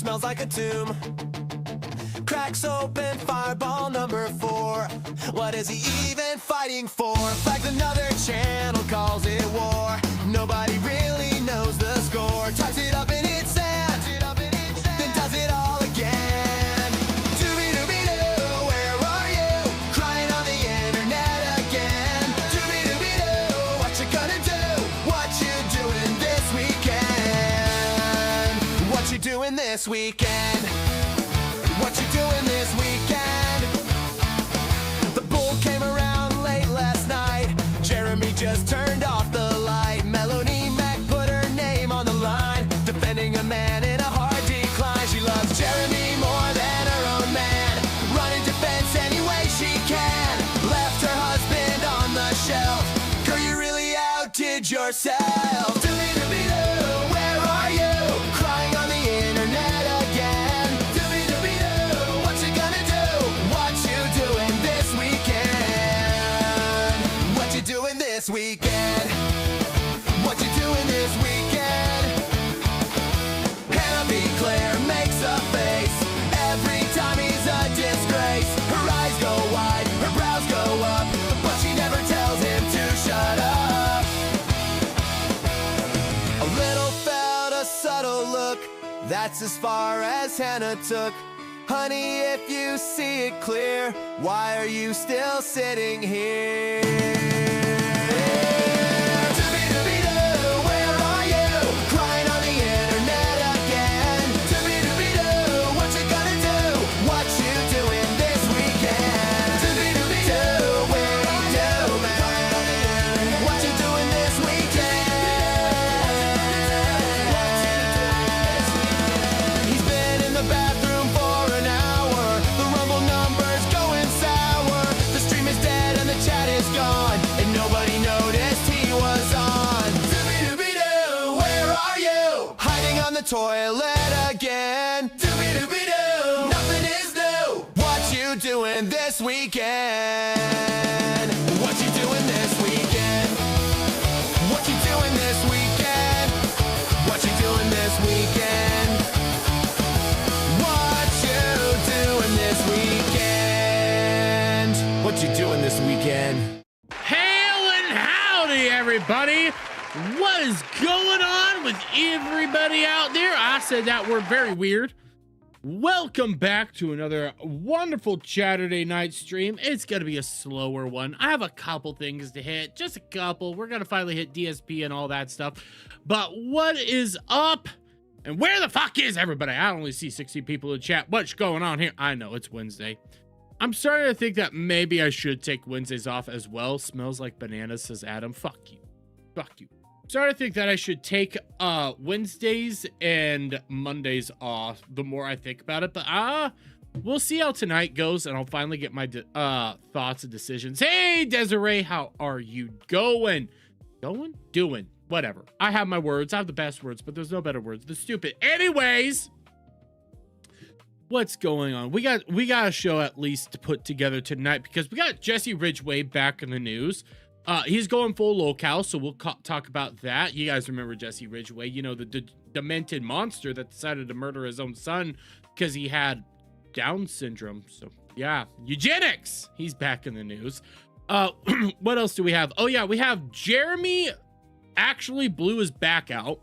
smells like a tomb. Cracks open, fireball number 4. What is he even fighting for? Flags another channel, calls it war. Nobody really knows the score. Types it up in its sand, then does it all again. Doobie-doobie-doo, where are you? Crying on the internet again. Doobie-doobie-doo, what you gonna do? What you doing this weekend? What you doing this weekend? What you doing this weekend? The bull came around late last night. Jeremy just turned off the light. Melanie Mac put her name on the line, defending a man in a hard decline. She loves Jeremy more than her own man, running defense any way she can. Left her husband on the shelf. Girl, you really outdid yourself. Doobie-doobie-doo, where are you? Crying on the internet again. Doobie-doobie-doo, what you gonna do? What you doing this weekend? What you doing this weekend? What you doing this weekend? Hannah B. Claire makes a face every time he's a disgrace. Her eyes go wide, her brows go up, but she never tells him to shut up. A little felt, a subtle look, that's as far as Hannah took. Honey, if you see it clear, why are you still sitting here? Doobie-doobie-doo, where are you? Crying on the internet again. Doobie-doobie-doo, what you gonna do? What you doing this weekend? Doobie-doobie-doo, where are you, man? What you doing this weekend? He's been in the bathroom for an hour. The rumble number's going sour. The stream is dead and the chat is gone, and nobody noticed he was on. Doobie-doobie-doo, where are you? Hiding on the toilet again. Doobie-doobie-doo, nothing is new. What you doing this weekend? What you doing this weekend? What you doing this weekend? What you doing this weekend? What you doing this weekend? What you doing this weekend? Hail and howdy, everybody. What is going on with everybody out there? I said that word very weird. Welcome back to another wonderful Saturday night stream. It's going to be a slower one. I have a couple things to hit, just a couple. We're going to finally hit DSP and all that stuff. But what is up? And where the fuck is everybody? I only see 60 people in chat. What's going on here? I know it's Wednesday. I'm starting to think that maybe I should take Wednesdays off as well. Smells like bananas, says Adam. Fuck you. Fuck you. Starting to think that I should take Wednesdays and Mondays off the more I think about it. But we'll see how tonight goes, and I'll finally get my thoughts and decisions. Hey, Desiree, how are you going? Doing? Whatever. I have my words. I have the best words, but there's no better words. They're stupid. Anyways, what's going on? We got a show at least to put together tonight because we got Jesse Ridgway back in the news. He's going full locale, so we'll talk about that. You guys remember Jesse Ridgway, you know, the demented monster that decided to murder his own son because he had Down syndrome. So yeah, eugenics. He's back in the news. What else do we have? Oh yeah, we have Jeremy actually blew his back out.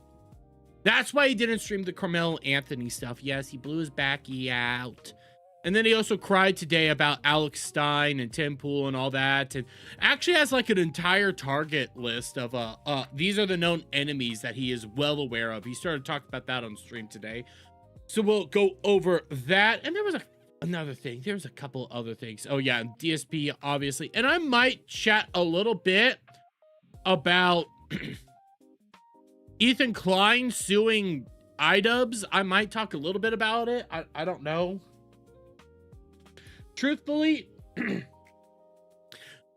That's why he didn't stream the Carmelo Anthony stuff. Yes, he blew his backy out. And then he also cried today about Alex Stein and Tim Pool and all that. And actually has like an entire target list of these are the known enemies that he is well aware of. He started talking about that on stream today. So we'll go over that. And there was another thing. There was a couple other things. Oh yeah, DSP obviously. And I might chat a little bit about Ethan Klein suing iDubbbz. I might talk a little bit about it. I don't know. Truthfully,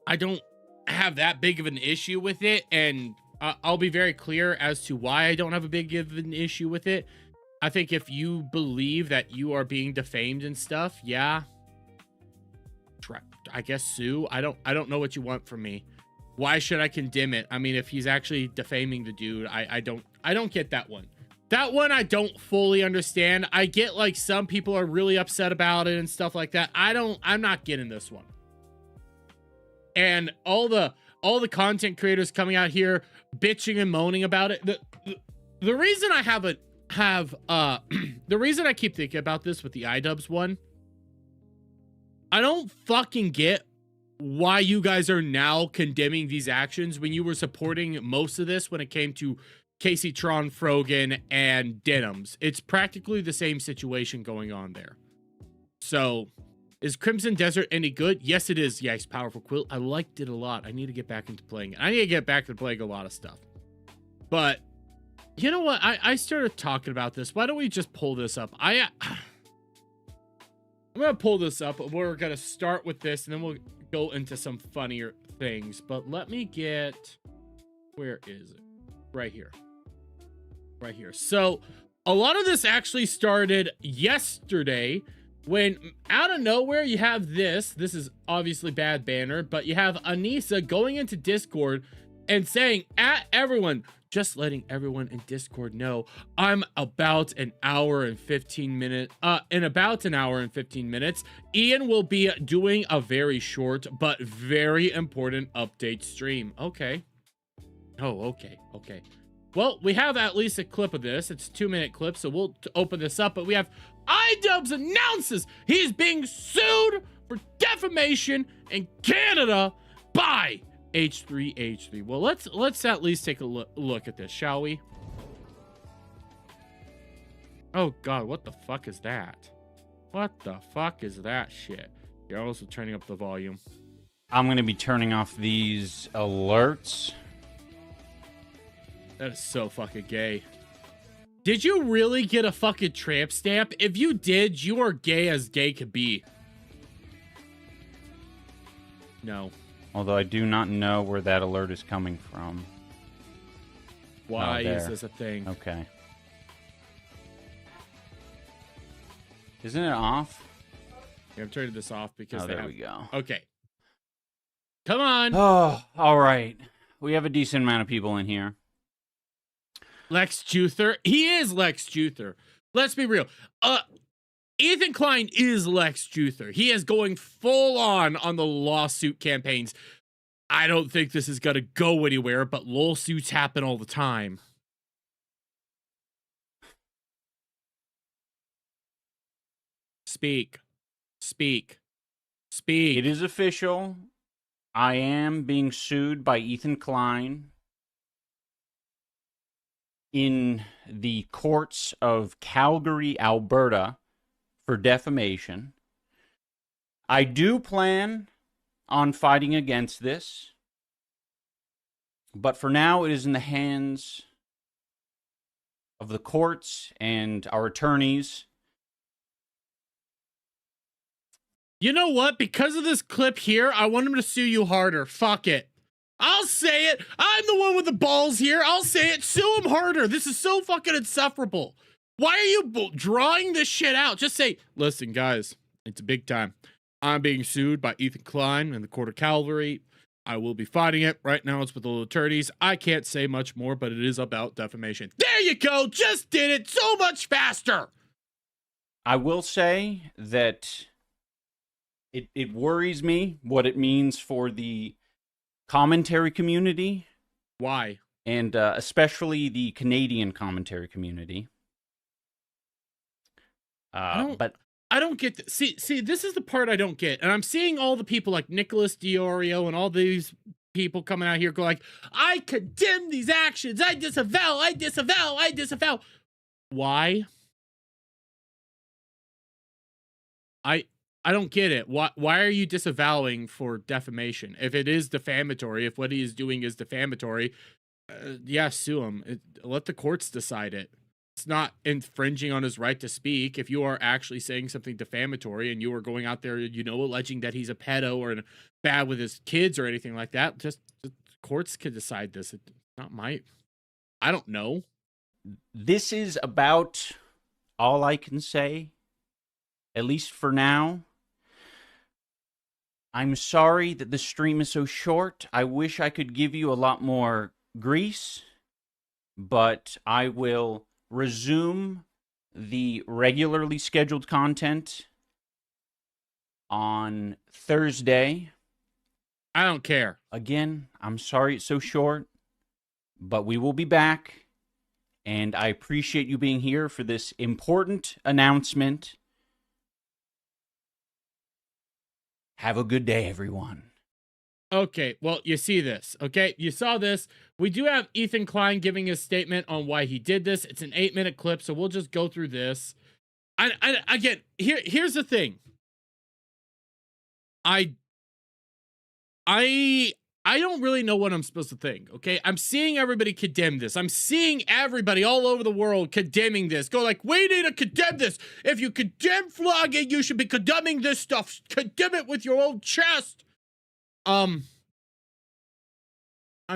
I don't have that big of an issue with it, and I'll be very clear as to why I don't have a big of an issue with it. I think if you believe that you are being defamed and stuff, yeah, I guess sue. I don't know what you want from me. Why should I condemn it? I mean, if he's actually defaming the dude, I don't get that one. That one I don't fully understand. I get like some people are really upset about it and stuff like that. I'm not getting this one. And all the content creators coming out here bitching and moaning about it. The reason I the reason I keep thinking about this with the iDubbbz one, I don't fucking get why you guys are now condemning these actions when you were supporting most of this when it came to Casey Tron, Frogan, and Denims. It's practically the same situation going on there. So, is Crimson Desert any good? Yes, it is. Yes, Powerful Quilt. I liked it a lot. I need to get back into playing it. I need to get back to playing a lot of stuff. But, you know what? I started talking about this. Why don't we just pull this up? I'm going to pull this up. We're going to start with this, and then we'll go into some funnier things. But let me get... Where is it? Right here. Right here. So a lot of this actually started yesterday when out of nowhere you have this is obviously bad banner, but you have Anissa going into Discord and saying at everyone, just letting everyone in Discord know, I'm about an hour and 15 minutes, in about an hour and 15 minutes, Ian will be doing a very short but very important update stream. Okay. Oh, okay. Okay. Well, we have at least a clip of this. It's a 2-minute clip, so we'll open this up. But we have iDubbbz announces he's being sued for defamation in Canada by H3H3. Well, let's at least take a look at this, shall we? Oh God, what the fuck is that? What the fuck is that shit? You're also turning up the volume. I'm gonna be turning off these alerts. That is so fucking gay. Did you really get a fucking tramp stamp? If you did, you are gay as gay could be. No. Although I do not know where that alert is coming from. Why is this a thing? Okay. Isn't it off? Yeah, I'm turning this off because there we go. Okay. Come on. Oh, all right. We have a decent amount of people in here. Lex Luthor. He is Lex Luthor. Let's be real. Ethan Klein is Lex Luthor. He is going full on the lawsuit campaigns. I don't think this is going to go anywhere, but lawsuits happen all the time. Speak. Speak. Speak. It is official. I am being sued by Ethan Klein in the courts of Calgary, Alberta, for defamation. I do plan on fighting against this, but for now it is in the hands of the courts and our attorneys. You know what? Because of this clip here, I want him to sue you harder. Fuck it. I'll say it. I'm the one with the balls here. I'll say it. Sue him harder. This is so fucking insufferable. Why are you drawing this shit out? Just say, listen, guys, it's a big time. I'm being sued by Ethan Klein in the court of Calgary. I will be fighting it. Right now it's with the attorneys. I can't say much more, but it is about defamation. There you go. Just did it so much faster. I will say that it worries me what it means for the commentary community. Why? And especially the Canadian commentary community. But I don't get this. See, this is the part I don't get. And I'm seeing all the people like Nicholas Diorio and all these people coming out here go like, I condemn these actions. I disavow. I disavow. I disavow. Why? I don't get it. Why are you disavowing for defamation? If it is defamatory, if what he is doing is defamatory, yeah, sue him. Let the courts decide it. It's not infringing on his right to speak. If you are actually saying something defamatory and you are going out there, you know, alleging that he's a pedo or bad with his kids or anything like that, just courts can decide this. It's not my... I don't know. This is about all I can say, at least for now. I'm sorry that the stream is so short. I wish I could give you a lot more grease, but I will resume the regularly scheduled content on Thursday. I don't care. Again, I'm sorry it's so short, but we will be back, and I appreciate you being here for this important announcement. Have a good day, everyone. Okay, well, you see this, okay? You saw this. We do have Ethan Klein giving his statement on why he did this. It's an 8-minute clip, so we'll just go through this. Again, here's the thing. I don't really know what I'm supposed to think, okay? I'm seeing everybody condemn this. I'm seeing everybody all over the world condemning this. Go like, we need to condemn this. If you condemn flogging, you should be condemning this stuff. Condemn it with your own chest. I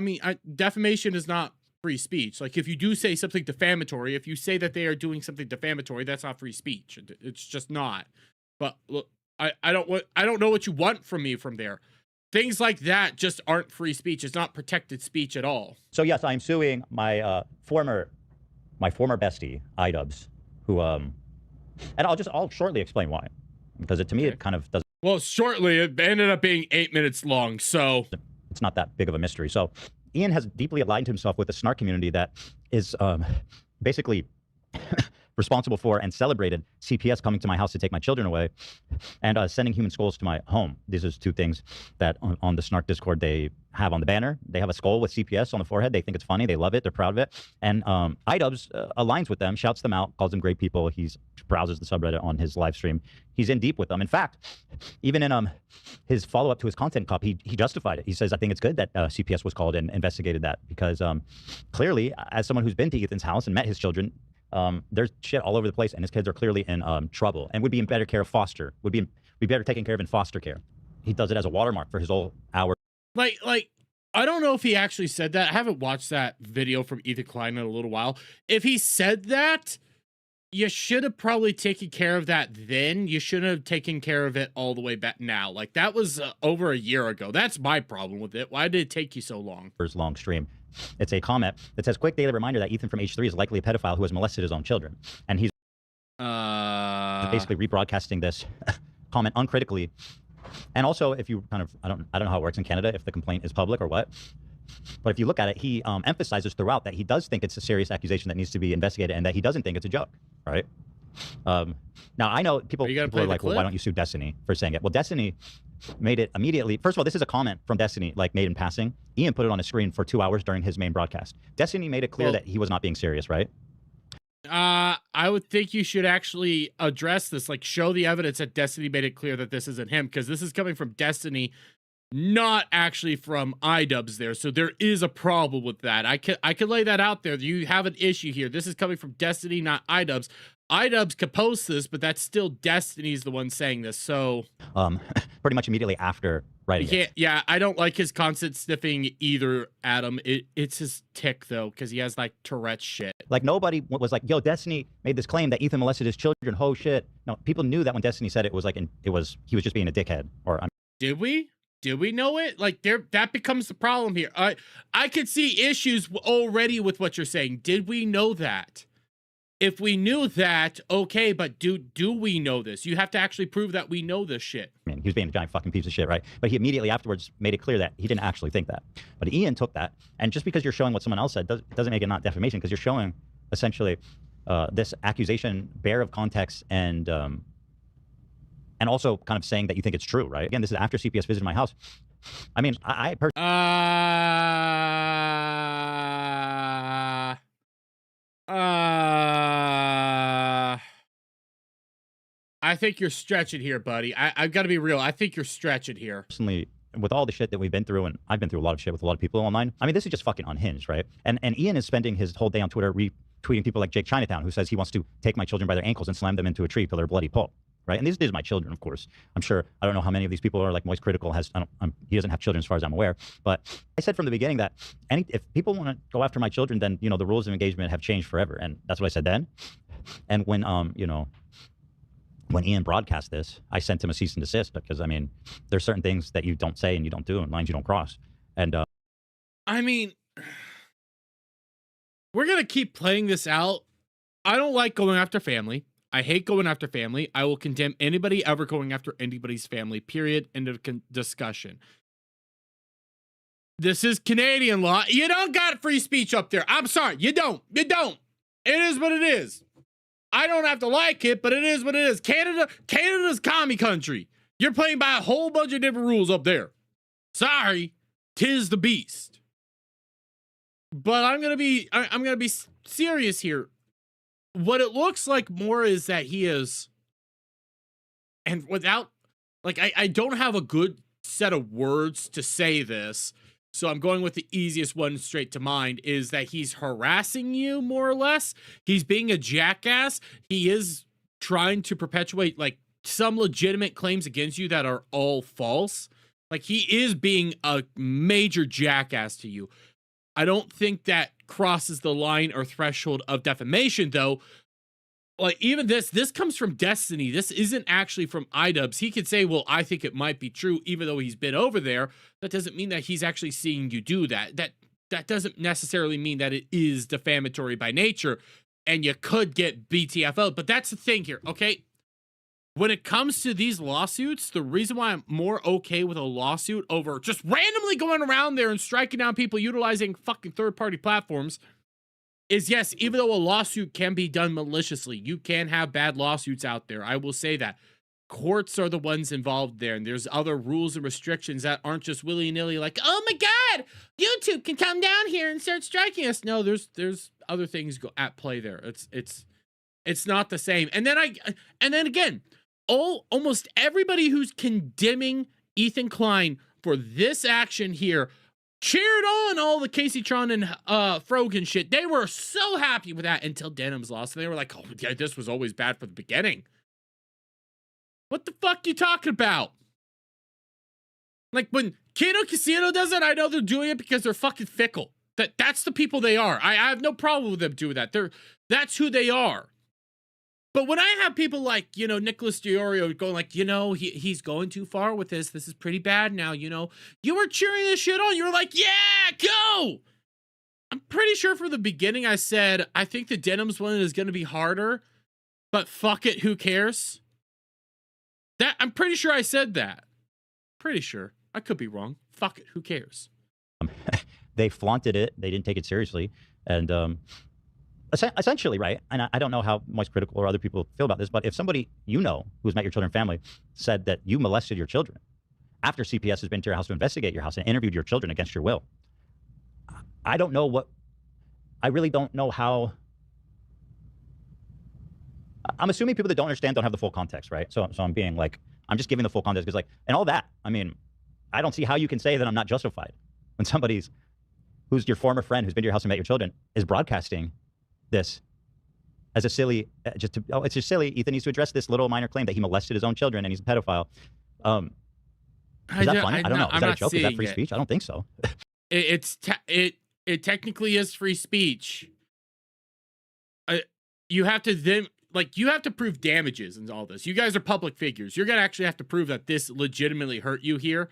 mean, defamation is not free speech. Like, if you do say something defamatory, if you say that they are doing something defamatory, that's not free speech. It's just not. But look, I don't know what you want from me from there. Things like that just aren't free speech. It's not protected speech at all. So yes, I'm suing my former bestie, iDubbbz, who and I'll shortly explain why, because to me it kind of doesn't. Well, shortly, it ended up being 8 minutes long, so it's not that big of a mystery. So Ian has deeply aligned himself with the snark community that is basically responsible for and celebrated CPS coming to my house to take my children away and sending human skulls to my home. These are two things that on the Snark Discord they have on the banner. They have a skull with CPS on the forehead. They think it's funny. They love it. They're proud of it. And iDubbbz aligns with them, shouts them out, calls them great people. He browses the subreddit on his live stream. He's in deep with them. In fact, even in his follow-up to his content cop, he justified it. He says, I think it's good that CPS was called and investigated that because clearly, as someone who's been to Ethan's house and met his children, there's shit all over the place, and his kids are clearly in trouble, and would be in better care of foster. Would be better taken care of in foster care. He does it as a watermark for his whole hour. Like I don't know if he actually said that. I haven't watched that video from Ethan Klein in a little while. If he said that, you should have probably taken care of that then. You shouldn't have taken care of it all the way back now. Like, that was over a year ago. That's my problem with it. Why did it take you so long? Long stream. It's a comment that says, quick daily reminder that Ethan from H3 is likely a pedophile who has molested his own children. And he's basically rebroadcasting this comment uncritically. And also, if you kind of, I don't know how it works in Canada, if the complaint is public or what. But if you look at it, he emphasizes throughout that he does think it's a serious accusation that needs to be investigated and that he doesn't think it's a joke, right? Now, I know people are like, well, why don't you sue Destiny for saying it? Well, Destiny made it immediately. First of all, this is a comment from Destiny, like made in passing. Ian put it on his screen for 2 hours during his main broadcast. Destiny made it clear that he was not being serious, right? I would think you should actually address this, like show the evidence that Destiny made it clear that this isn't him, because this is coming from Destiny, not actually from iDubbbz there. So there is a problem with that. I could lay that out there. You have an issue here. This is coming from Destiny, not iDubbbz. iDubbbz could post this, but that's still Destiny's the one saying this. So pretty much immediately after writing it. Yeah, I don't like his constant sniffing either, Adam. It's his tick though, because he has like Tourette's shit. Like nobody was like, yo, Destiny made this claim that Ethan molested his children. Oh shit. No, people knew that when Destiny said it was like, he was just being a dickhead. Or did we? Did we know it? Like that becomes the problem here. I could see issues already with what you're saying. Did we know that? If we knew that, okay, but do we know this? You have to actually prove that we know this shit. I mean, he was being a giant fucking piece of shit, right? But he immediately afterwards made it clear that he didn't actually think that. But Ian took that, and just because you're showing what someone else said doesn't make it not defamation, because you're showing essentially this accusation bare of context and also kind of saying that you think it's true, right? Again, this is after CPS visited my house. I mean, I think you're stretching here, buddy. I've got to be real. I think you're stretching here. Personally, with all the shit that we've been through, and I've been through a lot of shit with a lot of people online, I mean, this is just fucking unhinged, right? And Ian is spending his whole day on Twitter retweeting people like Jake Chinatown, who says he wants to take my children by their ankles and slam them into a tree till they're bloody pulp, right? And these are my children, of course. I'm sure, I don't know how many of these people are like Moist Critical he doesn't have children as far as I'm aware. But I said from the beginning that if people want to go after my children, then, you know, the rules of engagement have changed forever. And that's what I said then. And when, when Ian broadcast this, I sent him a cease and desist because, I mean, there's certain things that you don't say and you don't do and lines you don't cross. And I mean, we're going to keep playing this out I don't like going after family. I hate going after family. I will condemn anybody ever going after anybody's family, period. End of discussion. This is Canadian law. You don't got free speech up there. I'm sorry. You don't. You don't. It is what it is. I don't have to like it, but it is what it is. Canada's commie country. You're playing by a whole bunch of different rules up there. Sorry. 'Tis the beast. But I'm going to be serious here. What it looks like more is that he is, and without, like, I don't have a good set of words to say this, so I'm going with the easiest one straight to mind, is that he's harassing you, more or less. He's being a jackass. He is trying to perpetuate, like, some legitimate claims against you that are all false. Like, he is being a major jackass to you. I don't think that crosses the line or threshold of defamation, though. Like, even this comes from Destiny. This isn't actually from iDubbbz. He could say, well, I think it might be true, even though he's been over there. That doesn't mean that he's actually seeing you do that. That doesn't necessarily mean that it is defamatory by nature, and you could get BTFO'd. But that's the thing here, okay? When it comes to these lawsuits, the reason why I'm more okay with a lawsuit over just randomly going around there and striking down people utilizing fucking third-party platforms is, yes, even though a lawsuit can be done maliciously, you can have bad lawsuits out there. I will say that. Courts are the ones involved there, and there's other rules and restrictions that aren't just willy-nilly like, oh my God, YouTube can come down here and start striking us. No, there's other things at play there. It's not the same. And then again, almost everybody who's condemning Ethan Klein for this action here cheered on all the Casey Tron and Frogan shit. They were so happy with that until Denim's lost. And they were like, oh, yeah, this was always bad from the beginning. What the fuck you talking about? Like, when Kato Casino does it, I know they're doing it because they're fucking fickle. That's the people they are. I have no problem with them doing that. That's who they are. But when I have people like, you know, Nicholas Diorio going like, you know, he's going too far with this. This is pretty bad now, you know. You were cheering this shit on. You were like, yeah, go! I'm pretty sure from the beginning I said, I think the Denims one is going to be harder, but fuck it, who cares? I'm pretty sure I said that. Pretty sure. I could be wrong. Fuck it, who cares? They flaunted it. They didn't take it seriously. And essentially, right, and I don't know how much critical or other people feel about this, but if somebody you know who's met your children and family said that you molested your children after CPS has been to your house to investigate your house and interviewed your children against your will, I really don't know how. I'm assuming people that don't understand don't have the full context, right? So I'm being like, I'm just giving the full context because, like, and all that, I mean, I don't see how you can say that I'm not justified when somebody's who's your former friend who's been to your house and met your children is broadcasting this as a silly, it's just silly. Ethan needs to address this little minor claim that he molested his own children and he's a pedophile. Is that funny? I don't know. Is that a joke? Is that free speech? I don't think so. It technically is free speech. You have to then, like, you have to prove damages and all this. You guys are public figures. You're gonna actually have to prove that this legitimately hurt you here.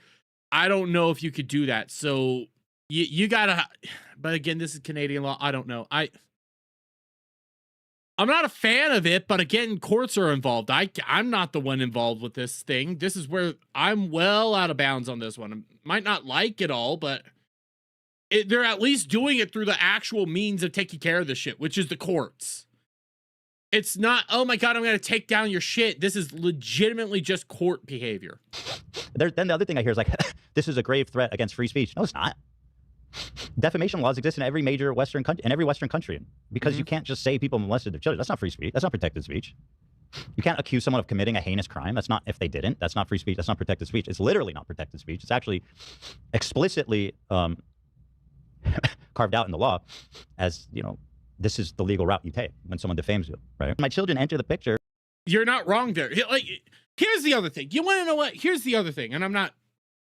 I don't know if you could do that. So you gotta, but again, this is Canadian law. I don't know. I'm not a fan of it, but again, courts are involved. I'm not the one involved with this thing. This is where I'm well out of bounds on this one. I might not like it all, but they're at least doing it through the actual means of taking care of this shit, which is the courts. It's not, oh my God, I'm going to take down your shit. This is legitimately just court behavior. Then the other thing I hear is like, this is a grave threat against free speech. No, it's not. Defamation laws exist in every major Western country, because you can't just say people molested their children. That's not free speech. That's not protected speech. You can't accuse someone of committing a heinous crime. That's not, if they didn't, that's not free speech. That's not protected speech. It's literally not protected speech. It's actually explicitly carved out in the law as, you know, this is the legal route you take when someone defames you, right? My children enter the picture. You're not wrong there. Like, here's the other thing. You want to know what? Here's the other thing, and I'm not.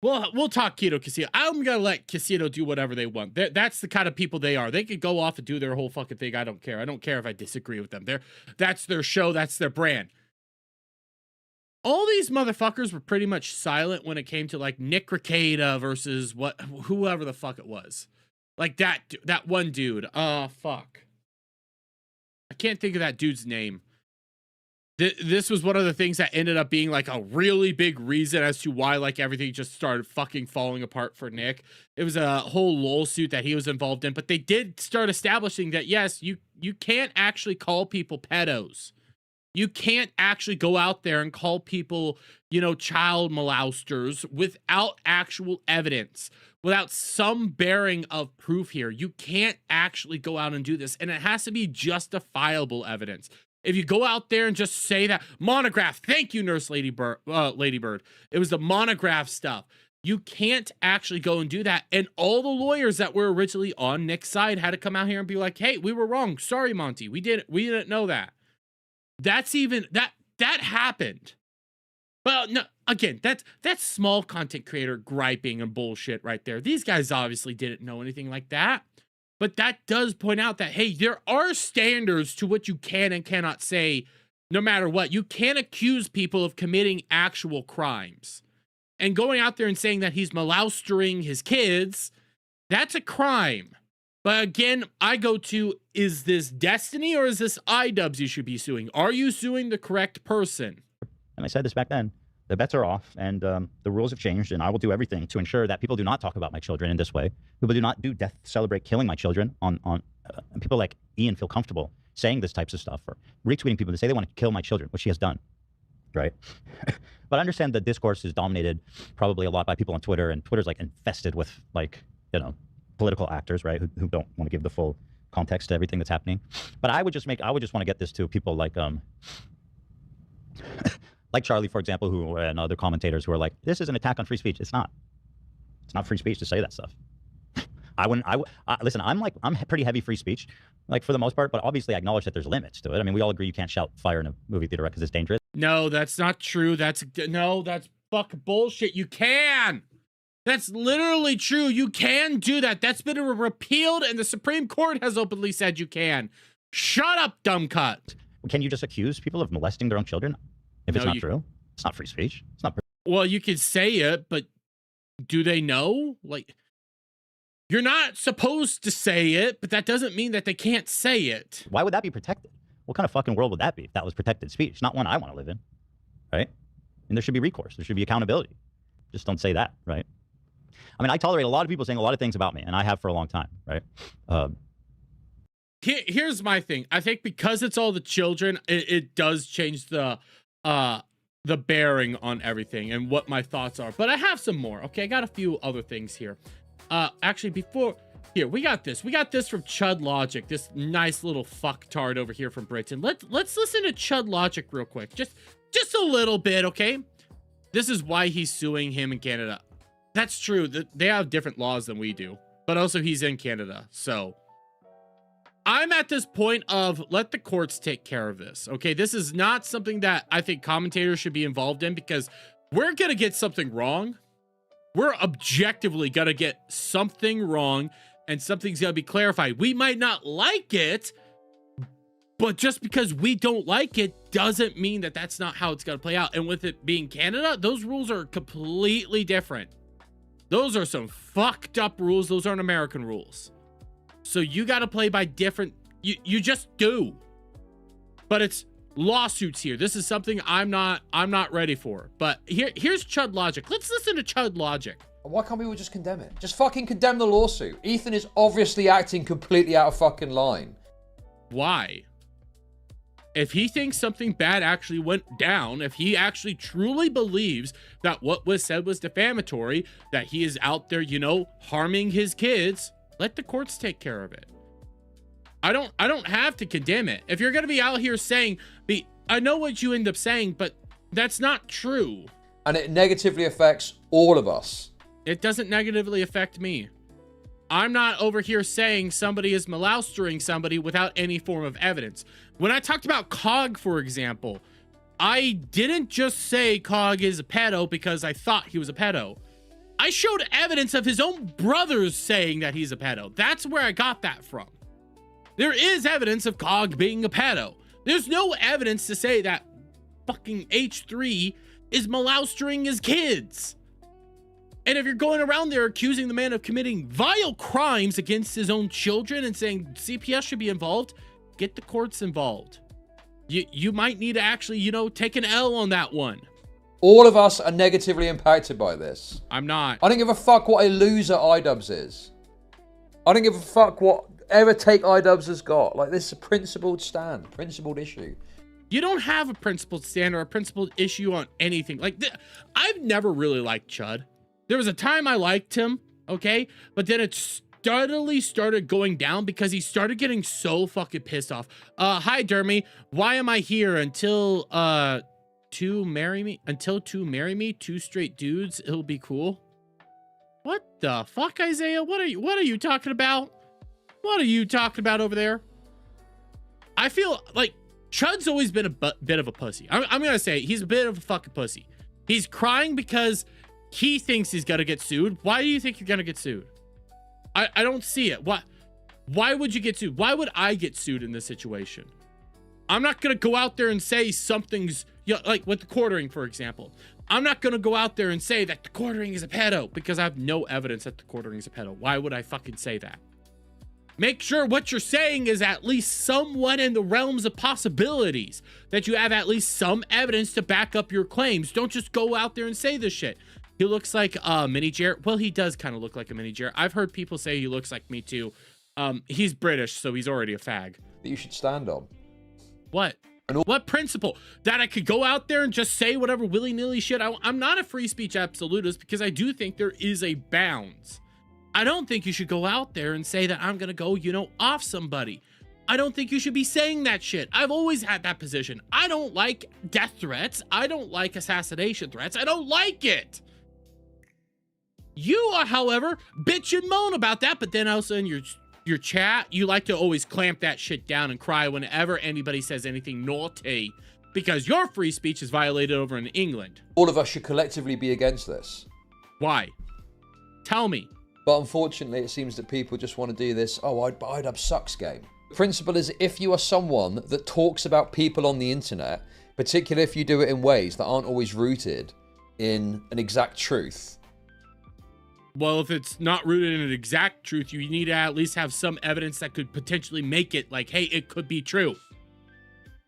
We'll talk Keto Casino. I'm gonna let Casino do whatever they want. That's the kind of people they are. They could go off and do their whole fucking thing. I don't care. I don't care if I disagree with them. That's their show. That's their brand. All these motherfuckers were pretty much silent when it came to like Nick Rekieta versus whoever the fuck it was. Like that one dude. Fuck. I can't think of that dude's name. This was one of the things that ended up being like a really big reason as to why like everything just started fucking falling apart for Nick. It was a whole lawsuit that he was involved in, but they did start establishing that yes, you can't actually call people pedos. You can't actually go out there and call people, you know, child molesters without actual evidence, without some bearing of proof here. You can't actually go out and do this, and it has to be justifiable evidence. If you go out there and just say that monograph, thank you, Nurse Lady Bird, it was the monograph stuff. You can't actually go and do that. And all the lawyers that were originally on Nick's side had to come out here and be like, hey, we were wrong. Sorry, Monty. We didn't know that. That's even that happened. Well, no, again, that's small content creator griping and bullshit right there. These guys obviously didn't know anything like that. But that does point out that, hey, there are standards to what you can and cannot say no matter what. You can't accuse people of committing actual crimes. And going out there and saying that he's molestering his kids, that's a crime. But again, I go to, is this Destiny or is this iDubbbz you should be suing? Are you suing the correct person? And I said this back then. The bets are off, and the rules have changed, and I will do everything to ensure that people do not talk about my children in this way. People do not do death celebrate killing my children on people like Ian feel comfortable saying this types of stuff or retweeting people to say they want to kill my children, which he has done, right? But I understand the discourse is dominated probably a lot by people on Twitter, and Twitter's like infested with like, you know, political actors, right, who don't want to give the full context to everything that's happening. But I would just want to get this to people like like Charlie, for example, who and other commentators who are like, this is an attack on free speech. It's not. It's not free speech to say that stuff. Listen, I'm pretty heavy free speech, like for the most part, but obviously I acknowledge that there's limits to it. I mean, we all agree you can't shout fire in a movie theater because it's dangerous. No, that's not true. That's fuck bullshit. You can. That's literally true. You can do that. That's been repealed, and the Supreme Court has openly said you can. Shut up, dumb cunt. Can you just accuse people of molesting their own children? If it's not true, it's not free speech. It's not. Well, you can say it, but do they know? Like, you're not supposed to say it, but that doesn't mean that they can't say it. Why would that be protected? What kind of fucking world would that be if that was protected speech? Not one I want to live in, right? And there should be recourse. There should be accountability. Just don't say that, right? I mean, I tolerate a lot of people saying a lot of things about me, and I have for a long time, right? Here's my thing. I think because it's all the children, it does change the bearing on everything and what my thoughts are. But I have some more. Okay, I got a few other things here. Actually, before here, we got this from Chud Logic, this nice little fucktard over here from Britain. Let's listen to Chud Logic real quick, just a little bit, okay? This is why he's suing him in Canada. That's true. They have different laws than we do, but also he's in Canada, so I'm at this point of let the courts take care of this. Okay, this is not something that I think commentators should be involved in because we're gonna get something wrong. We're objectively gonna get something wrong, and something's gonna be clarified. We might not like it, but just because we don't like it doesn't mean that that's not how it's gonna play out. And with it being Canada, those rules are completely different. Those are some fucked up rules. Those aren't American rules. So you got to play by different, you just do. But it's lawsuits here. This is something I'm not ready for. But here's Chud Logic. Let's listen to Chud Logic. Why can't people just condemn it? Just fucking condemn the lawsuit. Ethan is obviously acting completely out of fucking line. Why? If he thinks something bad actually went down, if he actually truly believes that what was said was defamatory, that he is out there, you know, harming his kids, let the courts take care of it. I don't have to condemn it. If you're going to be out here saying, I know what you end up saying, but that's not true. And it negatively affects all of us. It doesn't negatively affect me. I'm not over here saying somebody is molestering somebody without any form of evidence. When I talked about Cog, for example, I didn't just say Cog is a pedo because I thought he was a pedo. I showed evidence of his own brothers saying that he's a pedo. That's where I got that from. There is evidence of Cog being a pedo. There's no evidence to say that fucking H3 is molestering his kids. And if you're going around there accusing the man of committing vile crimes against his own children and saying CPS should be involved, Get the courts involved. You might need to actually, you know, take an L on that one. All of us are negatively impacted by this. I'm not. I don't give a fuck what a loser iDubbbz is. I don't give a fuck whatever take iDubbbz has got. Like, this is a principled stand, principled issue. You don't have a principled stand or a principled issue on anything. Like, I've never really liked Chud. There was a time I liked him, okay? But then it steadily started going down because he started getting so fucking pissed off. Hi, Dermy. Why am I here until, two marry me? Until two marry me? Two straight dudes? It'll be cool. What the fuck, Isaiah? What are you talking about? What are you talking about over there? I feel like Chud's always been a bit of a pussy. I'm gonna say he's a bit of a fucking pussy. He's crying because he thinks he's gonna get sued. Why do you think you're gonna get sued? I don't see it. Why would you get sued? Why would I get sued in this situation? I'm not gonna go out there and say something's, you know, like with the quartering, for example. I'm not gonna go out there and say that the quartering is a pedo because I have no evidence that the quartering is a pedo. Why would I fucking say that? Make sure what you're saying is at least somewhat in the realms of possibilities, that you have at least some evidence to back up your claims. Don't just go out there and say this shit. He looks like a mini Jared. Well, he does kind of look like a mini Jared. I've heard people say he looks like me too. He's British, so he's already a fag. That you should stand on. What? What principle? That I could go out there and just say whatever willy-nilly shit. I'm not a free speech absolutist because I do think there is a bounds. I don't think you should go out there and say that I'm going to go, you know, off somebody. I don't think you should be saying that shit. I've always had that position. I don't like death threats. I don't like assassination threats. I don't like it. You are, however, bitch and moan about that, but then also in your chat, you like to always clamp that shit down and cry whenever anybody says anything naughty because your free speech is violated over in England. All of us should collectively be against this. Why? Tell me. But unfortunately, it seems that people just want to do this, iDubbbz sucks game. The principle is, if you are someone that talks about people on the internet, particularly if you do it in ways that aren't always rooted in an exact truth. Well, if it's not rooted in an exact truth, you need to at least have some evidence that could potentially make it like, hey, it could be true.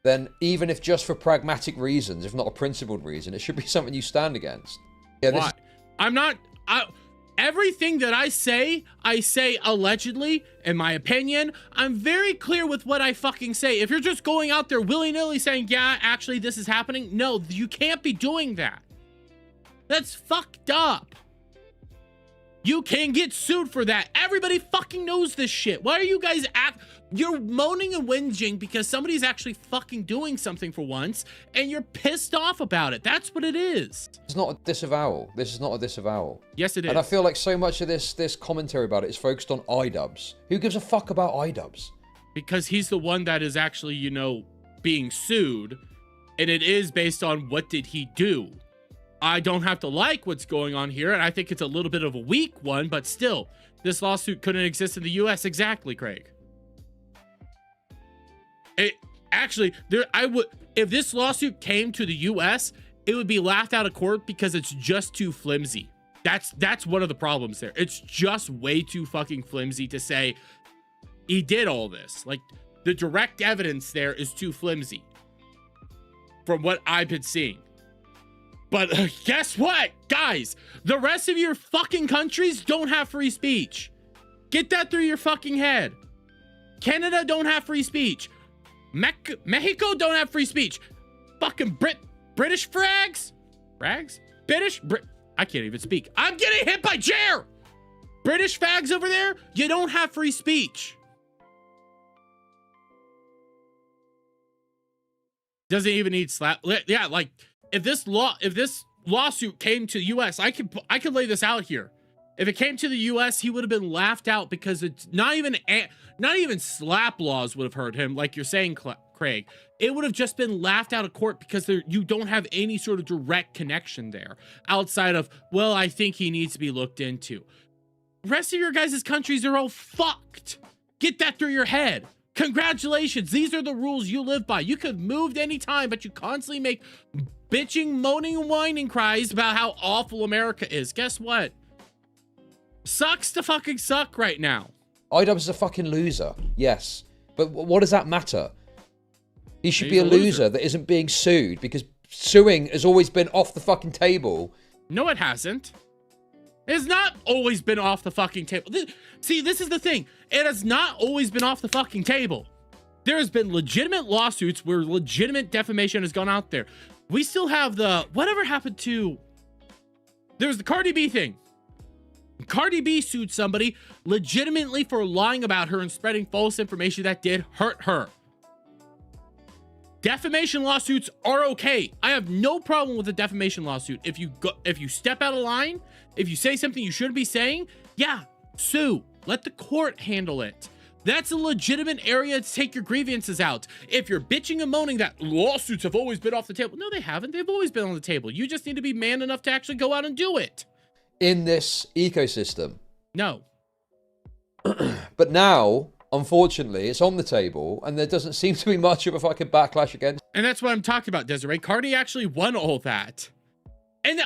Then even if just for pragmatic reasons, if not a principled reason, it should be something you stand against. Yeah, Why? Everything that I say allegedly, in my opinion. I'm very clear with what I fucking say. If you're just going out there willy-nilly saying, yeah, actually this is happening. No, you can't be doing that. That's fucked up. You can get sued for that. Everybody fucking knows this shit. Why are you guys you're moaning and whinging because somebody's actually fucking doing something for once and you're pissed off about it. That's what it is. It's not a disavowal. This is not a disavowal. Yes, it is. And I feel like so much of this commentary about it is focused on iDubbbz. Who gives a fuck about iDubbbz? Because he's the one that is actually, you know, being sued, and it is based on what did he do. I don't have to like what's going on here, and I think it's a little bit of a weak one, but still, this lawsuit couldn't exist in the US. Exactly, Craig. If this lawsuit came to the US, it would be laughed out of court because it's just too flimsy. That's one of the problems there. It's just way too fucking flimsy to say he did all this. Like, the direct evidence there is too flimsy from what I've been seeing. But guess what, guys? The rest of your fucking countries don't have free speech. Get that through your fucking head. Canada don't have free speech. Mexico don't have free speech. Fucking British frags? Frags? I can't even speak. I'm getting hit by chair. British fags over there, you don't have free speech. Doesn't even need slap. Yeah, like if this lawsuit came to the US, I could lay this out here. If it came to the US, he would have been laughed out because it's not even slap laws would have hurt him, like you're saying, Craig. It would have just been laughed out of court because you don't have any sort of direct connection there outside of, well, I think he needs to be looked into. Rest of your guys' countries are all fucked. Get that through your head. Congratulations. These are the rules you live by. You could move any time, but you constantly make bitching, moaning, and whining cries about how awful America is. Guess what? Sucks to fucking suck right now. iDubbbz is a fucking loser. Yes. But what does that matter? He should be He's a a loser loser. that isn't being sued, because suing has always been off the fucking table. No, it hasn't. It has not always been off the fucking table. See, this is the thing. It has not always been off the fucking table. There has been legitimate lawsuits where legitimate defamation has gone out there. We still have the, whatever happened to, there's the Cardi B thing. Cardi B sued somebody legitimately for lying about her and spreading false information that did hurt her. Defamation lawsuits are okay. I have no problem with a defamation lawsuit. If you step out of line, if you say something you shouldn't be saying, yeah, sue. Let the court handle it. That's a legitimate area to take your grievances out. If you're bitching and moaning that lawsuits have always been off the table, no, they haven't. They've always been on the table. You just need to be man enough to actually go out and do it. In this ecosystem. No. But now, unfortunately, it's on the table, and there doesn't seem to be much of a fucking backlash against. And that's what I'm talking about, Desiree. Cardi actually won all that. And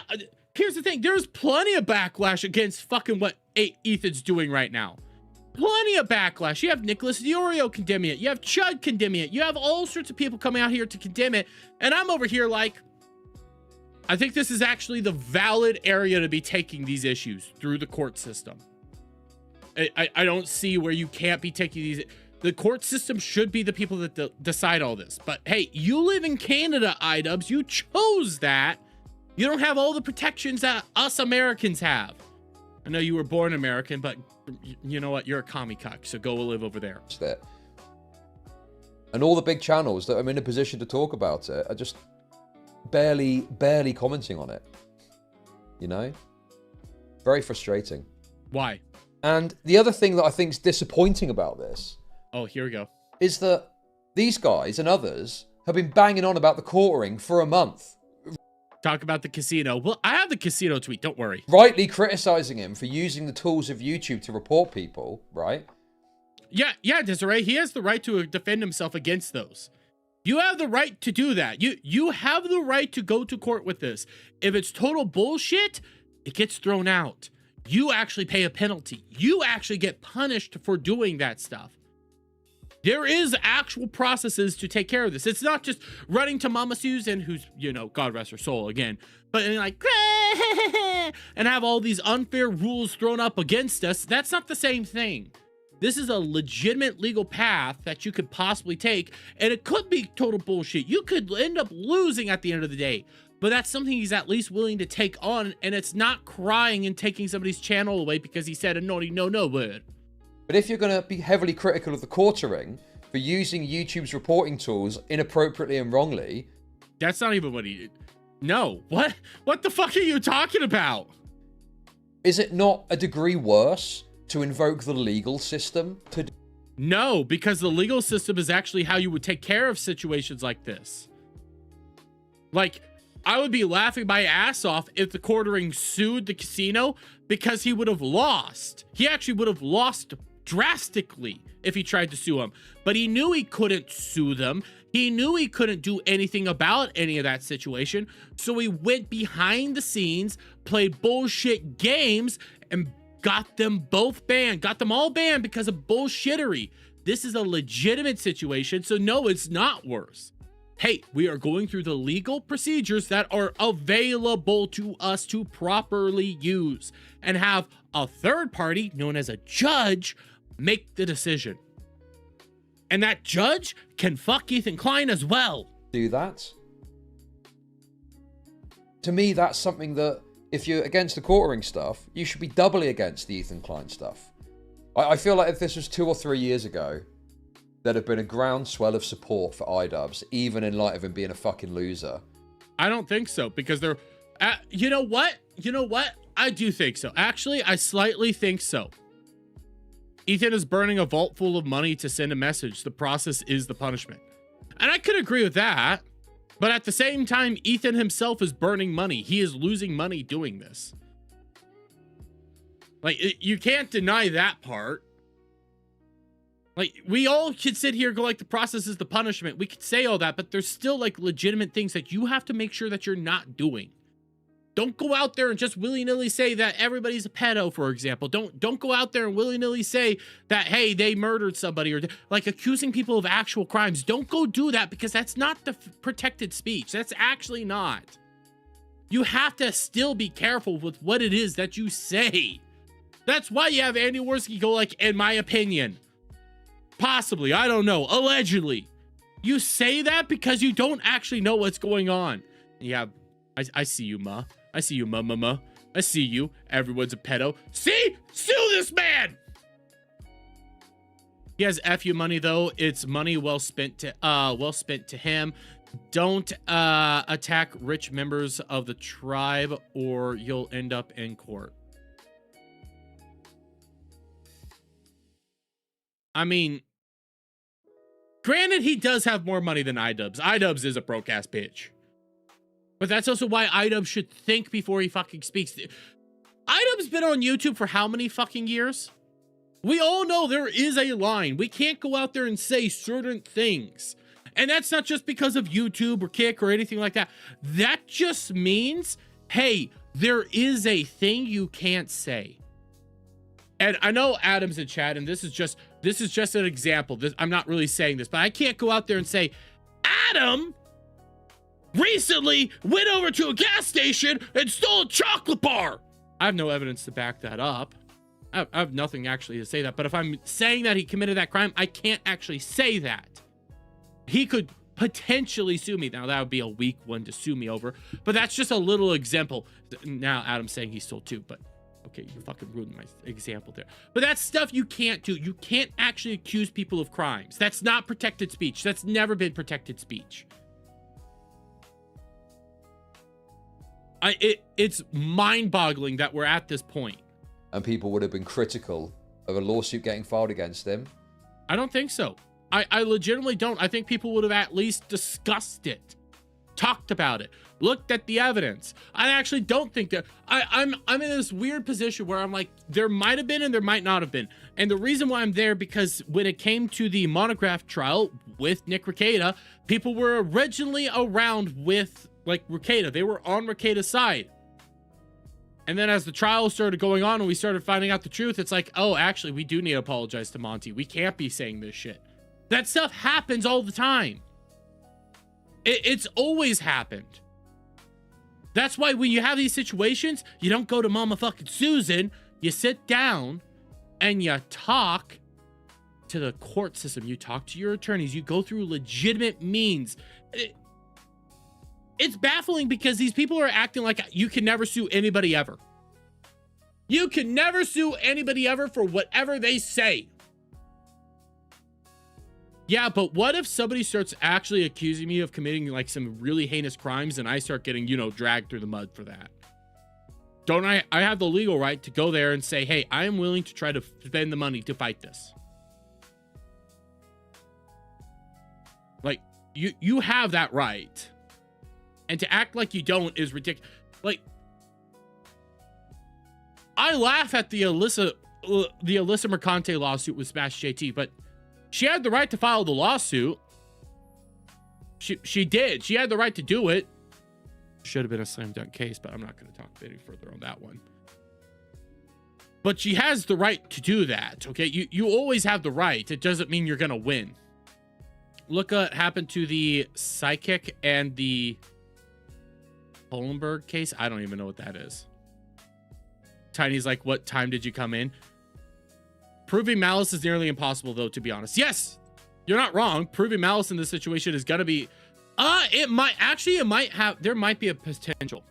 here's the thing. There's plenty of backlash against fucking what Ethan's doing right now. Plenty of backlash. You have Nicholas Diorio condemning it. You have Chud condemning it. You have all sorts of people coming out here to condemn it. And I'm over here like, I think this is actually the valid area to be taking these issues through the court system. I don't see where you can't be taking these. The court system should be the people that decide all this. But hey, you live in Canada, iDubbbz. You chose that. You don't have all the protections that us Americans have. I know you were born American, but you know what? You're a commie cuck, so go live over there. It. And all the big channels that I'm in a position to talk about it are just barely commenting on it. You know? Very frustrating. Why? And the other thing that I think is disappointing about this Oh, here we go. is that these guys and others have been banging on about the quartering for a month. Talk about the casino. Well, I have the casino tweet. Don't worry. Rightly criticizing him for using the tools of YouTube to report people, right? Yeah, Desiree. He has the right to defend himself against those. You have the right to do that. You have the right to go to court with this. If it's total bullshit, it gets thrown out. You actually pay a penalty. You actually get punished for doing that stuff. There is actual processes to take care of this. It's not just running to Mama Susan, who's, you know, God rest her soul again, but like, and have all these unfair rules thrown up against us. That's not the same thing. This is a legitimate legal path that you could possibly take, and it could be total bullshit. You could end up losing at the end of the day, but that's something he's at least willing to take on, and it's not crying and taking somebody's channel away because he said a naughty no word. But if you're going to be heavily critical of the quartering for using YouTube's reporting tools inappropriately and wrongly... That's not even what he did. No. What the fuck are you talking about? Is it not a degree worse to invoke the legal system to... No, because the legal system is actually how you would take care of situations like this. Like, I would be laughing my ass off if the quartering sued the casino because he would have lost. He actually would have lost drastically if he tried to sue him. But he knew he couldn't sue them. He knew he couldn't do anything about any of that situation. So he went behind the scenes, played bullshit games, and got them both banned. Got them all banned because of bullshittery. This is a legitimate situation, so no, it's not worse. Hey, we are going through the legal procedures that are available to us to properly use and have a third party known as a judge make the decision. And that judge can fuck Ethan Klein as well. do that? To me, that's something that, if you're against the quartering stuff, you should be doubly against the Ethan Klein stuff. I feel like if this was 2 or 3 years ago, there'd have been a groundswell of support for iDubbbz, even in light of him being a fucking loser. I don't think so, because they're... you know what? I do think so. Actually, I slightly think so. Ethan is burning a vault full of money to send a message. The process is the punishment. And I could agree with that. But at the same time, Ethan himself is burning money. He is losing money doing this. Like, you can't deny that part. Like, we all could sit here and go like, the process is the punishment. We could say all that, but there's still like legitimate things that you have to make sure that you're not doing. Don't go out there and just willy-nilly say that everybody's a pedo, for example. Don't go out there and willy-nilly say that, hey, they murdered somebody, or like accusing people of actual crimes. Don't go do that, because that's not the protected speech. That's actually not. You have to still be careful with what it is that you say. That's why you have Andy Worski go like, in my opinion. Possibly, I don't know, allegedly. You say that because you don't actually know what's going on. Yeah, I see you, ma. I see you, ma. I see you. Everyone's a pedo. See? Sue this man! He has FU money, though. It's money well spent to him. Don't attack rich members of the tribe, or you'll end up in court. I mean, granted, he does have more money than iDubbbz. iDubbbz is a broke-ass bitch. But that's also why iDubbbz should think before he fucking speaks. iDubbbz been on YouTube for how many fucking years? We all know there is a line. We can't go out there and say certain things. And that's not just because of YouTube or Kick or anything like that. That just means, hey, there is a thing you can't say. And I know Adam's in chat, and this is just an example. I'm not really saying this, but I can't go out there and say, Adam recently went over to a gas station and stole a chocolate bar. I have no evidence to back that up. I have nothing actually to say that. But if I'm saying that he committed that crime, I can't actually say that. He could potentially sue me. Now, that would be a weak one to sue me over. But that's just a little example. Now, Adam's saying he stole too, but okay, you fucking ruined my example there. But that's stuff you can't do. You can't actually accuse people of crimes. That's not protected speech. That's never been protected speech. It's mind-boggling that we're at this point. And people would have been critical of a lawsuit getting filed against him. I don't think so. I legitimately don't. I think people would have at least discussed it, talked about it, looked at the evidence. I actually don't think that I'm in this weird position where I'm like, there might have been and there might not have been. And the reason why I'm there, because when it came to the Monograph trial with Nick Rekieta, people were originally around with like Rekieta. They were on Rekieta's side. And then as the trial started going on and we started finding out the truth, it's like, oh, actually, we do need to apologize to Monty. We can't be saying this shit. That stuff happens all the time. It's always happened. That's why when you have these situations, you don't go to Mama fucking Susan. You sit down and you talk to the court system. You talk to your attorneys. You go through legitimate means. It's baffling because these people are acting like you can never sue anybody ever. You can never sue anybody ever for whatever they say. Yeah, but what if somebody starts actually accusing me of committing like some really heinous crimes and I start getting, dragged through the mud for that? Don't I have the legal right to go there and say, hey, I am willing to try to spend the money to fight this. Like, you have that right. And to act like you don't is ridiculous. Like, I laugh at the Alyssa Mercante lawsuit with Smash JT, but she had the right to file the lawsuit. She did. She had the right to do it. Should have been a slam dunk case, but I'm not going to talk any further on that one. But she has the right to do that, okay? You always have the right. It doesn't mean you're going to win. Look what happened to the Psychic and the Holenberg case. I don't even know what that is. Tiny's like, what time did you come in? Proving malice is nearly impossible, though, to be honest. Yes, you're not wrong. Proving malice in this situation is going to be... there might be a potential.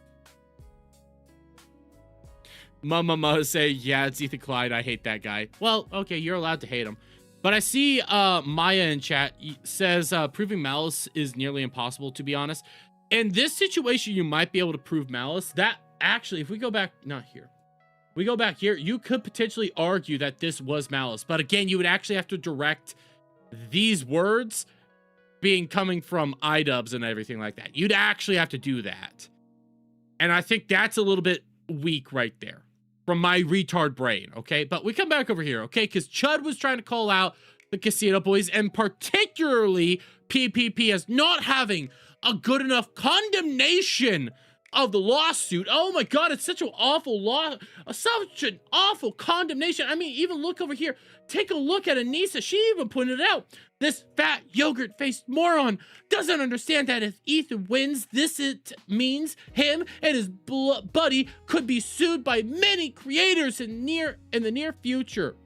Mama say, yeah, it's Ethan Clyde. I hate that guy. Well, okay, you're allowed to hate him. But I see Maya in chat says proving malice is nearly impossible, to be honest. In this situation, you might be able to prove malice. That actually, if we go back, not here. We go back here, you could potentially argue that this was malice. But again, you would actually have to direct these words coming from iDubbbz and everything like that. You'd actually have to do that. And I think that's a little bit weak right there from my retard brain, okay? But we come back over here, okay? Because Chud was trying to call out the Casino Boys, and particularly PPP as not having a good enough condemnation of the lawsuit. Oh my God, it's such an awful law, such an awful condemnation. I mean, even look over here. Take a look at Anissa. She even pointed it out. This fat yogurt-faced moron doesn't understand that if Ethan wins, it means him and his buddy could be sued by many creators in the near future.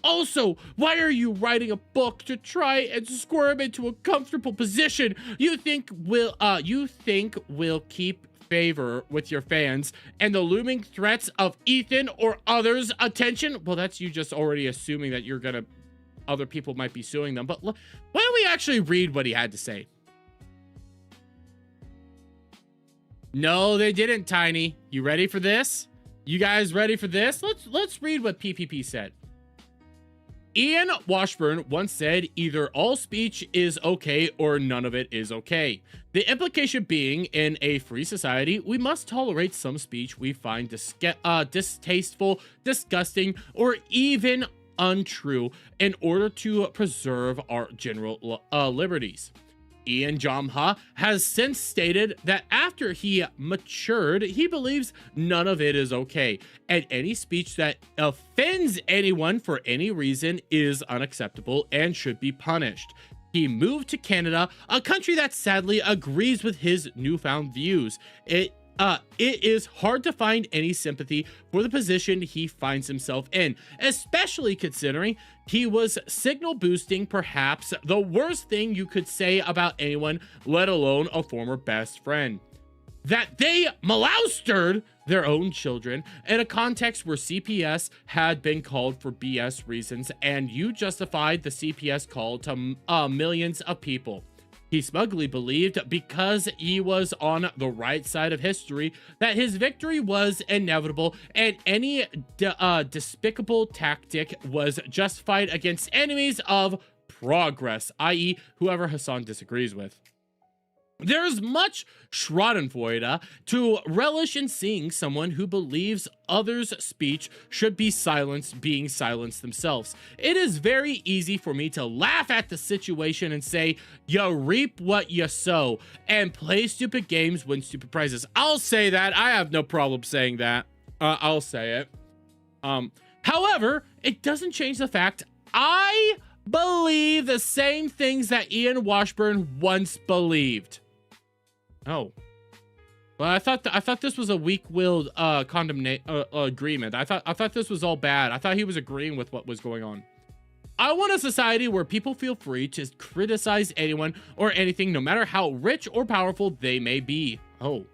Also, why are you writing a book to try and squirm into a comfortable position you think will keep favor with your fans and the looming threats of Ethan or others' attention? Well, that's you just already assuming that other people might be suing them. But why don't we actually read what he had to say? No, they didn't, Tiny. You ready for this? You guys ready for this? Let's read what PPP said. Ian Washburn once said, either all speech is okay or none of it is okay. The implication being, in a free society, we must tolerate some speech we find distasteful, disgusting, or even untrue in order to preserve our general liberties. Ian Jamha has since stated that after he matured, he believes none of it is okay, and any speech that offends anyone for any reason is unacceptable and should be punished. He moved to Canada, a country that sadly agrees with his newfound views. It is hard to find any sympathy for the position he finds himself in, especially considering he was signal boosting perhaps the worst thing you could say about anyone, let alone a former best friend. That they maloustered their own children in a context where CPS had been called for BS reasons, and you justified the CPS call to millions of people. He smugly believed, because he was on the right side of history, that his victory was inevitable and any despicable tactic was justified against enemies of progress, i.e. whoever Hassan disagrees with. There's much schadenfreude to relish in seeing someone who believes others' speech should be silenced being silenced themselves. It is very easy for me to laugh at the situation and say, you reap what you sow, and play stupid games, win stupid prizes. I'll say that. I have no problem saying that. I'll say it. However, it doesn't change the fact I believe the same things that Ian Washburn once believed. Oh, well, I thought this was a weak-willed agreement. I thought this was all bad. I thought he was agreeing with what was going on. I want a society where people feel free to criticize anyone or anything, no matter how rich or powerful they may be. But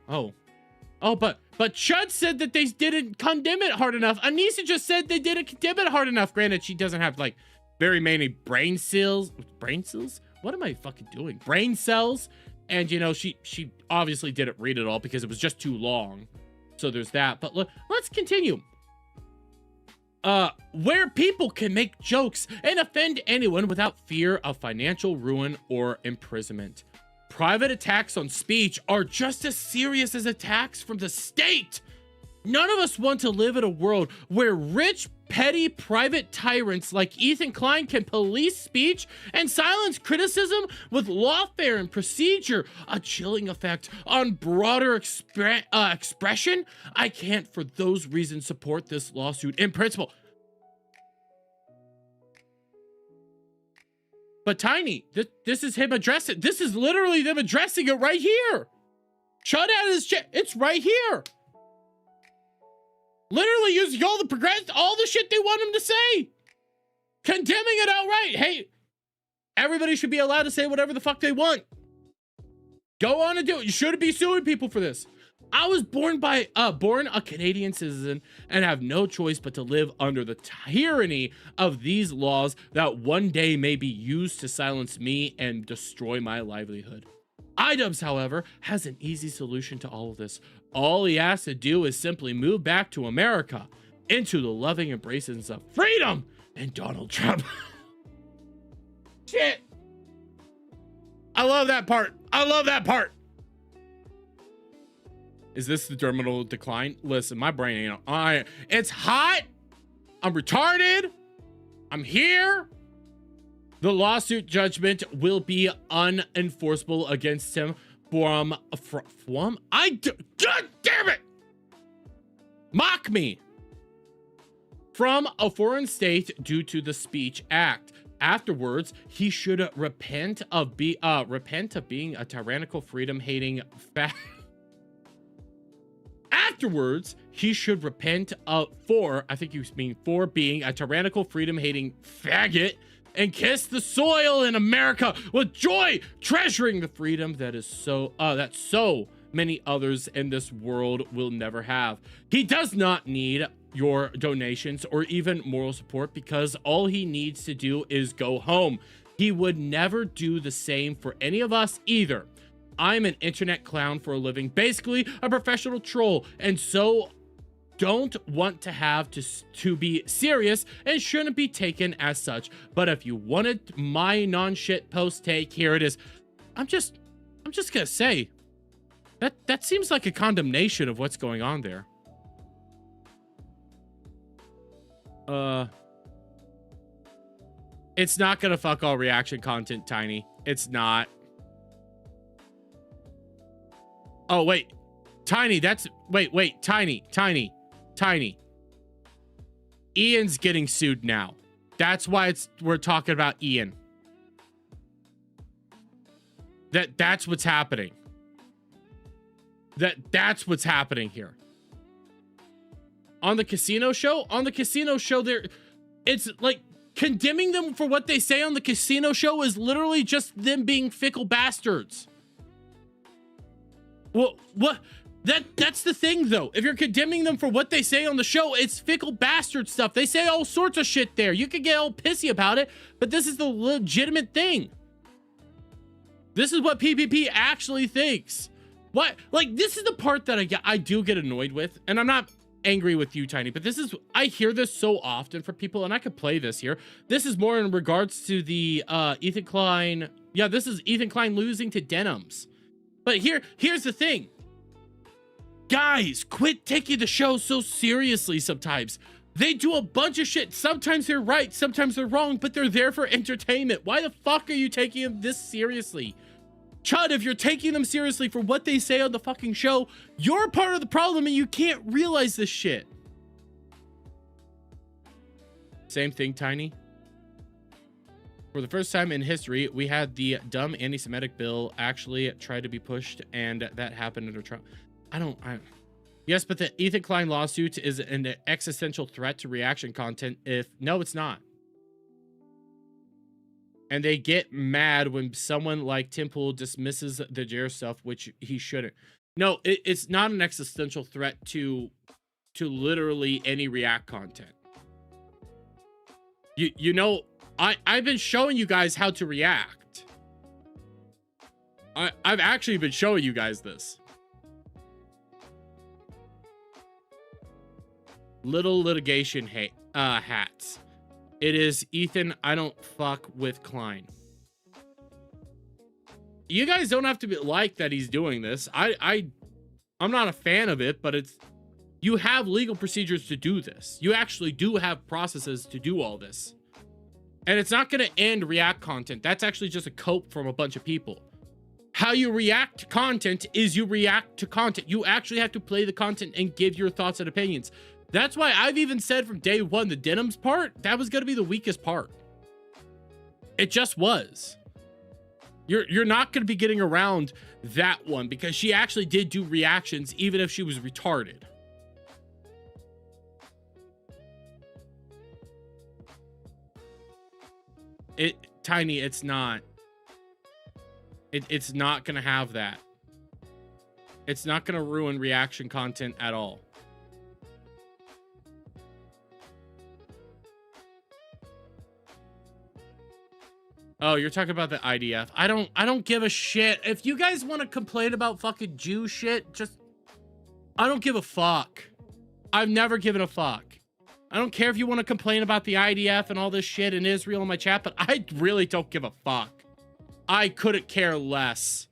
Chud said that they didn't condemn it hard enough. Anissa just said they didn't condemn it hard enough. Granted, she doesn't have like very many brain cells. Brain cells? What am I fucking doing? Brain cells. And, you know, she obviously didn't read it all because it was just too long. So there's that. But let's continue. Where people can make jokes and offend anyone without fear of financial ruin or imprisonment. Private attacks on speech are just as serious as attacks from the state. None of us want to live in a world where rich, petty, private tyrants like Ethan Klein can police speech and silence criticism with lawfare and procedure, a chilling effect on broader expression. I can't, for those reasons, support this lawsuit in principle. But Tiny, this is him addressing. This is literally them addressing it right here. Shut out his chat. It's right here. Literally using all the shit they want him to say. Condemning it outright. Hey, everybody should be allowed to say whatever the fuck they want. Go on and do it. You shouldn't be suing people for this. I was born a Canadian citizen and have no choice but to live under the tyranny of these laws that one day may be used to silence me and destroy my livelihood. iDubbbz, however, has an easy solution to all of this. All he has to do is simply move back to America, into the loving embraces of freedom and Donald Trump. Shit. I love that part. I love that part. Is this the terminal decline? Listen, my brain ain't. It's hot. I'm retarded. I'm here. The lawsuit judgment will be unenforceable against him God mock me from a foreign state due to the Speech Act. Afterwards, he should repent of being a tyrannical, freedom-hating Afterwards, he should repent for being a tyrannical, freedom-hating faggot and kiss the soil in America with joy, treasuring the freedom that so many others in this world will never have. He does not need your donations or even moral support, because all he needs to do is go home. He would never do the same for any of us either. I'm an internet clown for a living, basically a professional troll, and so don't want to have to be serious and shouldn't be taken as such. But if you wanted my non-shit post take, here it is. I'm just gonna say that seems like a condemnation of what's going on there. It's not gonna fuck all reaction content, Tiny. It's not. Oh, wait. Tiny, wait, Tiny. Ian's getting sued now. That's why we're talking about Ian. That's what's happening. That's what's happening here. On the casino show, it's like condemning them for what they say on the casino show is literally just them being fickle bastards. Well, what? That's the thing, though. If you're condemning them for what they say on the show, it's fickle bastard stuff. They say all sorts of shit there. You could get all pissy about it, but this is the legitimate thing. This is what PPP actually thinks. What? Like, this is the part that I do get annoyed with, and I'm not angry with you, Tiny, but I hear this so often from people, and I could play this here. This is more in regards to the Ethan Klein. Yeah, this is Ethan Klein losing to Denims. But here's the thing. Guys, quit taking the show so seriously sometimes. They do a bunch of shit. Sometimes they're right, sometimes they're wrong, but they're there for entertainment. Why the fuck are you taking them this seriously? Chud, if you're taking them seriously for what they say on the fucking show, you're part of the problem and you can't realize this shit. Same thing, Tiny. For the first time in history, we had the dumb anti-Semitic bill actually try to be pushed, and that happened under Trump. Yes, but the Ethan Klein lawsuit is an existential threat to reaction content. No, it's not. And they get mad when someone like Tim Pool dismisses the Jer stuff, which he shouldn't. No, it's not an existential threat to literally any React content. You know, I've been showing you guys how to react. I've actually been showing you guys this. Little litigation hats. It is Ethan, I don't fuck with Klein. You guys don't have to like that he's doing this. I'm not a fan of it, but you have legal procedures to do this. You actually do have processes to do all this. And it's not going to end React content. That's actually just a cope from a bunch of people. How you react to content is you react to content. You actually have to play the content and give your thoughts and opinions. That's why I've even said from day one, the Denims part, that was going to be the weakest part. It just was. You're not going to be getting around that one because she actually did do reactions even if she was retarded. Tiny, it's not. It's not going to have that. It's not going to ruin reaction content at all. Oh, you're talking about the IDF. I don't give a shit. If you guys want to complain about fucking Jew shit, I don't give a fuck. I've never given a fuck. I don't care if you want to complain about the IDF and all this shit in Israel in my chat, but I really don't give a fuck. I couldn't care less.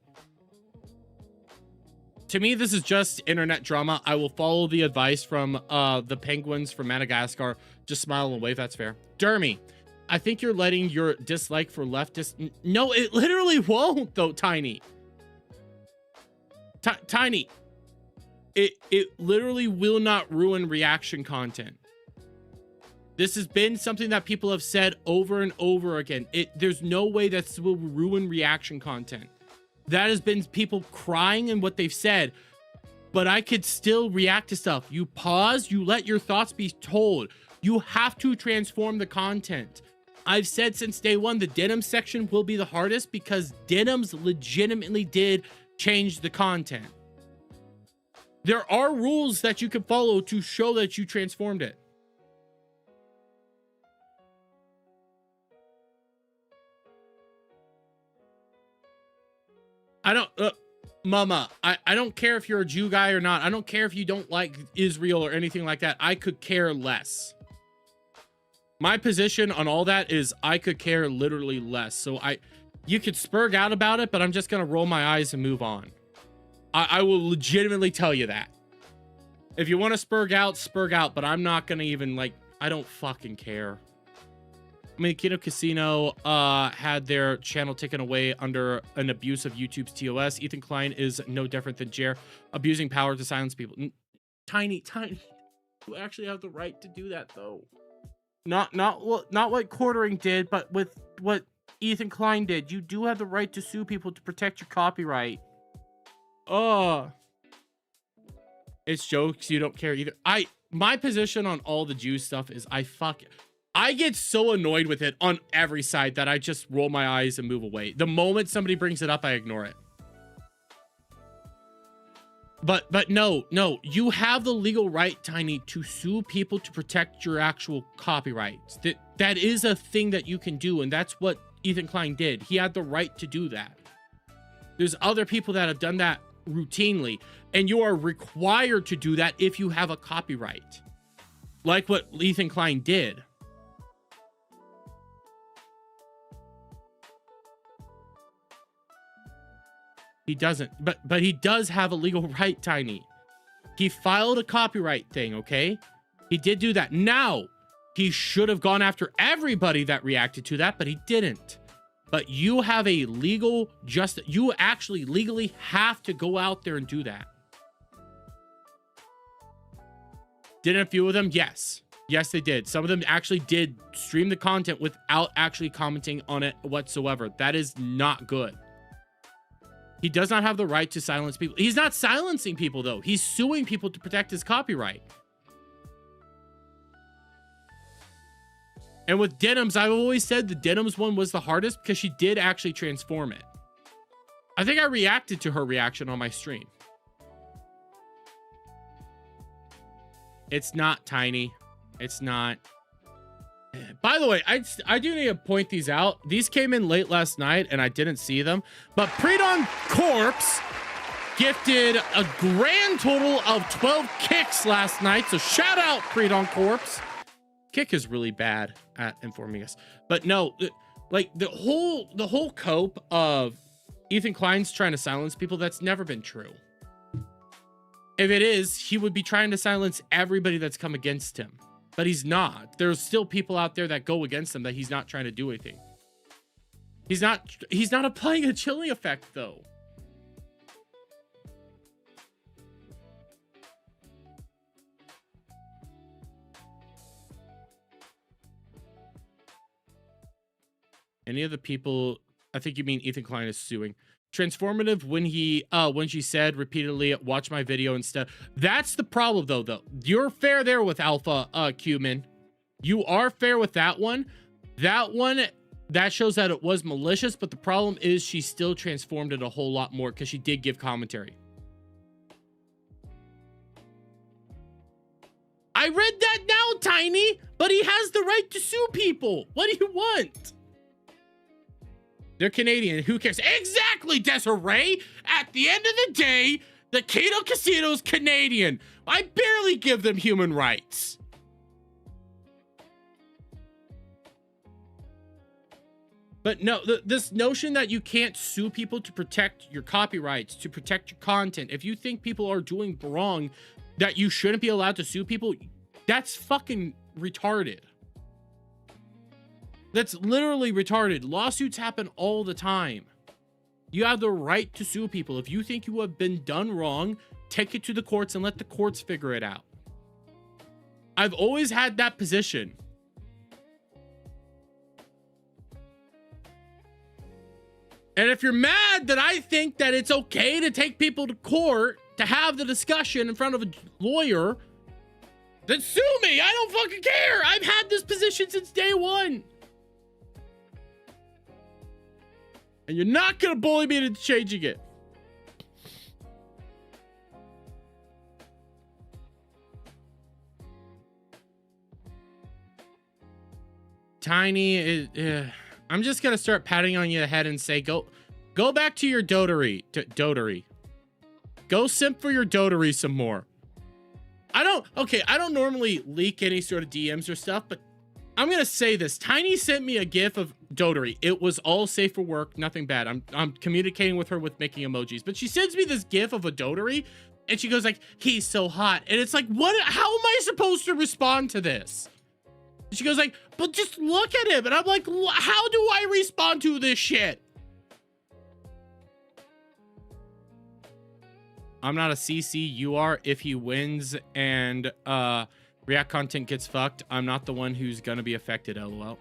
To me, this is just internet drama. I will follow the advice from the penguins from Madagascar. Just smile and wave. That's fair. Dermy, I think you're letting your dislike for leftists. No, it literally won't, though, Tiny. Tiny. it literally will not ruin reaction content. This has been something that people have said over and over again. There's no way that will ruin reaction content. That has been people crying in what they've said, but I could still react to stuff. You pause, you let your thoughts be told. You have to transform the content. I've said since day one, the denim section will be the hardest because denims legitimately did change the content. There are rules that you can follow to show that you transformed it. I don't, Mama, I don't care if you're a Jew guy or not. I don't care if you don't like Israel or anything like that. I could care less. My position on all that is I could care literally less. So you could spurg out about it, but I'm just going to roll my eyes and move on. I will legitimately tell you that. If you want to spurg out, but I'm not going to even I don't fucking care. I mean, Kino Casino had their channel taken away under an abuse of YouTube's TOS. Ethan Klein is no different than Jer, abusing power to silence people. Tiny. You actually have the right to do that, though. Not what Quartering did, but with what Ethan Klein did. You do have the right to sue people to protect your copyright. It's jokes. You don't care either. My position on all the Jew stuff is I get so annoyed with it on every side that I just roll my eyes and move away. The moment somebody brings it up, I ignore it. But no, you have the legal right, Tiny, to sue people to protect your actual copyrights. That is a thing that you can do, and that's what Ethan Klein did. He had the right to do that. There's other people that have done that routinely, and you are required to do that if you have a copyright. Like what Ethan Klein did. He doesn't, but he does have a legal right, Tiny. He filed a copyright thing, okay? He did do that. Now, he should have gone after everybody that reacted to that, but he didn't. But you have a you actually legally have to go out there and do that. Didn't a few of them? Yes. Yes, they did. Some of them actually did stream the content without actually commenting on it whatsoever. That is not good. He does not have the right to silence people. He's not silencing people, though. He's suing people to protect his copyright. And with denims, I've always said the denims one was the hardest because she did actually transform it. I think I reacted to her reaction on my stream. It's not, Tiny. It's not. By the way, I do need to point these out. These came in late last night and I didn't see them. But Predon Corpse gifted a grand total of 12 kicks last night. So shout out Predon Corpse. Kick is really bad at informing us. But no, the whole cope of Ethan Klein's trying to silence people, that's never been true. If it is, he would be trying to silence everybody that's come against him. But he's not. There's still people out there that go against him that he's not trying to do anything. He's not applying a chilling effect, though. Any of the people, I think you mean Ethan Klein is suing. Transformative when she said repeatedly, watch my video instead. That's the problem though. You're fair there with Alpha Cumin. You are fair with that one. That shows that it was malicious, but the problem is she still transformed it a whole lot more because she did give commentary. I read that now, Tiny, but he has the right to sue people. What do you want? They're Canadian. Who cares? Exactly, Desiree. At the end of the day, the Kato Casino's Canadian. I barely give them human rights. But no, this notion that you can't sue people to protect your copyrights, to protect your content. If you think people are doing wrong, that you shouldn't be allowed to sue people, that's fucking retarded. That's literally retarded. Lawsuits happen all the time. You have the right to sue people. If you think you have been done wrong, take it to the courts and let the courts figure it out. I've always had that position. And if you're mad that I think that it's okay to take people to court to have the discussion in front of a lawyer, then sue me. I don't fucking care. I've had this position since day one. And you're not going to bully me into changing it. Tiny, I'm just gonna start patting on your head and say, go back to your dotery. Go simp for your dotery some more. I don't normally leak any sort of DMs or stuff, but I'm gonna say this. Tiny sent me a gif of dotery. It was all safe for work, nothing bad. I'm communicating with her with making emojis, but she sends me this gif of a dotery, and she goes like, "He's so hot," and it's like, what? How am I supposed to respond to this? She goes like, "But just look at him." And I'm like, how do I respond to this shit? I'm not a CC. You are. If he wins and React content gets fucked, I'm not the one who's gonna be affected. LOL.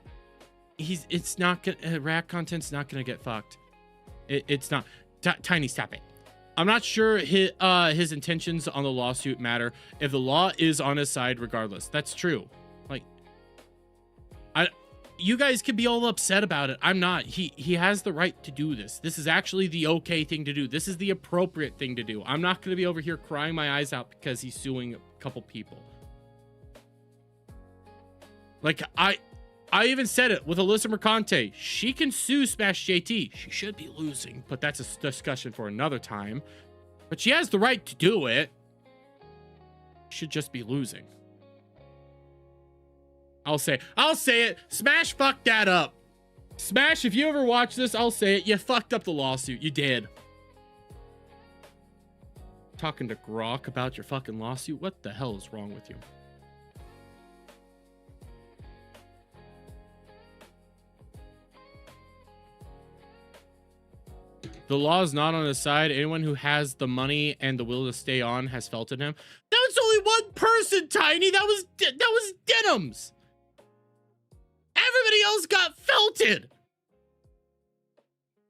It's not gonna. React content's not gonna get fucked. It's not. Tiny, stop it. I'm not sure his intentions on the lawsuit matter. If the law is on his side, regardless, that's true. Like, you guys could be all upset about it. I'm not. He has the right to do this. This is actually the okay thing to do. This is the appropriate thing to do. I'm not going to be over here crying my eyes out because he's suing a couple people. Like, I even said it with Alyssa Mercante. She can sue Smash JT. She should be losing, but that's a discussion for another time. But she has the right to do it. Should just be losing. I'll say it. Smash fucked that up. Smash, if you ever watch this, I'll say it. You fucked up the lawsuit. You did. Talking to Grok about your fucking lawsuit? What the hell is wrong with you? The law is not on his side. Anyone who has the money and the will to stay on has felted him. That was only one person, Tiny. That was Denims. Everybody else got felted.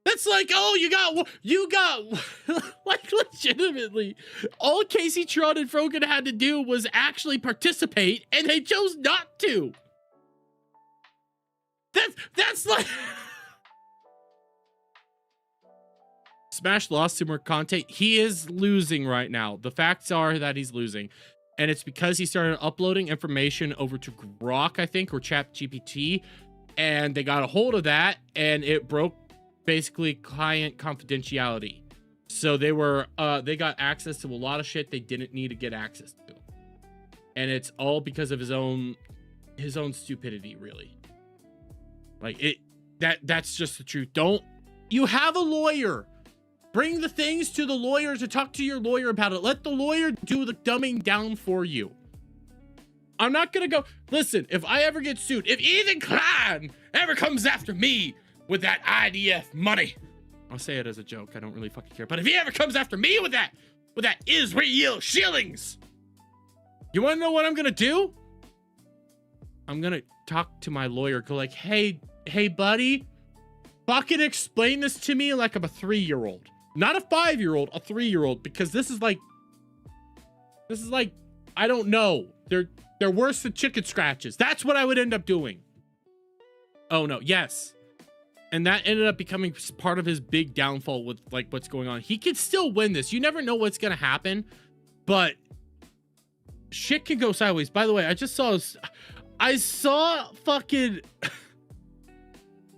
That's like, oh, you got like, legitimately, all Casey Tron and Frogan had to do was actually participate, and they chose not to. That's like Smash lost to Mercante. He is losing right now. The facts are that he's losing. And it's because he started uploading information over to Grok, I think, or ChatGPT, and they got a hold of that, and it broke basically client confidentiality. So they got access to a lot of shit they didn't need to get access to, and it's all because of his own stupidity, really. Like that's just the truth. You have a lawyer. Bring the things to the lawyer to talk to your lawyer about it. Let the lawyer do the dumbing down for you. I'm not going to go, listen, if I ever get sued, if Ethan Klein ever comes after me with that IDF money, I'll say it as a joke. I don't really fucking care. But if he ever comes after me with that Israel shillings, you want to know what I'm going to do? I'm going to talk to my lawyer. Go like, hey, buddy, fucking explain this to me like I'm a 3-year-old. Not a 5-year-old, a 3-year-old, because this is like, I don't know. They're worse than chicken scratches. That's what I would end up doing. Oh no, yes. And that ended up becoming part of his big downfall with like what's going on. He could still win this. You never know what's going to happen, but shit can go sideways. By the way, I saw fucking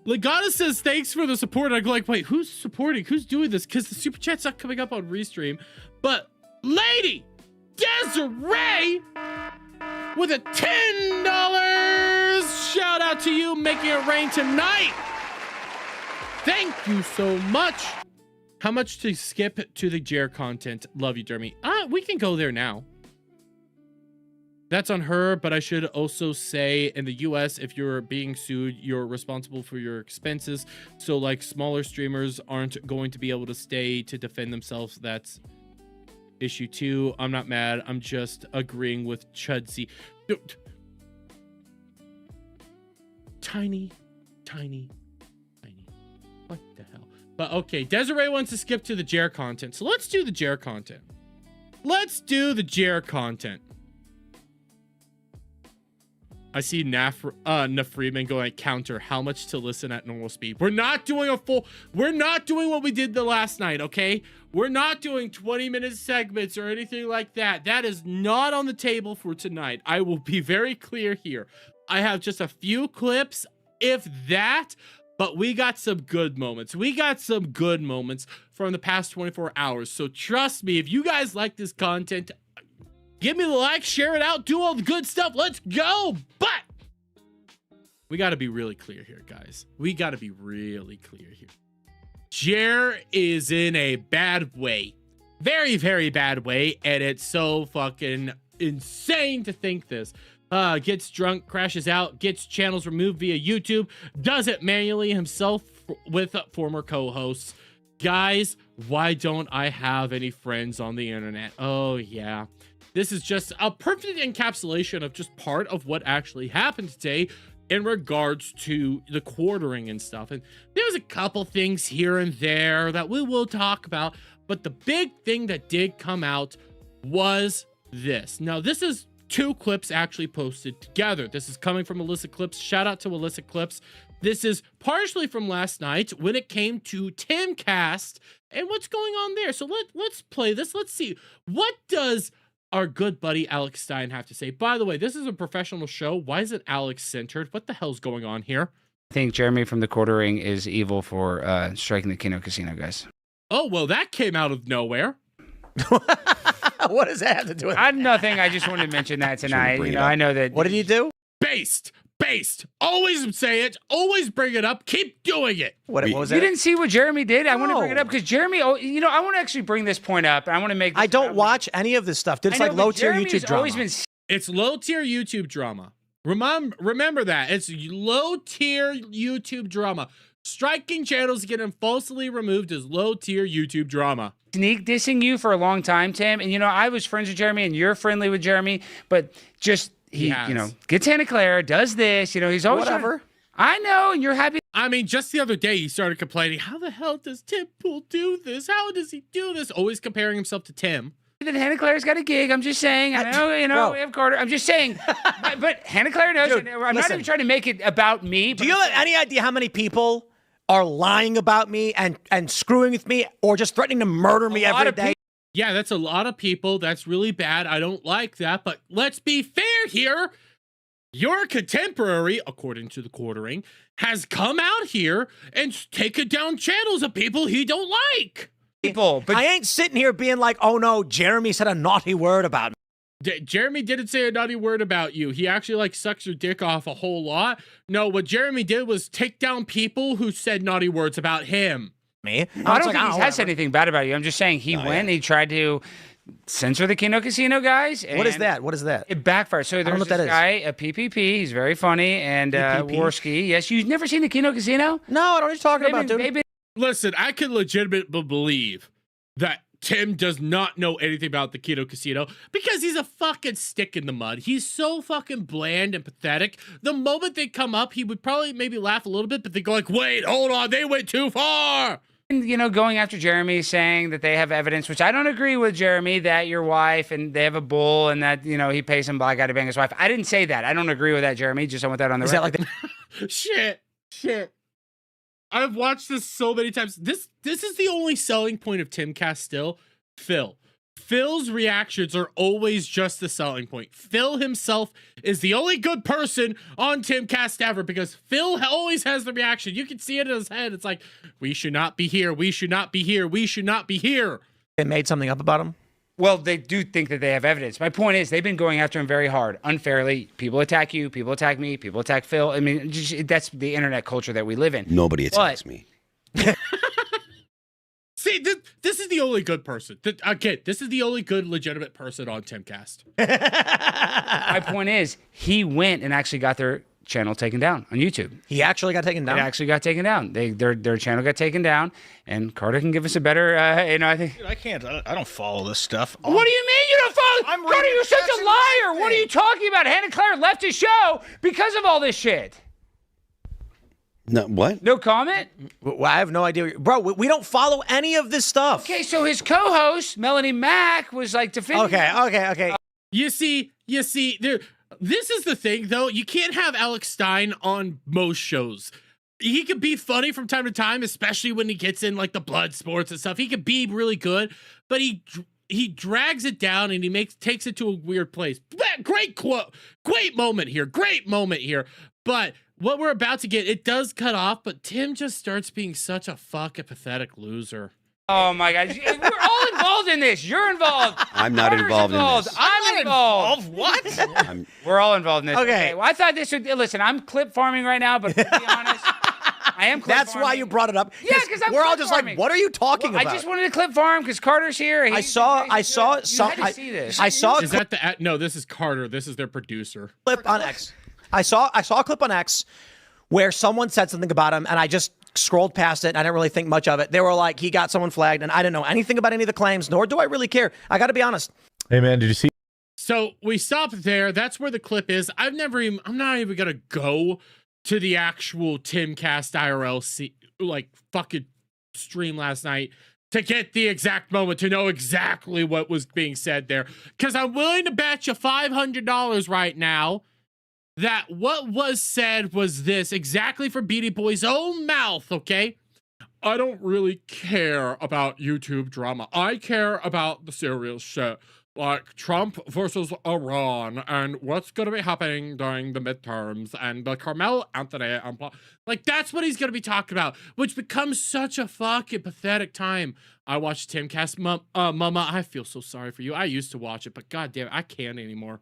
Legata says thanks for the support. I go like, wait, who's supporting? Who's doing this? Because the super chat's not coming up on Restream. But Lady Desiree with a $10 shout out to you, making it rain tonight. Thank you so much. How much to skip to the Jer content? Love you, Dermy. We can go there now. That's on her, but I should also say in the US, if you're being sued, you're responsible for your expenses. So like smaller streamers aren't going to be able to stay to defend themselves. Issue 2, I'm not mad. I'm just agreeing with Chudsy. Tiny. What the hell? But okay, Desiree wants to skip to the Jer content. So let's do the Jer content. I see Freeman going like counter how much to listen at normal speed. We're not doing what we did the last night, okay? We're not doing 20-minute segments or anything like that. That is not on the table for tonight. I will be very clear here. I have just a few clips, if that, but we got some good moments. From the past 24 hours. So trust me, if you guys like this content, give me the like, share it out, do all the good stuff. Let's go. But we got to be really clear here, guys. Jer is in a bad way. Very, very bad way. And it's so fucking insane to think this. Gets drunk, crashes out, gets channels removed via YouTube, does it manually himself with former co-hosts. Guys, why don't I have any friends on the internet? Oh, yeah. This is just a perfect encapsulation of just part of what actually happened today in regards to the quartering and stuff. And there's a couple things here and there that we will talk about, but the big thing that did come out was this. Now, this is 2 clips actually posted together. This is coming from Alyssa Clips. Shout out to Alyssa Clips. This is partially from last night when it came to Timcast and what's going on there. So let's play this. Let's see. What does our good buddy Alex Stein have to say? By the way, this is a professional show. Why is it Alex centered? What the hell's going on here? I think Jeremy from the Quartering is evil for striking the Kino Casino, guys. Oh, well, that came out of nowhere. What does that have to do with it? I had nothing. I just wanted to mention that tonight. You know, I know that. What did you do? Based. Always say it. Always bring it up. Keep doing it. What was You that? didn't see what Jeremy did? I want to bring it No. up because Jeremy, you know, I want to actually bring this point up. I want to make this I don't about- watch any of this stuff. It's I know, like but low-tier Jeremy's YouTube drama. always been It's low-tier YouTube drama. Remember that. It's low-tier YouTube drama. Striking channels getting falsely removed is low-tier YouTube drama. sneak dissing you for a long time, Tim. And, you know, I was friends with Jeremy and you're friendly with Jeremy, but just, he you know, gets Santa Clara, does this, you know, he's always Whatever. I know, and you're happy. I mean, just the other day, he started complaining, how the hell does Tim Pool do this? How does he do this? Always comparing himself to Tim. That Hannah Claire's got a gig. I'm just saying. I know, you know, Bro. we have Carter. I'm just saying. but Hannah Claire knows. Dude, and I'm not listen. even trying to make it about me. Do you have any idea how many people are lying about me and screwing with me or just threatening to murder me lot every of day? Yeah, that's a lot of people. That's really bad. I don't like that. But let's be fair here. Your contemporary, according to the Quartering, has come out here and taken down channels of people he don't like. people? But I ain't sitting here being like, oh no, Jeremy said a naughty word about me. Jeremy didn't say a naughty word about you. He actually like sucks your dick off a whole lot. No, what Jeremy did was take down people who said naughty words about him. Me? I don't think he has said anything bad about you. I'm just saying he went and he tried to censor the Kino Casino guys. What is and that? What is that? It backfired. So know there's what this that is. guy, a PPP. He's very funny. And PPP? Worski. Yes, you've never seen the Kino Casino? No, I don't know what you're talking about, dude. They've been Listen, I can legitimately believe that Tim does not know anything about the Kino Casino because he's a fucking stick in the mud. He's so fucking bland and pathetic. The moment they come up, he would probably maybe laugh a little bit, but they go like, wait, hold on, they went too far. you know, going after Jeremy, saying that they have evidence, which I don't agree with Jeremy, that your wife and they have a bull and that, you know, he pays some black guy to bang his wife. I didn't say that. I don't agree with that, Jeremy. Just I want that on the Is record. that like the Shit. I've watched this so many times. This is the only selling point of Timcast still. Phil's reactions are always just the selling point. Phil himself is the only good person on Timcast ever because Phil always has the reaction. You can see it in his head. It's like, we should not be here. We should not be here. We should not be here. they made something up about him? Well, they do think that they have evidence. My point is, they've been going after him very hard, unfairly. People attack you, people attack me, people attack Phil. I mean, that's the internet culture that we live in. Nobody attacks me. See, this is the only good person. Again, this is the only good, legitimate person on Timcast. My point is, he went and actually got their channel taken down on YouTube. He actually got taken down. It actually got taken down. Their channel got taken down, and Carter can give us a better, I think. Dude, I can't. I don't follow this stuff. What do you mean you don't follow? I'm Carter, reading you're the such text a and liar. What are everything. you talking about? Hannah Claire left his show because of all this shit. No, what? No comment? Well, I have no idea. Bro, we don't follow any of this stuff. Okay, so his co-host, Melanie Mack, was like defending Okay. You see, there. This is the thing, though. You can't have Alex Stein on most shows. He could be funny from time to time, especially when he gets in like the blood sports and stuff. He could be really good, but he drags it down and he takes it to a weird place. Great quote, great moment here, But what we're about to get, it does cut off, but Tim just starts being such a fucking pathetic loser. Oh my God, we're all involved in this. You're involved. I'm not Carter's involved in this. I'm involved. What? We're all involved in this. Okay. Well, I thought this would listen. I'm clip farming right now, but to be honest, I am. Clip That's why farming. you brought it up. Yeah, because we're all just like, what are you talking about? I just wanted to clip farm because Carter's here. I saw some. You had to see this. I saw a Is that the? No, this is Carter. This is their producer. clip on X. I saw a clip on X where someone said something about him, and I just scrolled past it, and I didn't really think much of it. They were like, he got someone flagged, and I didn't know anything about any of the claims, nor do I really care. I got to be honest. Hey man, did you see? So we stopped there. That's where the clip is. I'm not even gonna go to the actual Timcast IRL fucking stream last night to get the exact moment, to know exactly what was being said there. Because I'm willing to bet you $500 right now that what was said was this exactly from Beady Boy's own mouth, okay? I don't really care about YouTube drama. I care about the serious shit. Like Trump versus Iran and what's going to be happening during the midterms and the Carmel Anthony and blah. Like, that's what he's going to be talking about, which becomes such a fucking pathetic time. I watched Timcast. Mama, I feel so sorry for you. I used to watch it, but goddamn, I can't anymore.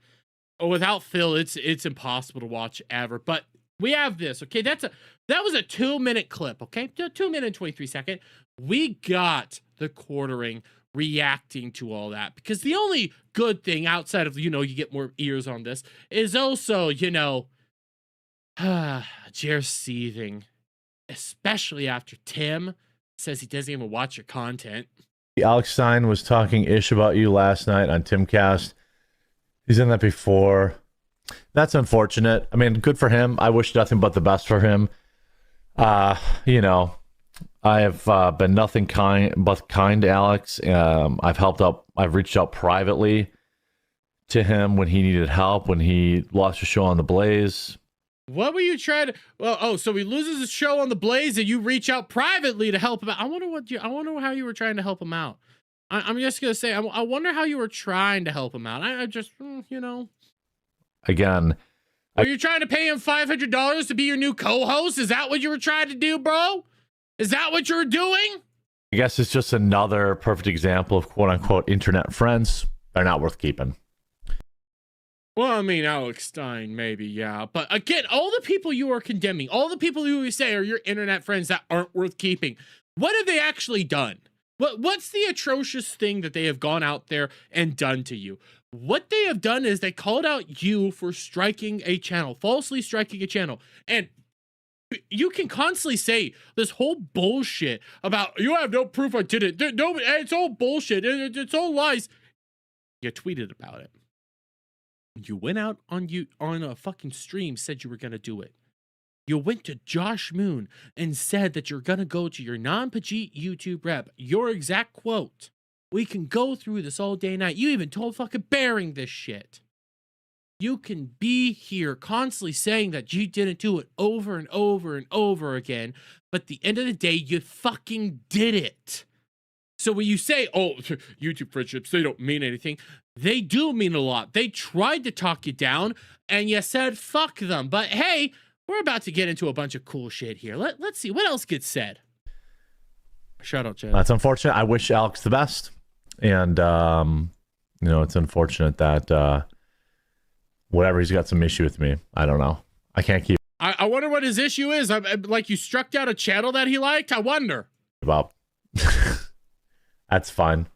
Without Phil, it's impossible to watch ever. But we have this, okay? That was a 2-minute clip, okay? 2 minute and 23 second. We got the quartering reacting to all that, because the only good thing outside of, you get more ears on this is also, Jer's seething, especially after Tim says he doesn't even watch your content. Alex Stein was talking ish about you last night on Timcast. He's done that before. That's unfortunate. I mean, good for him. I wish nothing but the best for him. I have been nothing but kind to Alex. I've helped out. I've reached out privately to him when he needed help, when he lost a show on the Blaze. What were you trying to? So he loses a show on the Blaze, and you reach out privately to help him out. I wonder how you were trying to help him out. I'm just gonna say, I wonder how you were trying to help him out. I just, Again, were you trying to pay him $500 to be your new co-host? Is that what you were trying to do, bro? Is that what you were doing? I guess it's just another perfect example of quote unquote internet friends. They're not worth keeping. Well, I mean, Alex Stein, maybe, yeah. But again, all the people you are condemning, all the people you say are your internet friends that aren't worth keeping, what have they actually done? What's the atrocious thing that they have gone out there and done to you? What they have done is they called out you for striking a channel, falsely striking a channel. And you can constantly say this whole bullshit about, you have no proof I did it. No, it's all bullshit. It's all lies. You tweeted about it. You went out on a fucking stream, said you were going to do it. You went to Josh Moon and said that you're going to go to your non-Pajit YouTube rep. Your exact quote. We can go through this all day and night. You even told fucking Bearing this shit. You can be here constantly saying that you didn't do it over and over and over again. But at the end of the day, you fucking did it. So when you say, oh, YouTube friendships, they don't mean anything. They do mean a lot. They tried to talk you down and you said, fuck them. But hey, we're about to get into a bunch of cool shit here. Let's see what else gets said. Shout out, Chad. That's unfortunate. I wish Alex the best. And, it's unfortunate that whatever, he's got some issue with me. I don't know. I can't keep I wonder what his issue is. Like, you struck down a channel that he liked? I wonder. about. That's fine.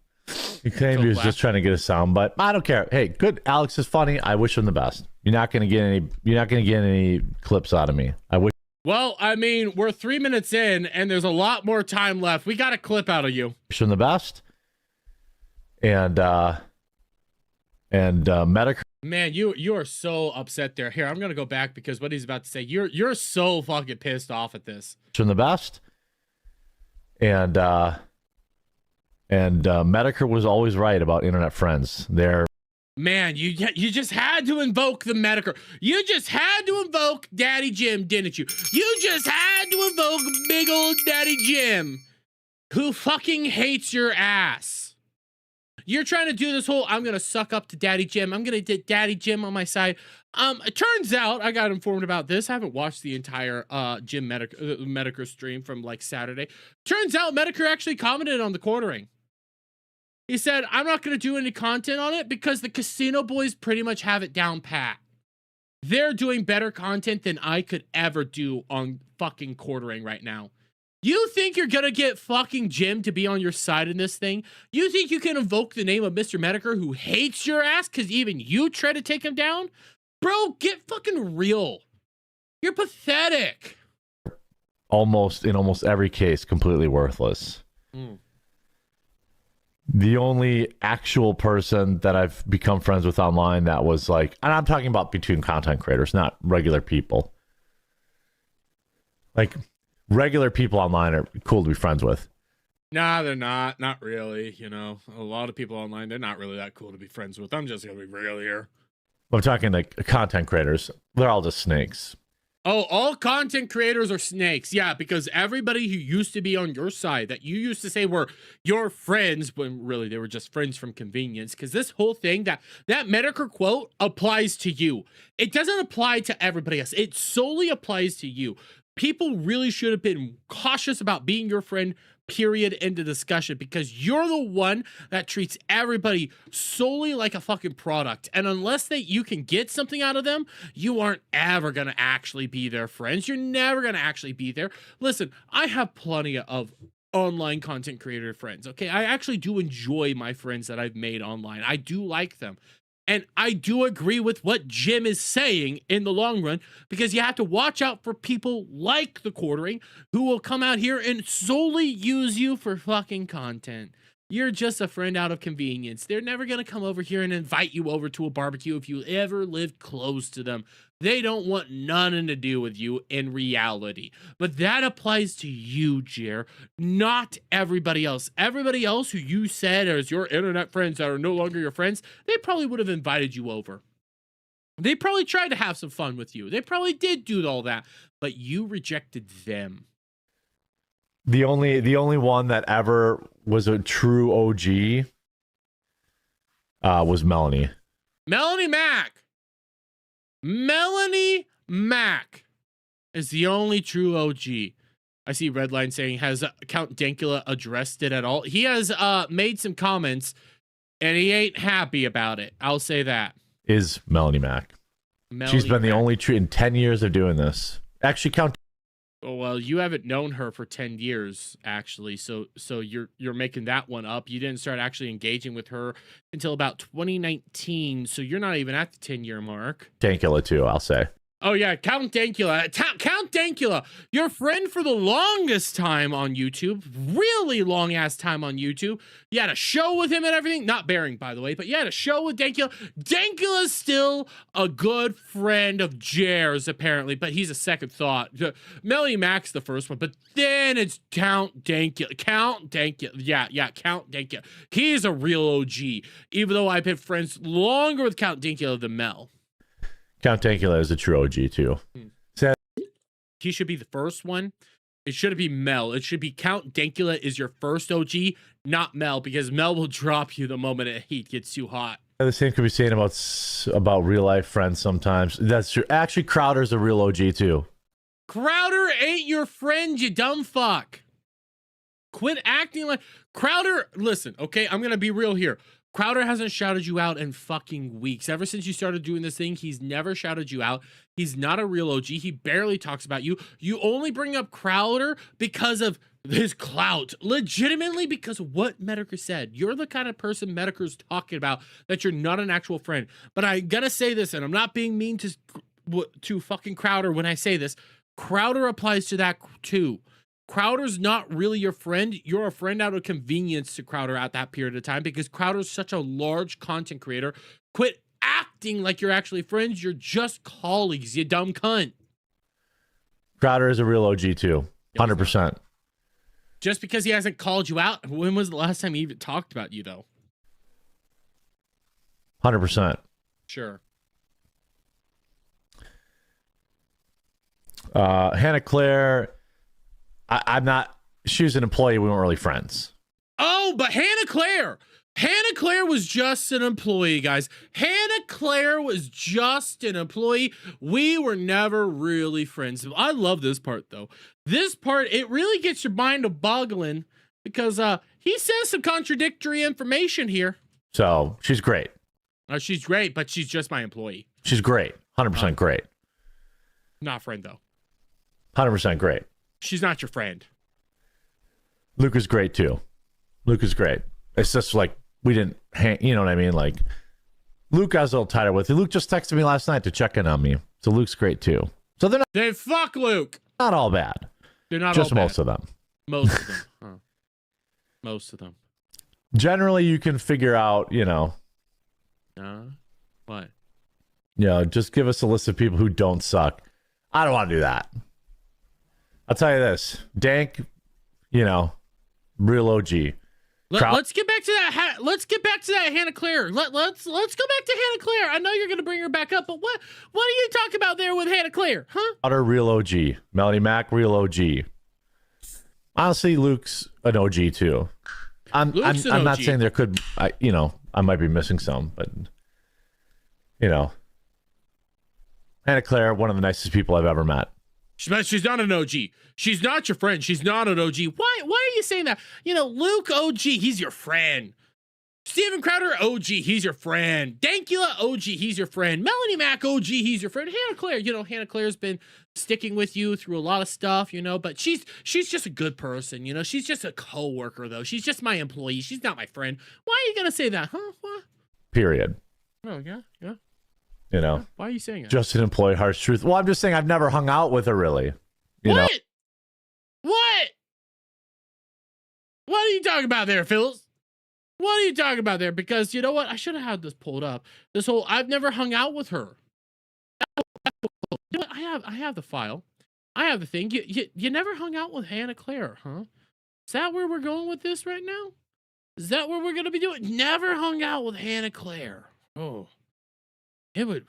Alex. He claimed he was just trying to get a sound, but I don't care. Hey, good. Alex is funny. I wish him the best. You're not gonna get any clips out of me. I wish. Well, I mean, we're 3 minutes in, and there's a lot more time left. We got a clip out of you. Wish him the best. And Medicare. Man, you are so upset there. Here, I'm gonna go back because what he's about to say. You're so fucking pissed off at this. Wish him the best. And Medicare was always right about internet friends. Man, you just had to invoke the Medicare. You just had to invoke Daddy Jim, didn't you? You just had to invoke big old Daddy Jim, who fucking hates your ass. You're trying to do this whole, I'm going to suck up to Daddy Jim. I'm going to get Daddy Jim on my side. It turns out, I got informed about this. I haven't watched the entire Jim Medicare stream from like Saturday. Turns out Medicare actually commented on the quartering. He said, I'm not going to do any content on it because the Casino Boys pretty much have it down pat. They're doing better content than I could ever do on fucking quartering right now. You think you're going to get fucking Jim to be on your side in this thing? You think you can invoke the name of Mr. Medicare who hates your ass because even you try to take him down? Bro, get fucking real. You're pathetic. In almost every case, completely worthless. The only actual person that I've become friends with online that was like, and I'm talking about between content creators, not regular people. Like, regular people online are cool to be friends with. Nah, they're not. Not really. You know, a lot of people online, they're not really that cool to be friends with. I'm just going to be real here. I'm talking like content creators. They're all just snakes. Oh, all content creators are snakes. Yeah, because everybody who used to be on your side that you used to say were your friends, when really they were just friends from convenience. Because this whole thing, that Medicare quote applies to you. It doesn't apply to everybody else. It solely applies to you. People really should have been cautious about being your friend, period, end of discussion, because you're the one that treats everybody solely like a fucking product. And unless you can get something out of them, you aren't ever going to actually be their friends. You're never going to actually be there. Listen, I have plenty of online content creator friends, okay? I actually do enjoy my friends that I've made online. I do like them. And I do agree with what Jim is saying in the long run, because you have to watch out for people like the quartering who will come out here and solely use you for fucking content. You're just a friend out of convenience. They're never going to come over here and invite you over to a barbecue if you ever lived close to them. They don't want nothing to do with you in reality. But that applies to you, Jer, not everybody else. Everybody else who you said as your internet friends that are no longer your friends, they probably would have invited you over. They probably tried to have some fun with you. They probably did do all that, but you rejected them. The only one that ever was a true OG was Melanie. Melanie Mac is the only true OG. I see Redline saying, has Count Dankula addressed it at all? He has made some comments, and he ain't happy about it. I'll say that. Is Melanie Mac. She's been the only true in 10 years of doing this. Actually, Count. Well, you haven't known her for 10 years, actually, so you're making that one up. You didn't start actually engaging with her until about 2019, so you're not even at the 10-year mark. Dankula, too, I'll say. Oh, yeah, Count Dankula. Count Dankula, your friend for the longest time on YouTube, really long-ass time on YouTube. You had a show with him and everything. Not Bearing, by the way, but you had a show with Dankula. Dankula's still a good friend of Jer's, apparently, but he's a second thought. Melanie Mac's the first one, but then it's Count Dankula. Count Dankula. Yeah, Count Dankula. He's a real OG, even though I've been friends longer with Count Dankula than Mel. Count Dankula is a true OG, too. He should be the first one. It shouldn't be Mel. It should be Count Dankula is your first OG, not Mel, because Mel will drop you the moment the heat gets too hot. The same could be saying about real-life friends sometimes. That's true. Actually, Crowder's a real OG, too. Crowder ain't your friend, you dumb fuck. Quit acting like... Crowder, listen, okay? I'm going to be real here. Crowder hasn't shouted you out in fucking weeks. Ever since you started doing this thing, he's never shouted you out. He's not a real OG. He barely talks about you. You only bring up Crowder because of his clout legitimately because of what Medicare said. You're the kind of person Medicare's talking about, that you're not an actual friend. But I gotta say this, and I'm not being mean to fucking Crowder when I say this. Crowder applies to that too. Crowder's not really your friend. You're a friend out of convenience to Crowder at that period of time because Crowder's such a large content creator. Quit acting like you're actually friends. You're just colleagues, you dumb cunt. Crowder is a real OG too. 100%. Just because he hasn't called you out, when was the last time he even talked about you, though? 100%. Sure. Hannah Claire, I'm not. She was an employee. We weren't really friends. Oh, but Hannah Claire was just an employee, guys. Hannah Claire was just an employee. We were never really friends. I love this part, though. This part, it really gets your mind a boggling because he says some contradictory information here. So she's great. She's great, but she's just my employee. She's great. 100% great. Not friend, though. 100% great. She's not your friend. Luke is great, too. Luke is great. It's just like we didn't hang, you know what I mean? Like, Luke I was a little tighter with. Luke just texted me last night to check in on me. So Luke's great, too. So they're not, Then fuck Luke. not all bad. They're not just all bad. most of them. Most of them. Huh. Most of them. Generally, you can figure out, What? just give us a list of people who don't suck. I don't want to do that. I'll tell you this. Dank, real OG. Let's get back to that. Let's get back to that Hannah Claire. Let's go back to Hannah Claire. I know you're going to bring her back up, but what are you talking about there with Hannah Claire, huh? Utter real OG. Melanie Mac, real OG. Honestly, Luke's an OG too. I'm not saying there could, I might be missing some, but Hannah Claire, one of the nicest people I've ever met. She's not an OG. She's not your friend. She's not an OG. Why are you saying that? Luke OG, he's your friend. Steven Crowder OG, he's your friend. Dankula OG, he's your friend. Melanie Mac OG, he's your friend. Hannah Claire, Hannah Claire's been sticking with you through a lot of stuff, but she's just a good person, She's just a coworker though. She's just my employee. She's not my friend. Why are you gonna say that, huh? What? Period. Oh yeah. Why are you saying it? Just an employee, harsh truth. Well, I'm just saying I've never hung out with her really. What? What? What are you talking about there, Phils? What are you talking about there? Because you know what? I should have had this pulled up. This whole I've never hung out with her. I have the file. I have the thing. You never hung out with Hannah Claire, huh? Is that where we're going with this right now? Is that what we're gonna be doing? Never hung out with Hannah Claire. Oh. It would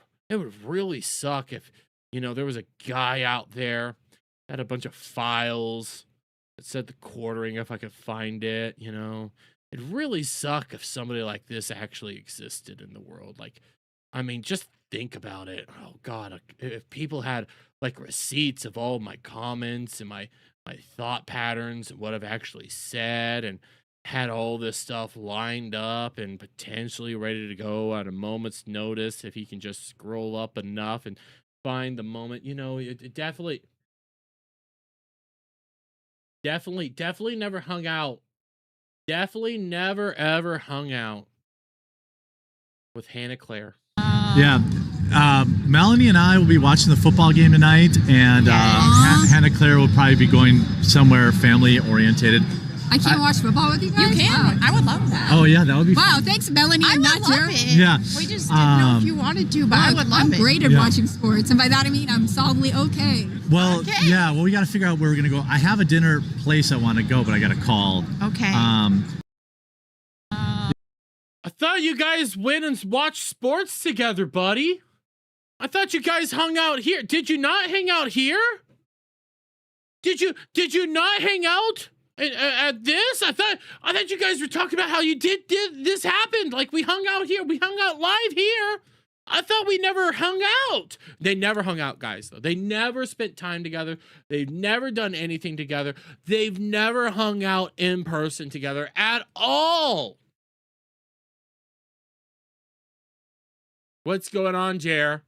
really suck if, there was a guy out there that had a bunch of files that said the quartering if I could find it, It'd really suck if somebody like this actually existed in the world. Like, I mean, just think about it. Oh God, if people had like receipts of all my comments and my thought patterns and what I've actually said and had all this stuff lined up and potentially ready to go at a moment's notice if he can just scroll up enough and find the moment, it definitely never hung out. Definitely never ever hung out with Hannah Claire. Yeah. Melanie and I will be watching the football game tonight, and Hannah Claire will probably be going somewhere family orientated. I can't watch football with you guys? You can. I would love that. Oh, yeah, that would be Wow, fun. thanks, Melanie. I and would not love Jeremy. it. Yeah. We just didn't know if you wanted to, but I would love I'm it. great at watching sports, and by that I mean I'm solidly okay. Well, yeah, well, we got to figure out where we're going to go. I have a dinner place I want to go, but I got a call. Okay. I thought you guys went and watched sports together, buddy. I thought you guys hung out here. Did you not hang out here? Did you not hang out at this? I thought you guys were talking about how you did this happened. Like we hung out here. We hung out live here. I thought we never hung out. They never hung out, guys, though. They never spent time together. They've never done anything together. They've never hung out in person together at all. What's going on, Jer?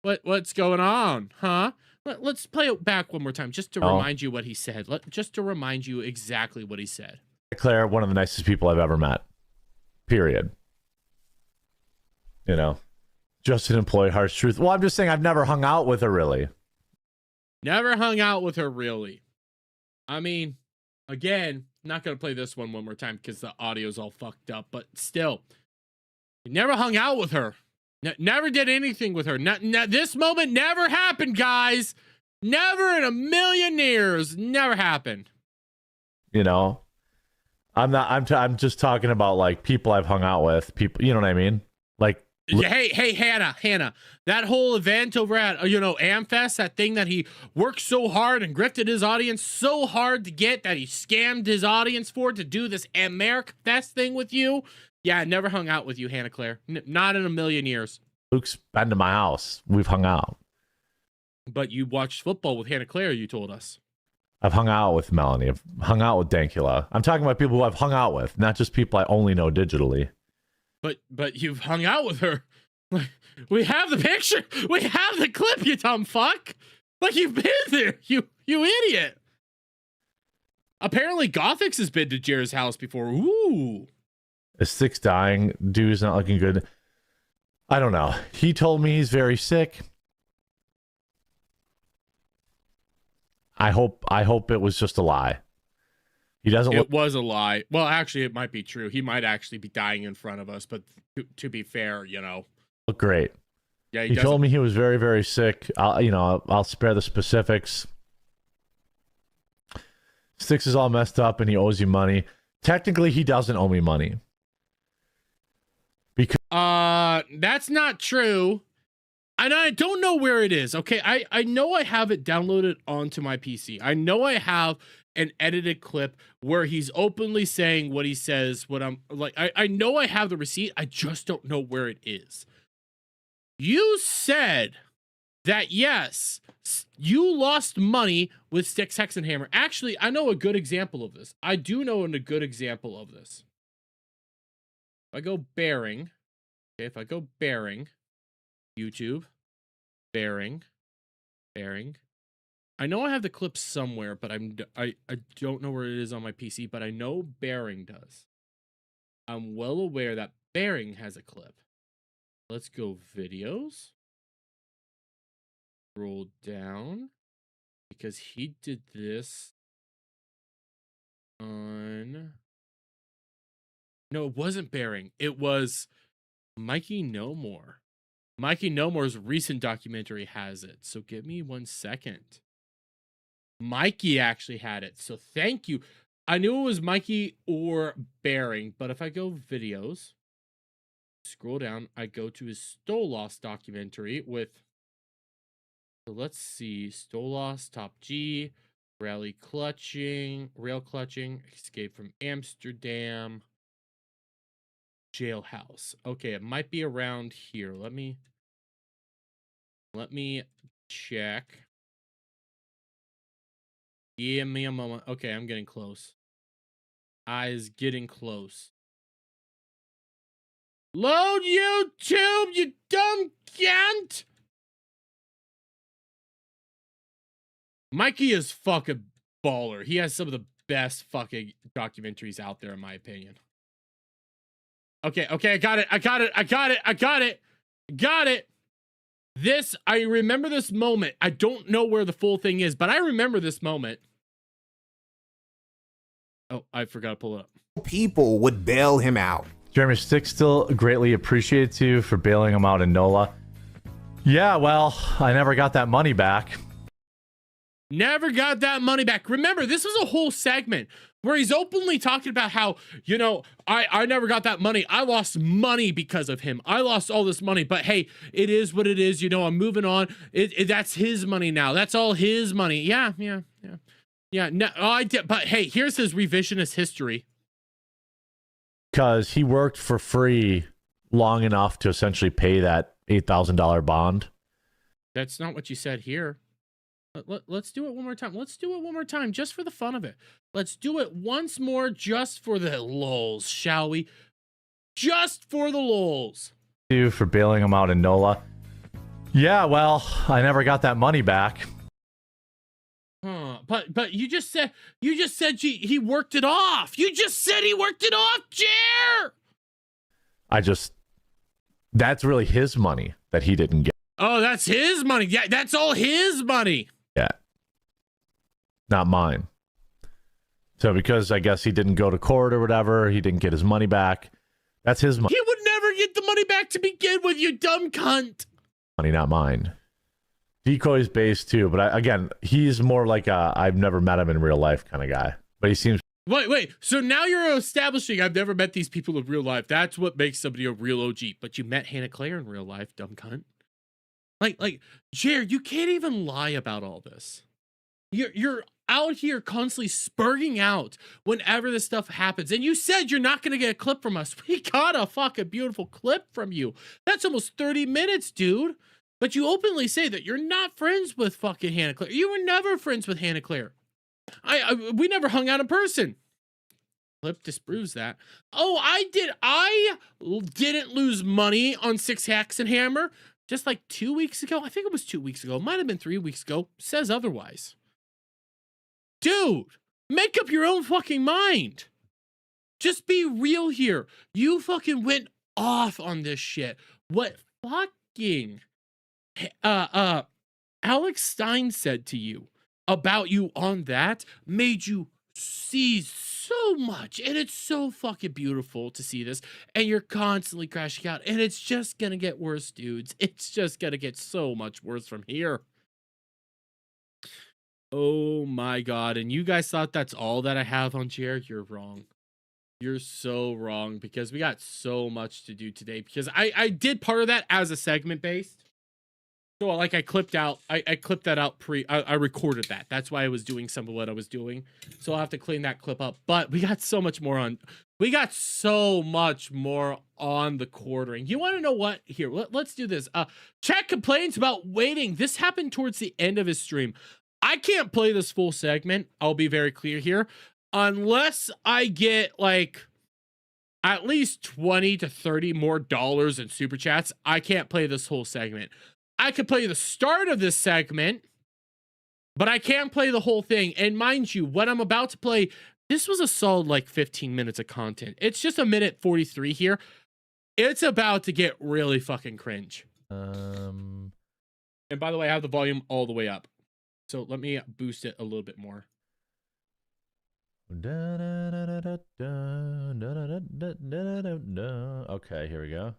What's going on, huh? Let's play it back one more time, just to remind you what he said. Just to remind you exactly what he said. Claire, one of the nicest people I've ever met. Period. You know, just an employee, harsh truth. Well, I'm just saying I've never hung out with her, really. Never hung out with her, really. I mean, again, not going to play this one more time because the audio's all fucked up, but still, never hung out with her. Never did anything with her. This moment never happened, guys. Never in a million years. Never happened. You know, I'm just talking about like people I've hung out with. People, you know what I mean? Like, hey, Hannah, that whole event over at, AmFest, that thing that he worked so hard and grifted his audience so hard to get, that he scammed his audience for, to do this AmericaFest thing with you. Yeah, I never hung out with you, Hannah Claire. Not in a million years. Luke's been to my house. We've hung out. But you watched football with Hannah Claire, you told us. I've hung out with Melanie. I've hung out with Dankula. I'm talking about people who I've hung out with, not just people I only know digitally. But you've hung out with her. We have the picture. We have the clip, you dumb fuck. Like, you've been there, you idiot. Apparently Gothix has been to Jared's house before. Ooh. Is Six dying? Dude's not looking good. I don't know. He told me he's very sick. I hope it was just a lie. He doesn't look. It was a lie. Well, actually, it might be true. He might actually be dying in front of us, but to be fair, look great. Yeah, he told me he was very, very sick. I'll spare the specifics. Six is all messed up and he owes you money. Technically, he doesn't owe me money. Because that's not true. And I don't know where it is. Okay, I know I have it downloaded onto my PC. I know I have an edited clip where he's openly saying what he says, what I'm like. I know I have the receipt. I just don't know where it is. You said that, yes, you lost money with Sticks, Hex, and Hammer. Actually, I know a good example of this. I do know a good example of this. If I go bearing, okay, if I go bearing, YouTube, bearing. I know I have the clip somewhere, but I don't know where it is on my PC, but I know bearing does. I'm well aware that bearing has a clip. Let's go videos. Scroll down, because he did this on... No, it wasn't bearing. It was Mikey No More. Mikey No More's recent documentary has it. So give me 1 second. Mikey actually had it. So thank you. I knew it was Mikey or Bearing, but if I go videos, scroll down, I go to his Stolos documentary with, so let's see, Stolos, Top G, rail clutching, Escape from Amsterdam, Jailhouse. Okay, it might be around here. Let me check. Give me a moment. Okay, I'm getting close. Eyes getting close. Load YouTube, you dumb cunt! Mikey is fucking baller. He has some of the best fucking documentaries out there, in my opinion. Okay, I got it. This, I remember this moment. I don't know where the full thing is, but I remember this moment. Oh, I forgot to pull it up. People would bail him out. Jeremy Stick still greatly appreciates you for bailing him out in NOLA. Yeah, well, I never got that money back. Never got that money back. Remember, this was a whole segment where he's openly talking about how, I never got that money. I lost money because of him. I lost all this money, but hey, it is what it is. I'm moving on. That's his money now. That's all his money. Yeah. No, I did, but hey, here's his revisionist history. Because he worked for free long enough to essentially pay that $8,000 bond. That's not what you said here. Let's do it one more time. Let's do it one more time just for the fun of it. Let's do it once more just for the lulz, shall we? Just for the lulz. You for bailing him out in NOLA. Yeah, well, I never got that money back. But you just said he worked it off. You just said he worked it off, Jer. That's really his money that he didn't get. Oh, that's his money. Yeah, that's all his money. Yeah. Not mine. So because I guess he didn't go to court or whatever, he didn't get his money back. That's his money. He would never get the money back to begin with, you dumb cunt. Money, not mine. Decoy's based too, but again, he's more like I've never met him in real life kind of guy. But he seems. Wait. So now you're establishing I've never met these people in real life. That's what makes somebody a real OG. But you met Hannah Claire in real life, dumb cunt. Like, Jared, you can't even lie about all this. You're out here constantly spurting out whenever this stuff happens. And you said you're not going to get a clip from us. We got a fucking beautiful clip from you. That's almost 30 minutes, dude. But you openly say that you're not friends with fucking Hannah Claire. You were never friends with Hannah Claire. We never hung out in person. Clip disproves that. Oh, I didn't lose money on 6 Hacks and Hammer just like 2 weeks ago. I think it was 2 weeks ago. Might have been 3 weeks ago. Says otherwise. Dude, make up your own fucking mind. Just be real here. You fucking went off on this shit. What fucking Alex Stein said to you about you on that made you see so much, and it's so fucking beautiful to see this, and you're constantly crashing out, and it's just gonna get worse, dudes. It's just gonna get so much worse from here. Oh my god. And you guys thought that's all that I have on Jared? You're wrong. You're so wrong, because we got so much to do today, because I did part of that as a segment based. So like I clipped that out I recorded that. That's why I was doing some of what I was doing. So I'll have to clean that clip up. But we got so much more on the quartering. You want to know what? Here, let's do this. Chat complains about waiting. This happened towards the end of his stream. I can't play this full segment. I'll be very clear here. Unless I get like at least 20 to 30 more dollars in super chats, I can't play this whole segment. I could play the start of this segment, but I can't play the whole thing. And mind you, what I'm about to play, this was a solid like 15 minutes of content. It's just a minute 43 here. It's about to get really fucking cringe. And by the way, I have the volume all the way up. So let me boost it a little bit more. Okay, here we go.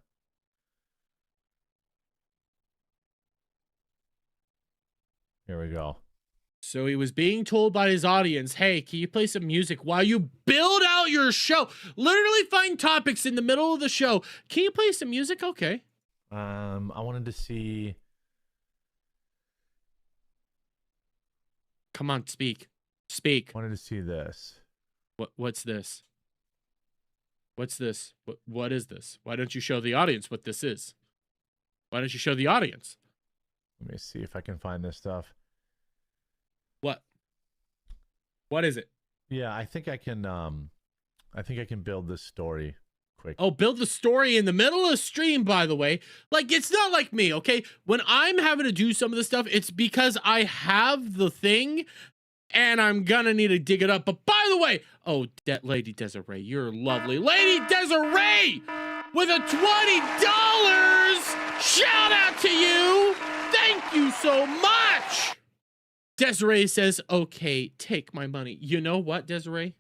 Here we go. So he was being told by his audience, hey, can you play some music while you build out your show? Literally find topics in the middle of the show. Can you play some music? Okay. I wanted to see. Come on, speak. Speak. I wanted to see this. What's this? What's this? What is this? Why don't you show the audience what this is? Why don't you show the audience? Let me see if I can find this stuff. What is it? Yeah, I think I can build this story quick. Oh, build the story in the middle of the stream, by the way. Like, it's not like me, okay? When I'm having to do some of this stuff, it's because I have the thing and I'm gonna need to dig it up. But by the way, oh, Lady Desiree, you're lovely. Lady Desiree with a $20. Shout out to you. Thank you so much. Desiree says, okay, take my money. You know what, Desiree?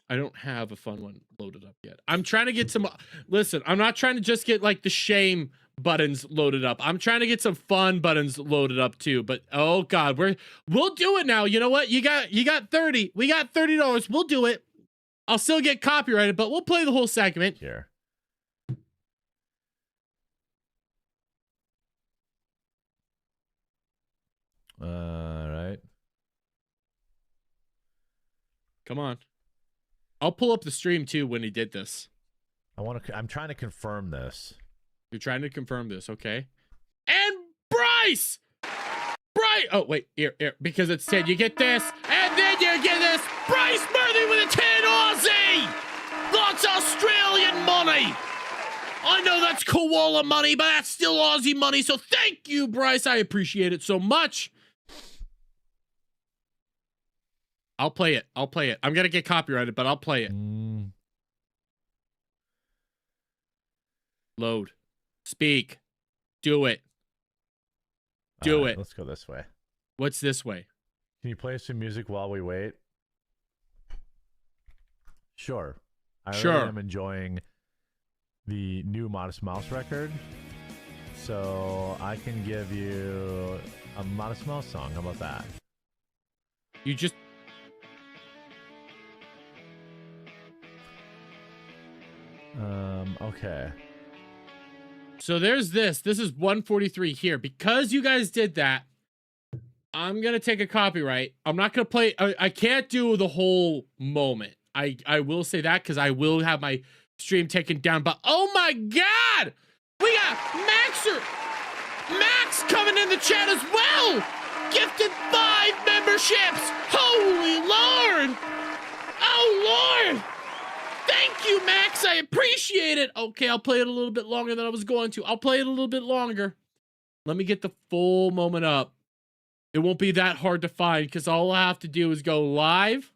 I don't have a fun one loaded up yet. I'm trying to get some. Listen, I'm not trying to just get like the shame buttons loaded up. I'm trying to get some fun buttons loaded up too. But oh god, we'll do it now. You know what? You got 30. We got $30. We'll do it. I'll still get copyrighted, but we'll play the whole segment here. All right. Come on. I'll pull up the stream too when he did this. I'm trying to confirm this. You're trying to confirm this, okay? And Bryce! Oh, wait, here, because it said you get this, and then you get this. Bryce Murphy with a 10 Aussie! That's Australian money! I know that's koala money, but that's still Aussie money, so thank you, Bryce. I appreciate it so much. I'll play it. I'll play it. I'm gonna get copyrighted, but I'll play it. Load. Speak. Do it. Do it. Let's go this way. What's this way? Can you play some music while we wait? Sure. I Sure. really am enjoying the new Modest Mouse record. So I can give you a Modest Mouse song. How about that? You just... Okay. So there's this. This is 143 here. Because you guys did that, I'm going to take a copyright. I'm not going to play... I can't do the whole moment. I will say that because I will have my stream taken down. But oh my God! We got Max coming in the chat as well! Gifted 5 memberships! Holy Lord! Oh Lord! Thank you, Max. I appreciate it. Okay, I'll play it a little bit longer than I was going to. I'll play it a little bit longer. Let me get the full moment up. It won't be that hard to find because all I have to do is go live.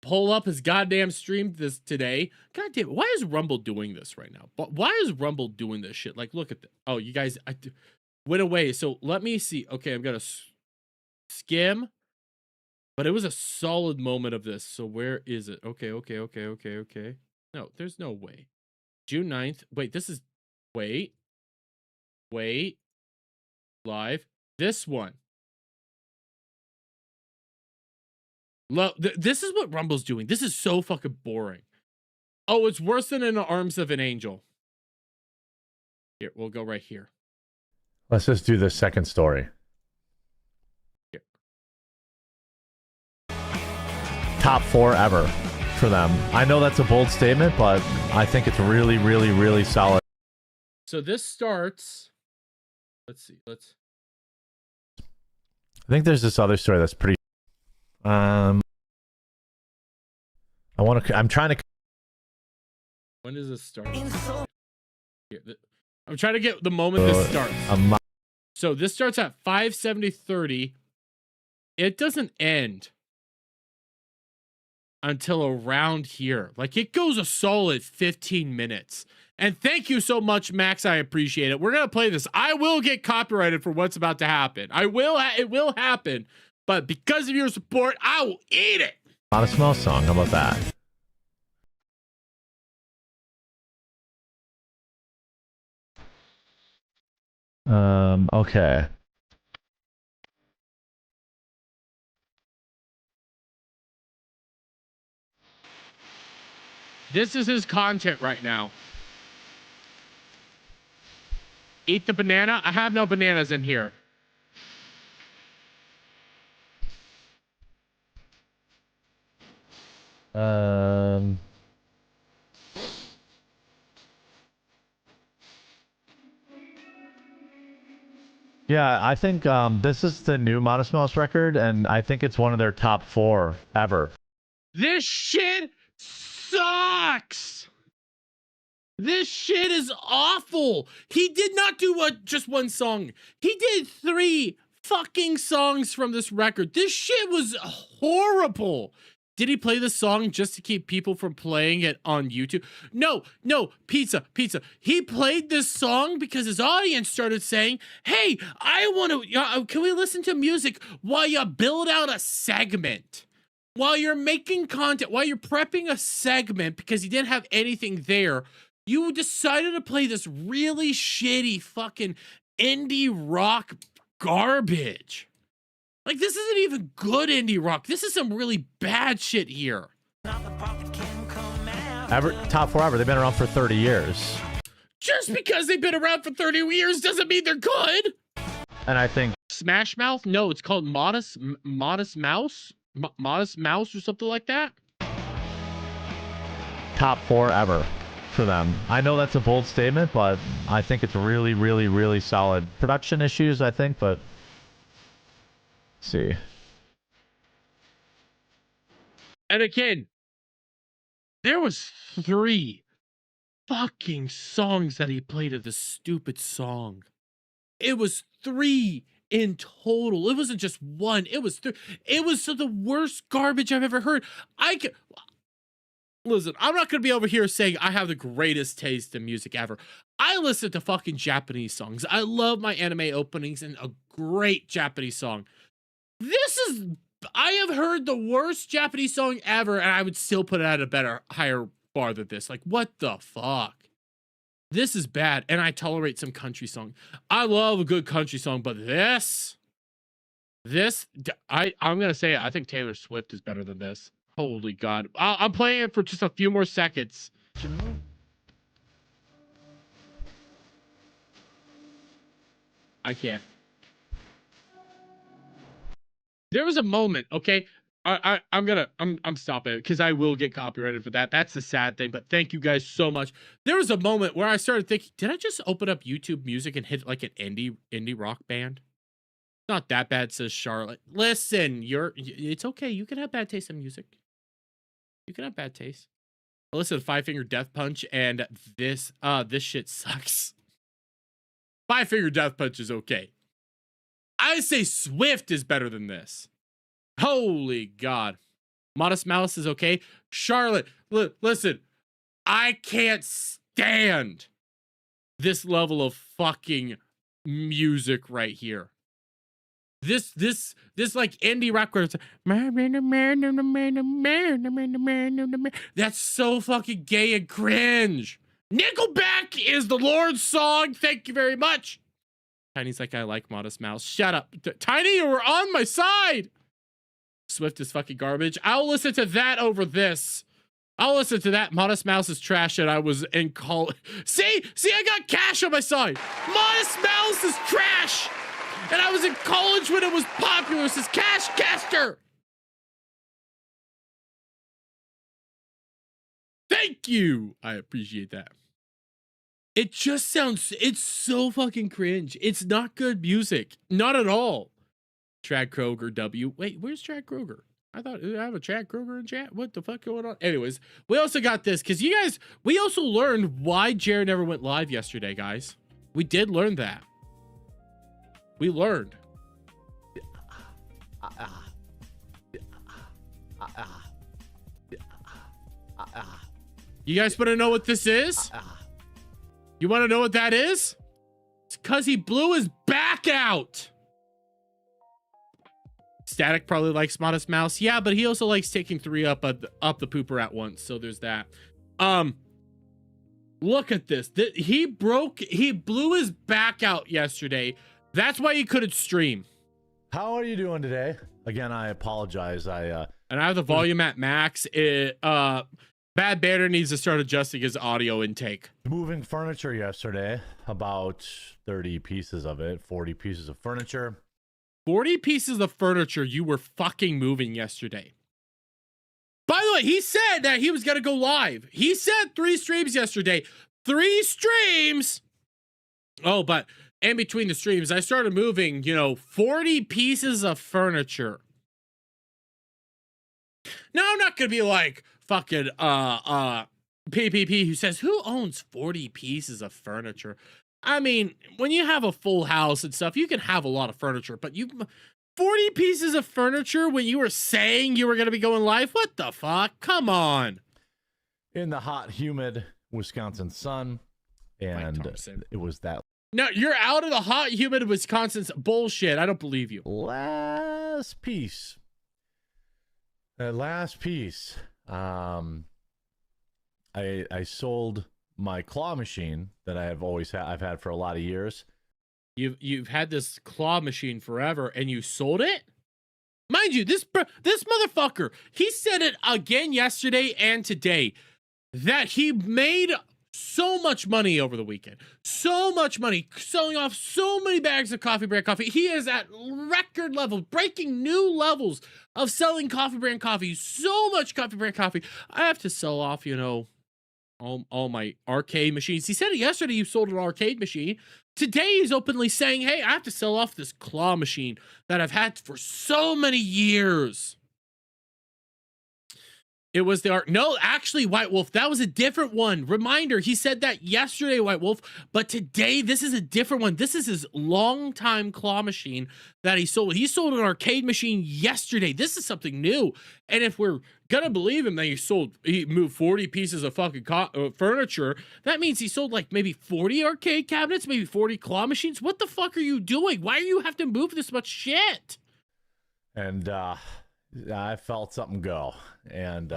Pull up his goddamn stream this today. God damn, why is Rumble doing this right now? But why is Rumble doing this shit? Like, look at that. Oh, you guys, went away. So let me see. Okay, I'm gonna skim. But it was a solid moment of this. So where is it? Okay. No, there's no way. June 9th. Wait, this is... Wait. Live. This one. This is what Rumble's doing. This is so fucking boring. Oh, it's worse than In the Arms of an Angel. Here, we'll go right here. Let's just do the second story. Here. Top 4 ever for them. I know that's a bold statement, but I think it's really, really, really solid. So this starts... Let's see. I think there's this other story that's pretty... I'm trying to... When does this start? Here, I'm trying to get the moment this starts. So this starts at 5:70:30. It doesn't end until around here. Like, it goes a solid 15 minutes. And thank you so much, Max. I appreciate it. We're going to play this. I will get copyrighted for what's about to happen. It will happen. But because of your support, I will eat it. Not a small song. How about that? Okay. This is his content right now. Eat the banana. I have no bananas in here. Yeah, I think this is the new Modest Mouse record, and I think it's one of their top 4 ever. This shit sucks. This shit is awful. He did not do just one song. He did 3 fucking songs from this record. This shit was horrible. Did he play this song just to keep people from playing it on YouTube? No, pizza. He played this song because his audience started saying, hey, I want to, can we listen to music while you build out a segment? While you're making content, while you're prepping a segment because he didn't have anything there, you decided to play this really shitty fucking indie rock garbage. Like, this isn't even good indie rock. This is some really bad shit here. Top 4 ever. They've been around for 30 years. Just because they've been around for 30 years doesn't mean they're good. And I think... Smash Mouth? No, it's called Modest Mouse? Modest Mouse or something like that? Top 4 ever for them. I know that's a bold statement, but I think it's really, really, really solid. Production issues, I think, but... see. And again, there was 3 fucking songs that he played of this stupid song. It was 3 in total. It wasn't just one. It was it was the worst garbage I've ever heard. Listen, I'm not going to be over here saying I have the greatest taste in music ever. I listen to fucking Japanese songs. I love my anime openings and a great Japanese song. I have heard the worst Japanese song ever, and I would still put it at a better, higher bar than this. Like, what the fuck? This is bad, and I tolerate some country song. I love a good country song, but I'm going to say it. I think Taylor Swift is better than this. Holy God. I'm playing it for just a few more seconds. I can't. There was a moment, okay? I'm stopping it because I will get copyrighted for that. That's the sad thing, but thank you guys so much. There was a moment where I started thinking, did I just open up YouTube Music and hit like an indie rock band? Not that bad, says Charlotte. Listen, it's okay. You can have bad taste in music. You can have bad taste. Listen, Five Finger Death Punch, and this shit sucks. Five Finger Death Punch is okay. I say Swift is better than this. Holy God. Modest Mouse is okay. Charlotte, listen, I can't stand this level of fucking music right here. This like indie rock where it's that's so fucking gay and cringe. Nickelback is the Lord's song. Thank you very much. Tiny's like, I like Modest Mouse. Shut up. Tiny, you were on my side. Swift is fucking garbage. I'll listen to that over this. I'll listen to that. Modest Mouse is trash, and I was in college. See, I got Cash on my side. Modest Mouse is trash. And I was in college when it was popular. This is Cash Caster. Thank you. I appreciate that. It just sounds, it's so fucking cringe. It's not good music. Not at all. Chad Kroger W. Wait, where's Chad Kroger? I thought I have a Chad Kroger in chat. What the fuck going on? Anyways, we also got this because you guys, we also learned why Jared never went live yesterday, guys. We did learn that. We learned. You guys want to know what this is? You want to know what that is? It's because he blew his back out. Static probably likes Modest Mouse. Yeah, but he also likes taking 3 up the pooper at once. So there's that. Look at this. He blew his back out yesterday. That's why he couldn't stream. How are you doing today? Again, I apologize. And I have the volume at max. Bad Banner needs to start adjusting his audio intake. Moving furniture yesterday, about 30 pieces of it, 40 pieces of furniture. 40 pieces of furniture you were fucking moving yesterday. By the way, he said that he was going to go live. He said 3 streams yesterday. 3 streams. Oh, but in between the streams, I started moving, 40 pieces of furniture. Now, I'm not going to be like fucking PPP who says, who owns 40 pieces of furniture? I mean, when you have a full house and stuff, you can have a lot of furniture, but 40 pieces of furniture when you were saying you were going to be going live? What the fuck? Come on. In the hot, humid Wisconsin sun, and it was that. No, you're out of the hot, humid Wisconsin's bullshit. I don't believe you. Last piece. I sold my claw machine that I've had for a lot of years. You've had this claw machine forever, and you sold it? Mind you, this motherfucker, he said it again yesterday and today that he made so much money over the weekend. So much money, selling off so many bags of Coffee Brand coffee. He is at record level, breaking new levels of selling Coffee Brand coffee. So much Coffee Brand coffee. I have to sell off, all my arcade machines. He said it yesterday, you sold an arcade machine. Today he's openly saying, hey, I have to sell off this claw machine that I've had for so many years. It was the art. No, actually, White Wolf, that was a different one. Reminder, he said that yesterday, White Wolf, but today this is a different one. This is his longtime claw machine that he sold. He sold an arcade machine yesterday. This is something new. And if we're gonna believe him that he moved 40 pieces of fucking furniture, that means he sold like maybe 40 arcade cabinets, maybe 40 claw machines. What the fuck are you doing? Why do you have to move this much shit? And I felt something go, and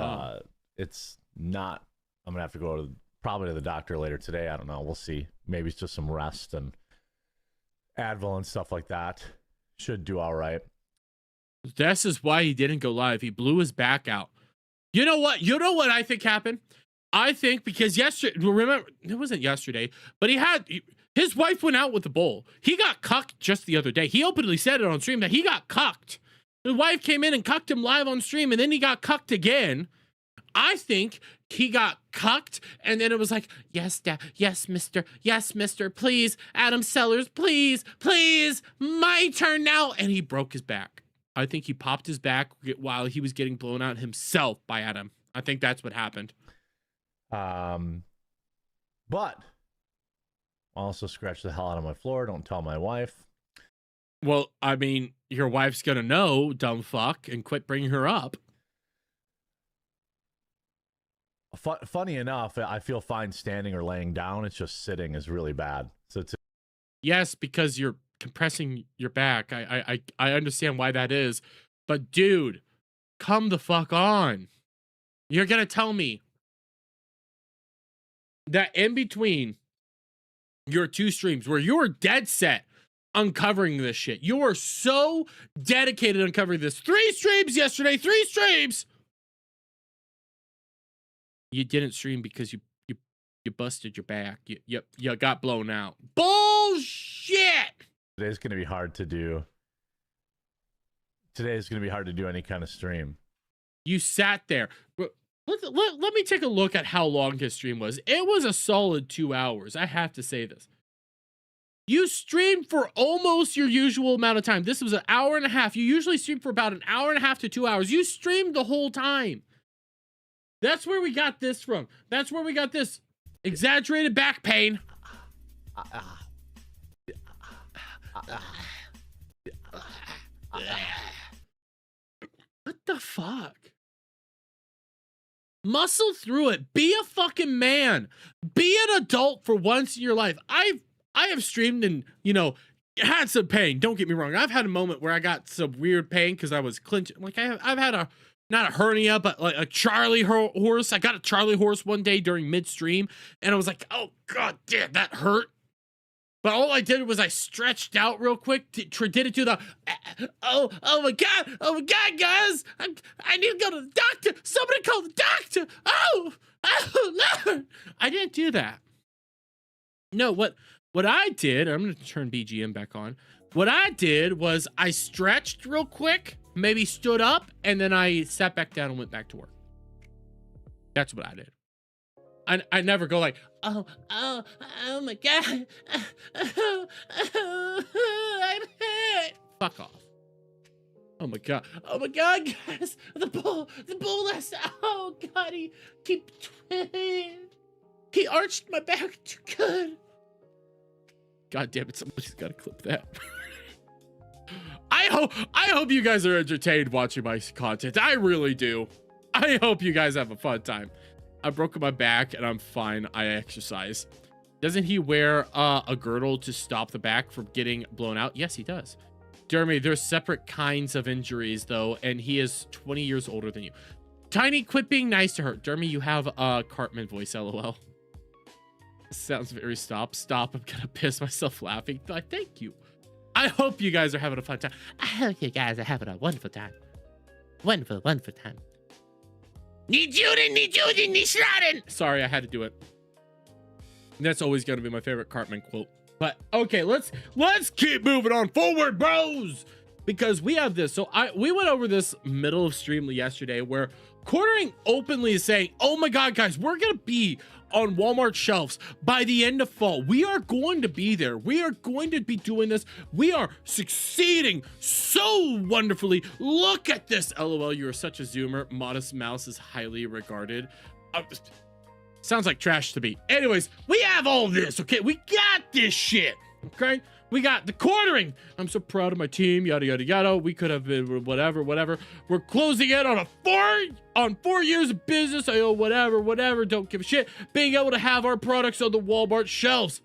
it's not. I'm gonna have to go probably to the doctor later today. I don't know. We'll see. Maybe it's just some rest and Advil and stuff like that. Should do all right. This is why he didn't go live. He blew his back out. You know what? You know what I think happened? I think because yesterday, remember, it wasn't yesterday, but his wife went out with the bull. He got cucked just the other day. He openly said it on stream that he got cucked. His wife came in and cucked him live on stream, and then he got cucked again. I think he got cucked, and then it was like, yes, Dad, yes, mister, please, Adam Sellers, please, my turn now. And he broke his back. I think he popped his back while he was getting blown out himself by Adam. I think that's what happened. But also scratch the hell out of my floor. Don't tell my wife. Well, I mean, your wife's gonna know, dumb fuck, and quit bringing her up. Funny enough, I feel fine standing or laying down. It's just sitting is really bad. So yes, because you're compressing your back. I understand why that is, but dude, come the fuck on. You're gonna tell me that in between your two streams where you're dead set uncovering this shit, you are so dedicated uncovering this. 3 streams yesterday, 3 streams. You didn't stream because you busted your back. You got blown out. Bullshit. Today's gonna be hard to do. Today is gonna be hard to do any kind of stream. You sat there. Let me take a look at how long his stream was. It was a solid 2 hours. I have to say this. You streamed for almost your usual amount of time. This was an hour and a half. You usually stream for about an hour and a half to 2 hours. You streamed the whole time. That's where we got this from. That's where we got this exaggerated back pain. What the fuck? Muscle through it. Be a fucking man. Be an adult for once in your life. I have streamed and, had some pain. Don't get me wrong. I've had a moment where I got some weird pain because I was clenching. Like I've had not a hernia, but like a Charlie horse. I got a Charlie horse one day during midstream, and I was like, oh god damn, that hurt. But all I did was I stretched out real quick, did it to the, oh my god, guys, I need to go to the doctor. Somebody call the doctor. Oh Lord. I didn't do that. No, what I did, I'm going to turn BGM back on. What I did was I stretched real quick, maybe stood up, and then I sat back down and went back to work. That's what I did. I never go like, oh my god, I'm hurt. Fuck off. Oh my god, guys, the bull last, oh god, he arched my back too good. God damn it, somebody's gotta clip that. I hope you guys are entertained watching my content. I really do. I hope you guys have a fun time. I broke my back and I'm fine. I exercise. Doesn't he wear a girdle to stop the back from getting blown out? Yes, he does. Jeremy, there's separate kinds of injuries though, and he is 20 years older than you. Tiny, quit being nice to her. Jeremy, you have a Cartman voice, lol. Sounds very stop. I'm gonna piss myself laughing. Thank you. I hope you guys are having a fun time. I hope you guys are having a wonderful time. Wonderful time. Need Schraden. Sorry, I had to do it. That's always gonna be my favorite Cartman quote. But okay, let's keep moving on forward, bros. Because we have this. So we went over this middle of stream yesterday where Quartering openly is saying, oh my god, guys, we're gonna be on Walmart shelves by the end of fall. We are going to be there. We are going to be doing this. We are succeeding so wonderfully. Look at this. LOL, you are such a zoomer. Modest Mouse is highly regarded. Sounds like trash to me. Anyways, we have all this, okay? We got this shit, okay? We got the quartering. I'm so proud of my team, yada, yada, yada. We could have been whatever. We're closing in on 4 years of business. I owe whatever. Don't give a shit. Being able to have our products on the Walmart shelves.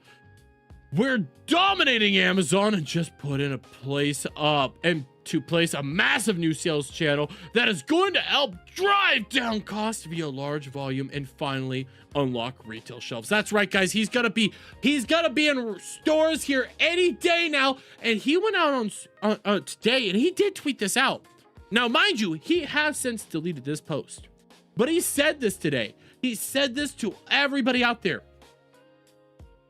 We're dominating Amazon and just put in a place up and to place a massive new sales channel that is going to help drive down costs via large volume and finally unlock retail shelves. That's right, guys. He's gonna be in stores here any day now. And he went out on today and he did tweet this out. Now, mind you, he has since deleted this post, but he said this today. He said this to everybody out there.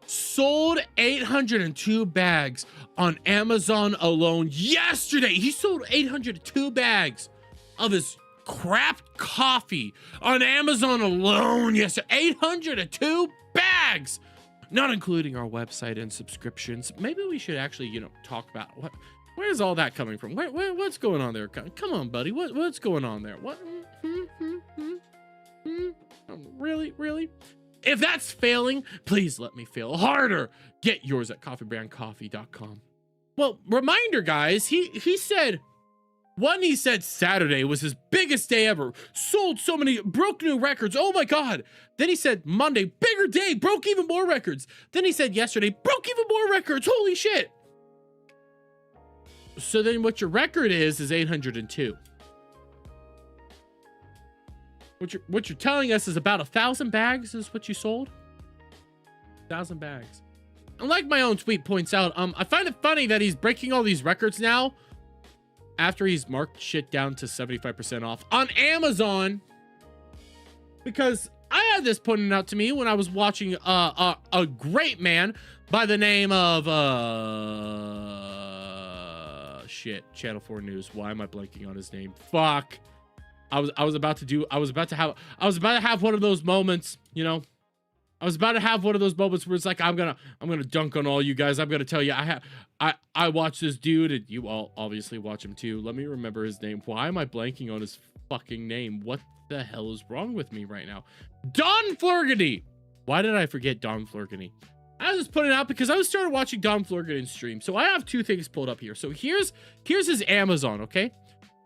Sold 802 bags on Amazon alone yesterday. He sold 802 bags of his craft coffee on Amazon alone yesterday. 802 bags, not including our website and subscriptions. Maybe we should actually, talk about where's all that coming from? What's going on there? Come on, buddy. What's going on there? What? Really? If that's failing, please let me fail harder. Get yours at coffeebrandcoffee.com. Well, reminder, guys, he said Saturday was his biggest day ever. Sold so many, broke new records. Oh my God. Then he said Monday, bigger day, broke even more records. Then he said yesterday, broke even more records. Holy shit. So then what your record is 802. What you're telling us is about 1,000 bags is what you sold? 1,000 bags. And like my own tweet points out, I find it funny that he's breaking all these records now after he's marked shit down to 75% off on Amazon. Because I had this pointed out to me when I was watching a great man by the name of Channel 4 News. Why am I blanking on his name? Fuck. I was about to have one of those moments, I was about to have one of those moments where it's like, I'm gonna dunk on all you guys. I'm gonna tell you, I watch this dude, and you all obviously watch him too. Let me remember his name. Why am I blanking on his fucking name? What the hell is wrong with me right now? Don Flurgany. Why did I forget Don Flurgany? I was just putting it out because I was started watching Don Flurgany stream. So I have two things pulled up here. So here's his Amazon, okay?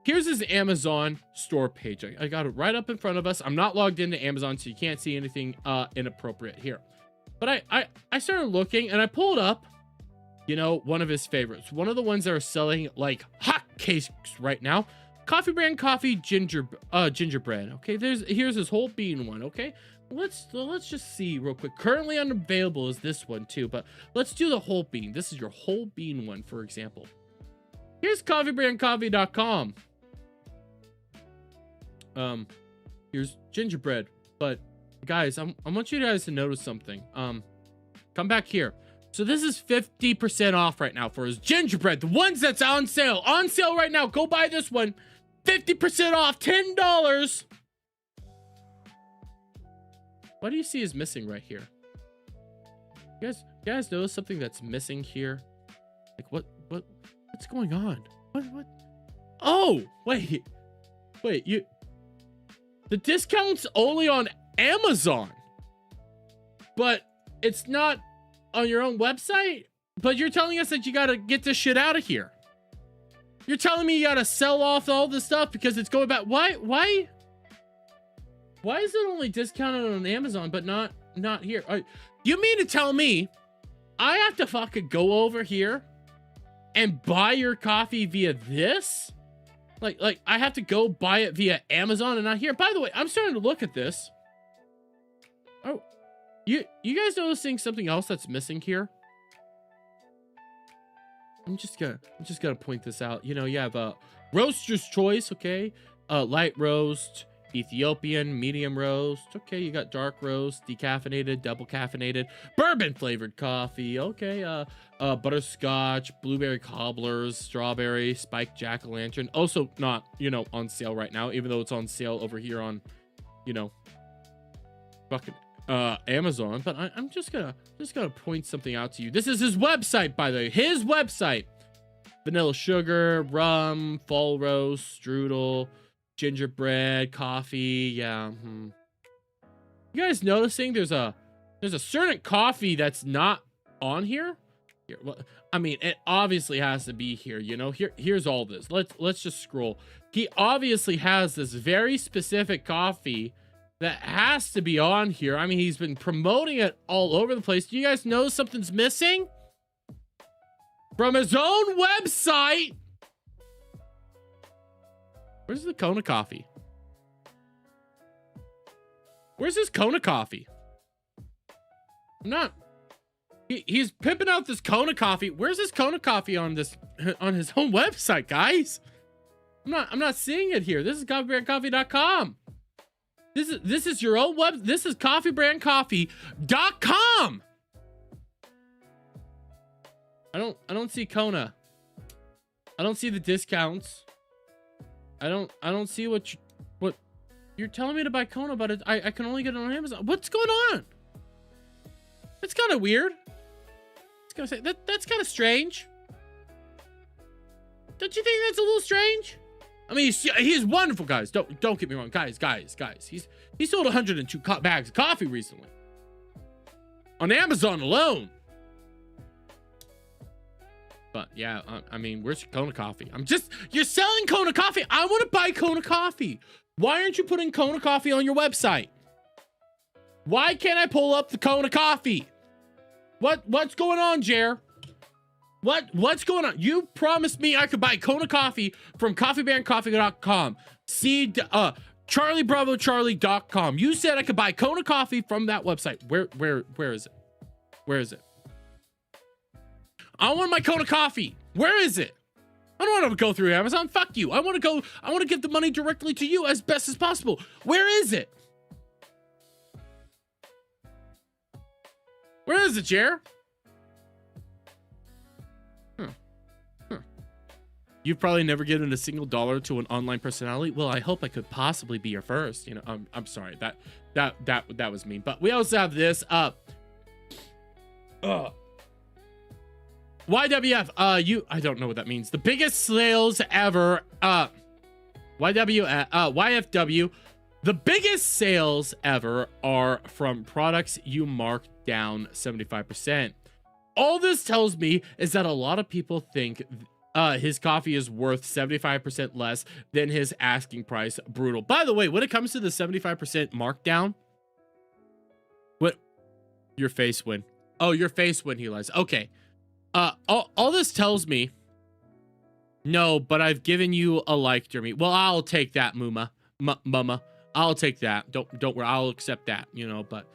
Here's his Amazon store page. I got it right up in front of us. I'm not logged into Amazon, so you can't see anything inappropriate here. But I started looking, and I pulled up, one of his favorites. One of the ones that are selling like hotcakes right now. Coffee Brand Coffee gingerbread. Okay, here's his whole bean one. Okay, let's just see real quick. Currently unavailable is this one too, but let's do the whole bean. This is your whole bean one, for example. Here's coffeebrandcoffee.com. Here's gingerbread, but guys, I want you guys to notice something. Come back here. So this is 50% off right now for his gingerbread, the ones that's on sale right now. Go buy this one, 50% off, $10. What do you see is missing right here? You guys notice something that's missing here? Like what's going on? What? Oh, wait, the discount's only on Amazon, but it's not on your own website. But you're telling us that you gotta get this shit out of here. You're telling me you gotta sell off all this stuff because it's going back. Why is it only discounted on Amazon but not here? You mean to tell me I have to fucking go over here and buy your coffee via this? Like I have to go buy it via Amazon and not here. By the way, I'm starting to look at this. Oh, you guys noticing something else that's missing here? I'm just gonna point this out. You have roaster's choice, okay? Light roast, Ethiopian, medium roast. Okay, you got dark roast, decaffeinated, double caffeinated, bourbon flavored coffee. Okay, butterscotch, blueberry cobblers, strawberry, spiked jack-o'-lantern. Also not, on sale right now, even though it's on sale over here on, fucking Amazon, but I'm just gonna point something out to you. This is his website, by the way. His website: vanilla sugar, rum, fall roast, strudel, gingerbread, coffee. Yeah. You guys noticing there's a certain coffee that's not on here? Here, well, I mean, it obviously has to be here. You know, here's all this. Let's just scroll. He obviously has this very specific coffee that has to be on here. I mean, he's been promoting it all over the place. Do you guys know something's missing? From his own website. Where's the Kona coffee? Where's his Kona coffee? I'm not. He's pimping out this Kona coffee. Where's his Kona coffee on his own website, guys? I'm not seeing it here. This is coffeebrandcoffee.com. This is your own web. This is coffeebrandcoffee.com. I don't see Kona. I don't see the discounts. I don't see what you're telling me to buy Kona, but I can only get it on Amazon. What's going on? That's kind of weird. I was gonna say that's kind of strange. Don't you think that's a little strange? I mean, he's wonderful, guys. Don't get me wrong, guys. He sold 102 bags of coffee recently on Amazon alone. But yeah, I mean, where's your Kona coffee? You're selling Kona coffee. I want to buy Kona coffee. Why aren't you putting Kona coffee on your website? Why can't I pull up the Kona coffee? What's going on, Jer? What's going on? You promised me I could buy Kona coffee from coffeebrandcoffee.com. CharlieBravoCharlie.com. You said I could buy Kona coffee from that website. Where is it? Where is it? I want my Kona coffee. Where is it? I don't want to go through Amazon. Fuck you. I want to give the money directly to you as best as possible. Where is it? Where is it, Jer? You've probably never given a single dollar to an online personality. Well, I hope I could possibly be your first. You know, I'm sorry. That was mean. But we also have this YWF. I don't know what that means. The biggest sales ever. YFW. The biggest sales ever are from products you marked down 75%. All this tells me is that a lot of people think his coffee is worth 75% less than his asking price. Brutal. By the way, when it comes to the 75% markdown, what your face when? Oh, your face when he lies. Okay. All this tells me. No, but I've given you a like, Jeremy. Well, I'll take that, Mama. I'll take that. Don't worry. I'll accept that. You know, but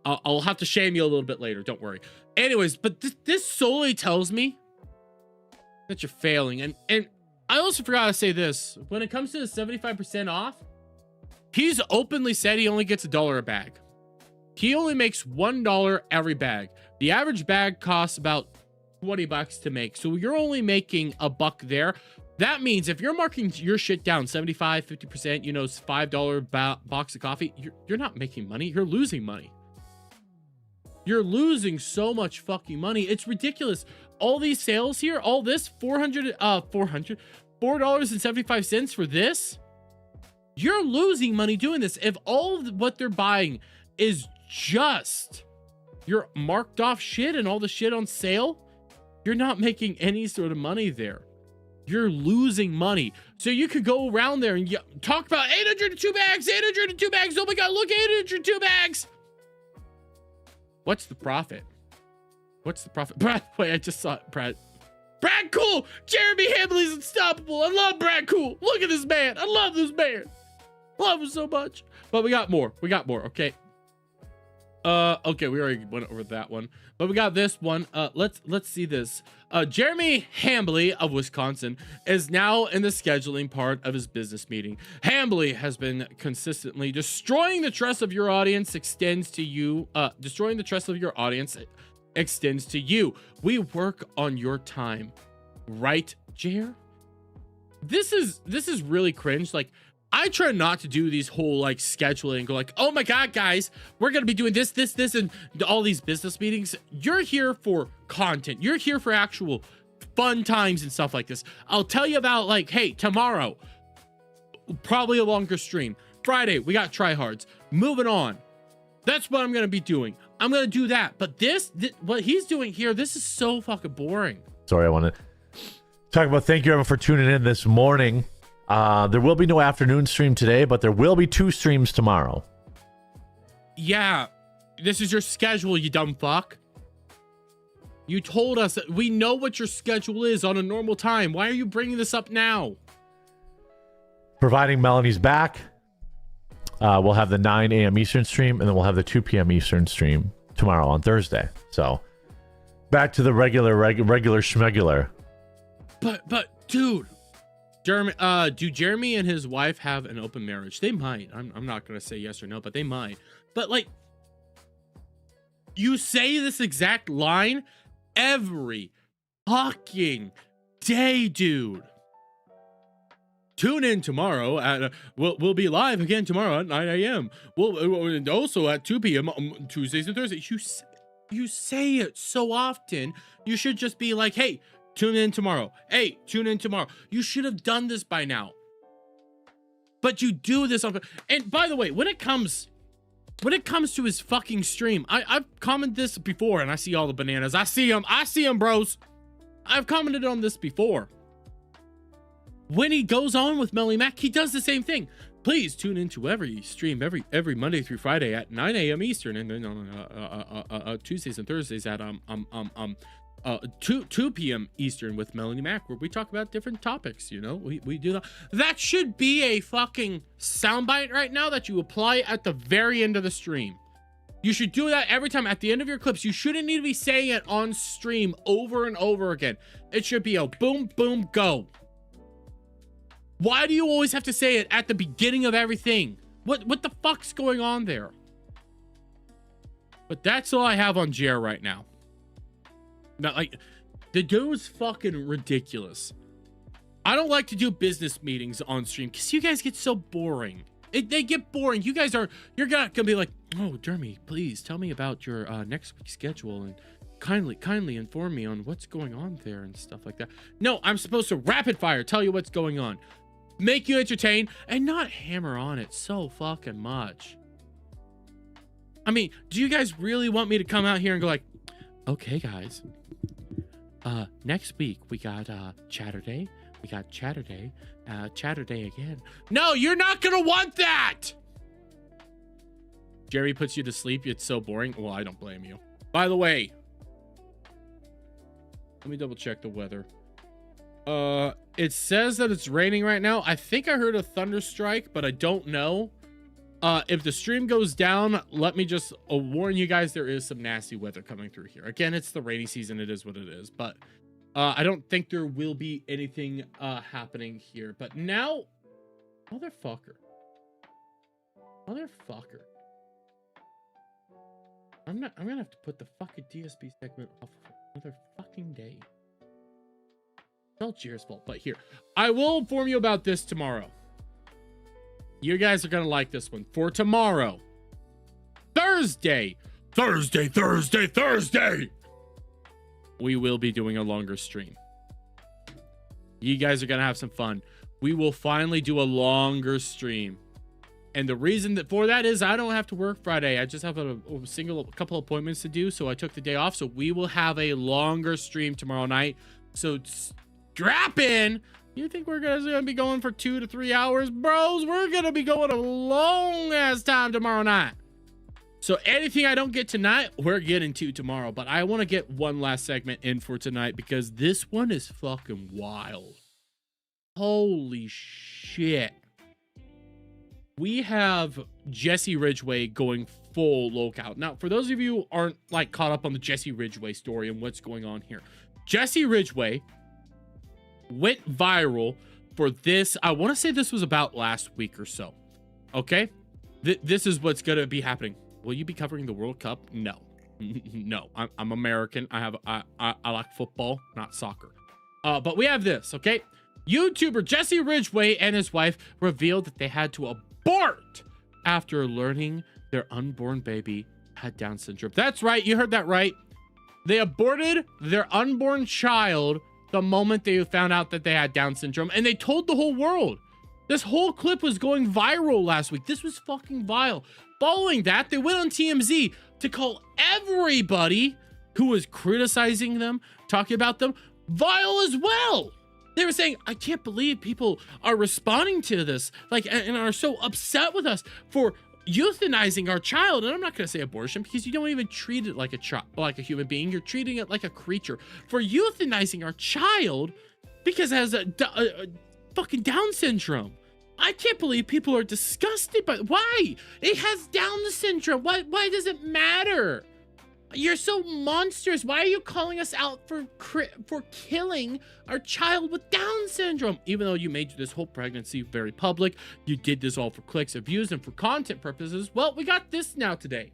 I'll have to shame you a little bit later. Don't worry. Anyways, but this solely tells me that you're failing. And I also forgot to say this. When it comes to the 75% off, he's openly said he only gets $1 a bag. He only makes $1 every bag. The average bag costs about $20 to make. So you're only making $1 there. That means if you're marking your shit down 75, 50%, you know, it's $5 box of coffee, you're not making money. You're losing money. You're losing so much fucking money. It's ridiculous. All these sales here, all this $4.75 for this. You're losing money doing this. If all of what they're buying is just your marked off shit and all the shit on sale, you're not making any sort of money there. You're losing money. So you could go around there and talk about 802 bags, 802 bags. Oh my God, look, 802 bags. What's the profit? What's the profit? Brad, wait, I just saw it. Brad Cool. Jeremy Hamley's unstoppable. I love Brad Cool. Look at this man. I love this man. Love him so much. But we got more. Okay. Okay, we already went over that one, but we got this one. Let's see this. Jeremy Hambley of Wisconsin is now in the scheduling part of his business meeting. Hambley has been consistently destroying the trust of your audience. Extends to you. Destroying the trust of your audience extends to you. We work on your time, right, Jer? This is really cringe. Like, I try not to do these whole like scheduling and go like, oh my God, guys, we're going to be doing this, and all these business meetings. You're here for content. You're here for actual fun times and stuff like this. I'll tell you about like, hey, tomorrow, probably a longer stream. Friday, we got tryhards. Moving on. That's what I'm going to be doing. I'm going to do that. But this, what he's doing here, this is so fucking boring. Sorry, I want to talk about, thank you everyone for tuning in this morning. There will be no afternoon stream today, but there will be 2 streams tomorrow. Yeah, this is your schedule, you dumb fuck. You told us that we know what your schedule is on a normal time. Why are you bringing this up now? Providing Melanie's back, we'll have the 9 a.m. Eastern stream, and then we'll have the 2 p.m. Eastern stream tomorrow on Thursday. So back to the regular schmegular. But dude, Jeremy and his wife have an open marriage? They might. I'm not gonna say yes or no, but they might. But like, you say this exact line every fucking day, dude. Tune in tomorrow at we'll be live again tomorrow at 9 a.m. We'll also at 2 p.m. on Tuesdays and Thursdays. You say it so often. You should just be like, hey, tune in tomorrow. Hey, tune in tomorrow. You should have done this by now. But you do this on. And by the way, when it comes to his fucking stream, I've commented this before, and I see all the bananas. I see them, bros. I've commented on this before. When he goes on with Melly Mac, he does the same thing. Please tune into every stream every Monday through Friday at 9 a.m. Eastern, and then on Tuesdays and Thursdays at 2 p.m. Eastern with Melanie Mac, where we talk about different topics. You know, we do that. That should be a fucking soundbite right now that you apply at the very end of the stream. You should do that every time at the end of your clips. You shouldn't need to be saying it on stream over and over again. It should be a boom, boom, go. Why do you always have to say it at the beginning of everything? What the fuck's going on there? But that's all I have on Jer right now. Not like, the dude's fucking ridiculous. I don't like to do business meetings on stream because you guys get so boring. They get boring. You're gonna be like, oh, Jeremy, please tell me about your next week's schedule and kindly inform me on what's going on there and stuff like that. No, I'm supposed to rapid fire tell you what's going on, make you entertain, and not hammer on it so fucking much. I mean, do you guys really want me to come out here and go like, okay, guys, next week we got Chaturday. We got Chaturday, Chaturday again. No, you're not gonna want that. Jerry puts you to sleep. It's so boring. Well, I don't blame you. By the way, let me double check the weather. It says that it's raining right now. I think I heard a thunder strike, but I don't know. If the stream goes down, let me just warn you guys, there is some nasty weather coming through here. Again, it's the rainy season. It is what it is, but I don't think there will be anything happening here. But now, motherfucker. I'm gonna have to put the fucking DSP segment off for another fucking day. It's all Jer's fault, but here, I will inform you about this tomorrow. You guys are gonna like this one. For tomorrow, Thursday, we will be doing a longer stream. You guys are gonna have some fun. We will finally do a longer stream, and the reason for that is I don't have to work Friday. I just have a couple appointments to do, so I took the day off. So we will have a longer stream tomorrow night. So strap in. You think we're gonna be going for 2 to 3 hours, bros? We're gonna be going a long ass time tomorrow night. So anything I don't get tonight, we're getting to tomorrow. But I want to get one last segment in for tonight because this one is fucking wild. Holy shit. We have Jesse Ridgway going full lockout. Now, for those of you who aren't like caught up on the Jesse Ridgway story and what's going on here, Jesse Ridgway went viral for this. I want to say this was about last week or so. Okay, this is what's gonna be happening. Will you be covering the World Cup? No. No, I'm American. I like football, not soccer. But we have this. Okay, YouTuber Jesse Ridgway and his wife revealed that they had to abort after learning their unborn baby had Down syndrome. That's right, you heard that right. They aborted their unborn child the moment they found out that they had Down syndrome, and they told the whole world. This whole clip was going viral last week. This was fucking vile. Following that, they went on TMZ to call everybody who was criticizing them, talking about them, vile as well. They were saying, I can't believe people are responding to this, like, and are so upset with us for euthanizing our child. And I'm not going to say abortion because you don't even treat it like a child, like a human being. You're treating it like a creature. For euthanizing our child because it has a fucking Down syndrome. I can't believe people are disgusted by why it has Down syndrome. Why does it matter? You're so monstrous. Why are you calling us out for killing our child with Down syndrome? Even though you made this whole pregnancy very public, you did this all for clicks and views and for content purposes. Well, we got this now today.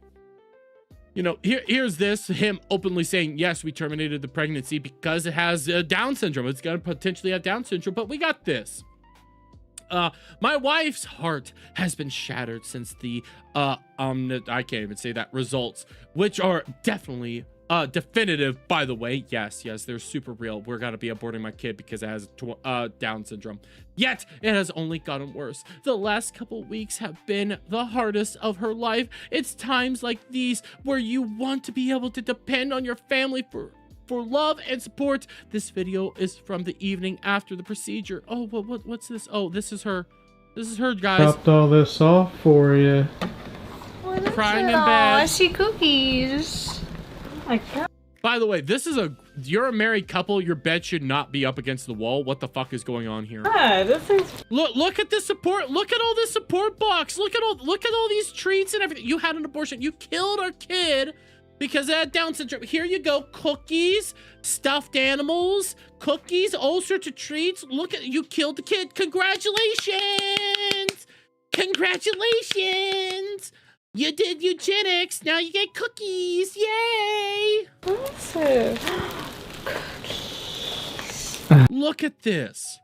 You know, here's this, him openly saying, yes, we terminated the pregnancy because it has Down syndrome. It's going to potentially have Down syndrome, but we got this. My wife's heart has been shattered since the I can't even say that, results, which are definitely definitive, by the way. Yes, they're super real. We're gonna be aborting my kid because it has Down syndrome. Yet it has only gotten worse. The last couple weeks have been the hardest of her life. It's times like these where you want to be able to depend on your family for love and support. This video is from the evening after the procedure. Oh, what's this? Oh, this is her. This is her, guys. Dropped all this off for you. Crying in bed. I see cookies. Oh my God. By the way, you're a married couple. Your bed should not be up against the wall. What the fuck is going on here? This is... Look at the support. Look at all this support box. Look at all these treats and everything. You had an abortion. You killed our kid because it had Down syndrome. Here you go. Cookies, stuffed animals, cookies, all sorts of treats. Look at, you killed the kid. Congratulations. Congratulations. You did eugenics. Now you get cookies. Yay. Awesome. Look at this.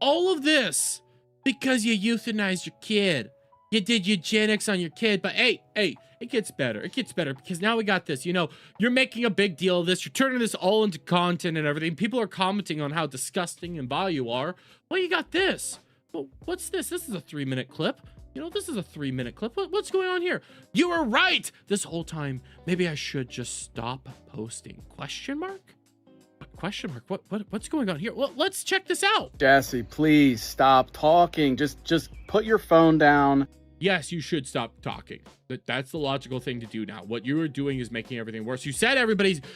All of this because you euthanized your kid. You did eugenics on your kid, but hey, it gets better. It gets better because now we got this. You know, you're making a big deal of this. You're turning this all into content and everything. People are commenting on how disgusting and vile you are. Well, you got this. Well, what's this? This is a 3-minute clip. You know, this is a 3-minute clip. What's going on here? You were right this whole time. Maybe I should just stop posting. Question mark? Question mark? What's going on here? Well, let's check this out. Jesse, please stop talking. Just put your phone down. Yes, you should stop talking. That's the logical thing to do now. What you are doing is making everything worse. You said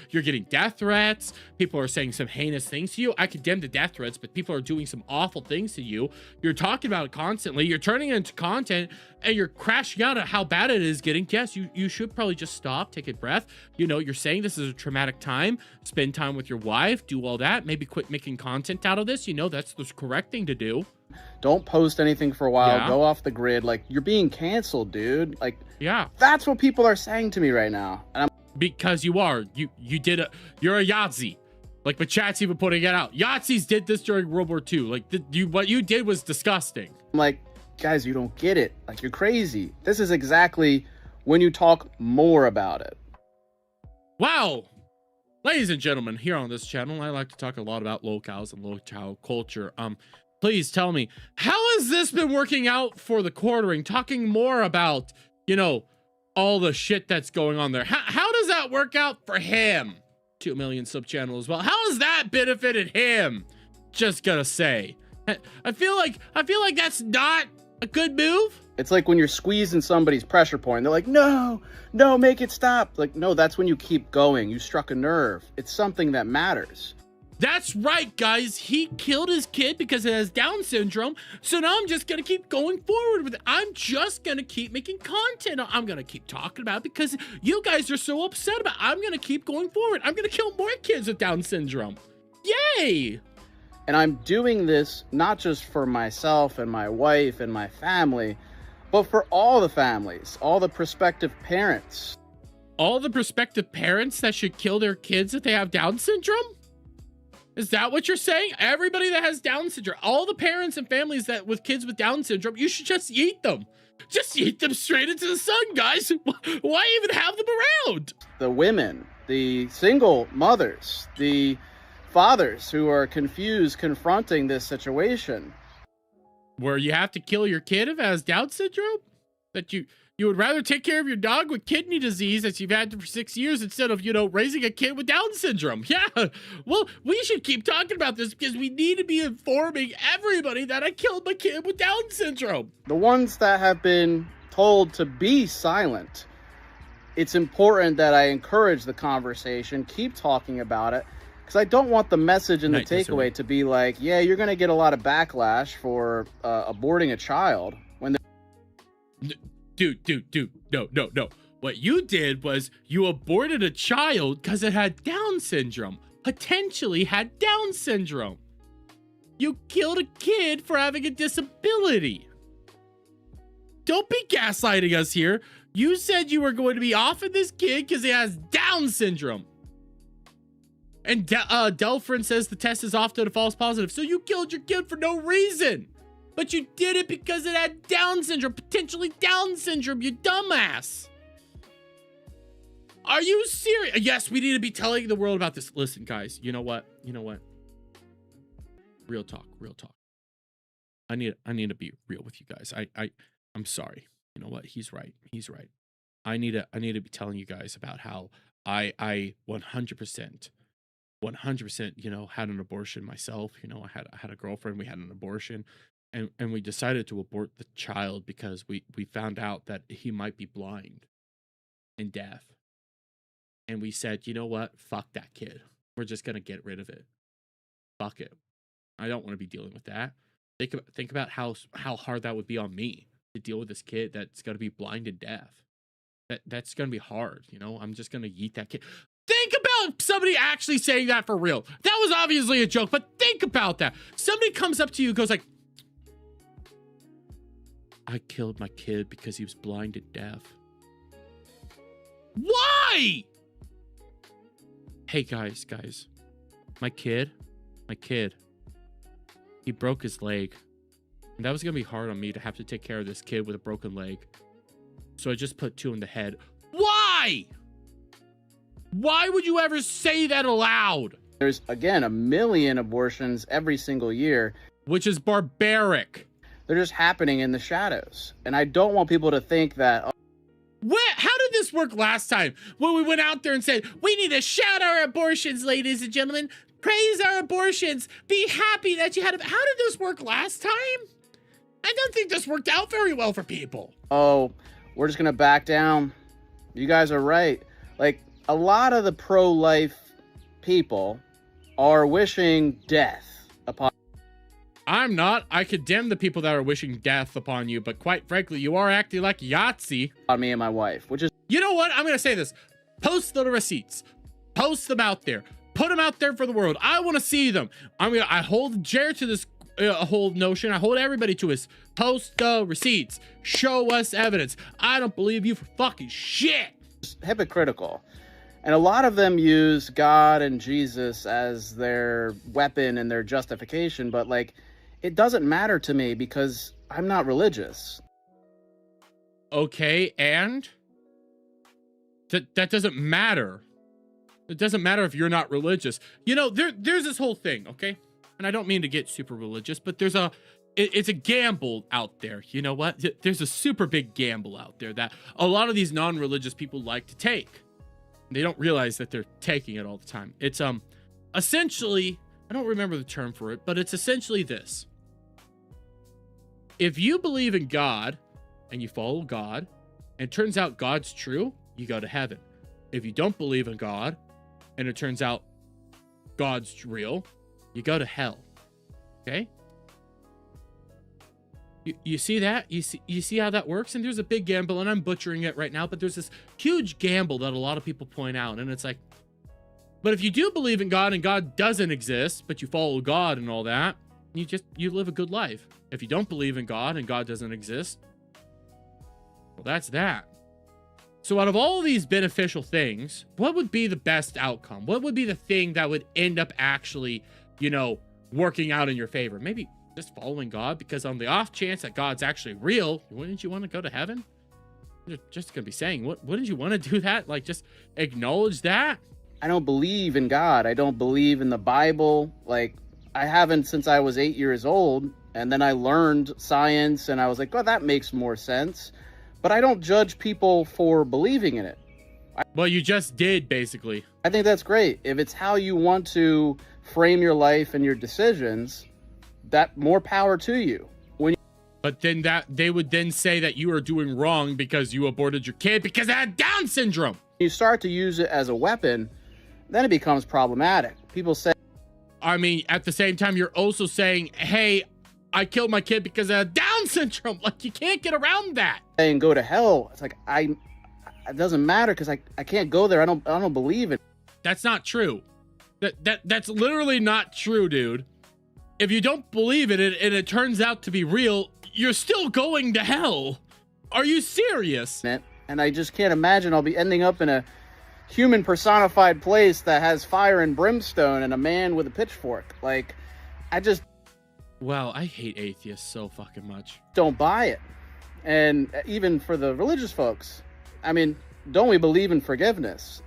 you're getting death threats. People are saying some heinous things to you. I condemn the death threats, but people are doing some awful things to you. You're talking about it constantly. You're turning it into content and you're crashing out at how bad it is getting. Yes, you should probably just stop, take a breath. You know, you're saying this is a traumatic time. Spend time with your wife, do all that. Maybe quit making content out of this. You know, that's the correct thing to do. Don't post anything for a while. Yeah. Go off the grid. Like, you're being canceled, dude. Like, yeah, that's what people are saying to me right now. And because you are. You're a Yahtzee. Like, my chat's even putting it out. Yahtzees did this during World War II. Like, what you did was disgusting. I'm like, guys, you don't get it. Like, you're crazy. This is exactly when you talk more about it. Wow. Ladies and gentlemen, here on this channel, I like to talk a lot about locales and local culture. Please tell me, how has this been working out for the quartering? Talking more about, you know, all the shit that's going on there. How does that work out for him? 2 million sub channel as well. How has that benefited him? Just gonna say. I feel like that's not a good move. It's like when you're squeezing somebody's pressure point. They're like, no, make it stop. Like, no, that's when you keep going. You struck a nerve. It's something that matters. That's right, guys. He killed his kid because it has Down syndrome. So now I'm just going to keep going forward with it. I'm just going to keep making content. I'm going to keep talking about it because you guys are so upset about it. I'm going to keep going forward. I'm going to kill more kids with Down syndrome. Yay! And I'm doing this not just for myself and my wife and my family, but for all the families, all the prospective parents. All the prospective parents that should kill their kids if they have Down syndrome? Is that what you're saying? Everybody that has Down syndrome, all the parents and families that with kids with Down syndrome, you should just eat them. Just eat them straight into the sun, guys. Why even have them around? The women, the single mothers, the fathers who are confused confronting this situation. Where you have to kill your kid if it has Down syndrome? That you would rather take care of your dog with kidney disease that you've had for 6 years instead of, raising a kid with Down syndrome. Yeah. Well, we should keep talking about this because we need to be informing everybody that I killed my kid with Down syndrome. The ones that have been told to be silent, it's important that I encourage the conversation, keep talking about it, because I don't want the message and the takeaway to be like, yeah, you're going to get a lot of backlash for aborting a child. When Dude, no. What you did was you aborted a child because it had Down syndrome. Potentially had Down syndrome. You killed a kid for having a disability. Don't be gaslighting us here. You said you were going to be off of this kid because he has Down syndrome. And Delfrin says the test is often a false positive. So you killed your kid for no reason. But you did it because it had Down syndrome, potentially Down syndrome, you dumbass. Are you serious? Yes, we need to be telling the world about this. Listen, guys, you know what? Real talk. I need to be real with you guys. I'm sorry. You know what? He's right. I need to be telling you guys about how I 100%, had an abortion myself. I had a girlfriend, we had an abortion. And we decided to abort the child because we found out that he might be blind and deaf. And we said, you know what? Fuck that kid. We're just going to get rid of it. Fuck it. I don't want to be dealing with that. Think about how hard that would be on me to deal with this kid that's going to be blind and deaf. That's going to be hard. I'm just going to yeet that kid. Think about somebody actually saying that for real. That was obviously a joke, but think about that. Somebody comes up to you and goes like, I killed my kid because he was blind and deaf. Why? Hey, guys. My kid, he broke his leg. And that was going to be hard on me to have to take care of this kid with a broken leg. So I just put 2 in the head. Why? Why would you ever say that aloud? There's, again, 1 million abortions every single year. Which is barbaric. They're just happening in the shadows. And I don't want people to think that... How did this work last time? When we went out there and said, we need to shout our abortions, ladies and gentlemen. Praise our abortions. Be happy that you had them. How did this work last time? I don't think this worked out very well for people. Oh, we're just going to back down. You guys are right. Like, a lot of the pro-life people are wishing death upon... I'm not. I condemn the people that are wishing death upon you, but quite frankly, you are acting like Yahtzee. On me and my wife, which is... You know what? I'm going to say this. Post the receipts. Post them out there. Put them out there for the world. I want to see them. I hold Jared to this whole notion. I hold everybody to this. Post the receipts. Show us evidence. I don't believe you for fucking shit. It's hypocritical. And a lot of them use God and Jesus as their weapon and their justification, but like, it doesn't matter to me because I'm not religious. Okay, and? That doesn't matter. It doesn't matter if you're not religious. There's this whole thing, okay? And I don't mean to get super religious, but it's a gamble out there. You know what? There's a super big gamble out there that a lot of these non-religious people like to take. They don't realize that they're taking it all the time. It's essentially, I don't remember the term for it, but it's essentially this. If you believe in God and you follow God and it turns out God's true, you go to heaven. If you don't believe in God and it turns out God's real, you go to hell. Okay? You see that? You see how that works? And there's a big gamble, and I'm butchering it right now, but there's this huge gamble that a lot of people point out, and it's like, but if you do believe in God and God doesn't exist, but you follow God and all that, you live a good life. If you don't believe in God and God doesn't exist, well, that's that. So out of all these beneficial things, what would be the best outcome? What would be the thing that would end up actually working out in your favor. Maybe just following God, because on the off chance that God's actually real, wouldn't you want to go to heaven? You're just gonna be saying, wouldn't you want to do that? Like, just acknowledge that. I don't believe in God. I don't believe in the Bible. Like, I haven't since I was 8 years old. And then I learned science and I was like, well, that makes more sense. But I don't judge people for believing in it. Well, you just did, basically. I think that's great. If it's how you want to frame your life and your decisions, that more power to you. But then they would then say that you are doing wrong because you aborted your kid because it had Down syndrome. You start to use it as a weapon, then it becomes problematic. People say, I mean, at the same time, you're also saying, hey, I killed my kid because of Down syndrome. Like, you can't get around that. And go to hell. It's like, it doesn't matter because I can't go there. I don't believe it. That's not true. That's literally not true, dude. If you don't believe in it and it turns out to be real, you're still going to hell. Are you serious? And I just can't imagine I'll be ending up in a human personified place that has fire and brimstone and a man with a pitchfork. Like, Well, I hate atheists so fucking much. Don't buy it. And even for the religious folks, I mean, don't we believe in forgiveness?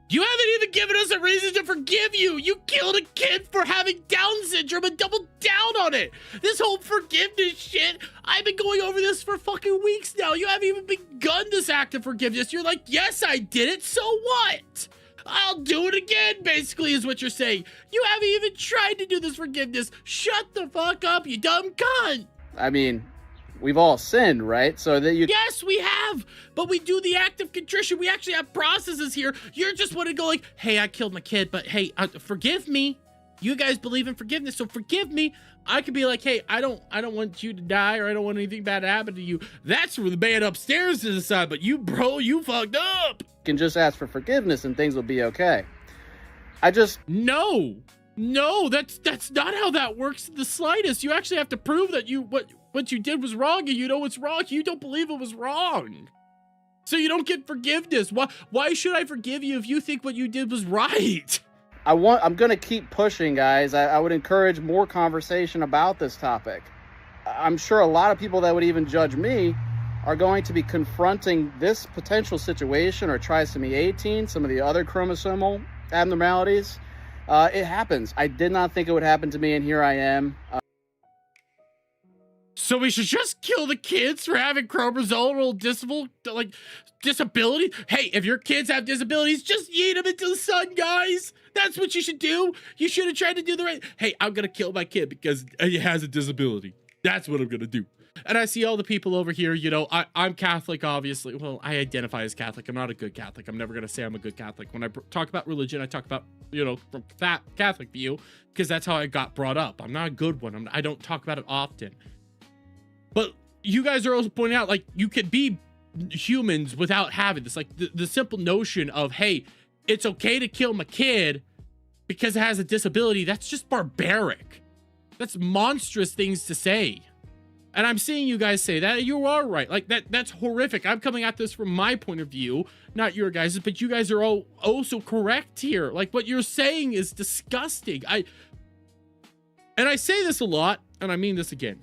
You haven't even given us a reason to forgive you. You killed a kid for having Down syndrome and doubled down on it. This whole forgiveness shit, I've been going over this for fucking weeks now. You haven't even begun this act of forgiveness. You're like, yes, I did it. So what? I'll do it again, basically, is what you're saying. You haven't even tried to do this forgiveness. Shut the fuck up, you dumb cunt. I mean, we've all sinned, right? So that you... Yes, we have, but we do the act of contrition. We actually have processes here. You're just want to go like, hey, I killed my kid, but hey, forgive me. You guys believe in forgiveness, so forgive me. I could be like, hey, I don't want you to die, or I don't want anything bad to happen to you. That's for the man upstairs to decide, but you, bro, you fucked up. You can just ask for forgiveness and things will be okay. No, that's not how that works in the slightest. You actually have to prove that what you did was wrong, and you know it's wrong. You don't believe it was wrong, so you don't get forgiveness. Why should I forgive you if you think what you did was right? I'm gonna keep pushing, guys. I would encourage more conversation about this topic. I'm sure a lot of people that would even judge me are going to be confronting this potential situation, or trisomy 18, some of the other chromosomal abnormalities. It happens. I did not think it would happen to me, and here I am. So we should just kill the kids for having chromosomal disability? Hey, if your kids have disabilities, just yeet them into the sun, guys. That's what you should do. You should have tried to do the right. Hey, I'm going to kill my kid because he has a disability. That's what I'm going to do. And I see all the people over here, I'm Catholic, obviously. Well, I identify as Catholic. I'm not a good Catholic. I'm never going to say I'm a good Catholic. When I talk about religion, I talk about, from that Catholic view, because that's how I got brought up. I'm not a good one. I don't talk about it often. But you guys are also pointing out, like, you could be humans without having this. Like, the simple notion of, hey, it's okay to kill my kid because it has a disability. That's just barbaric. That's monstrous things to say. And I'm seeing you guys say that. You are right. Like, that's horrific. I'm coming at this from my point of view, not your guys', but you guys are all also correct here. Like, what you're saying is disgusting. And I say this a lot, and I mean this again.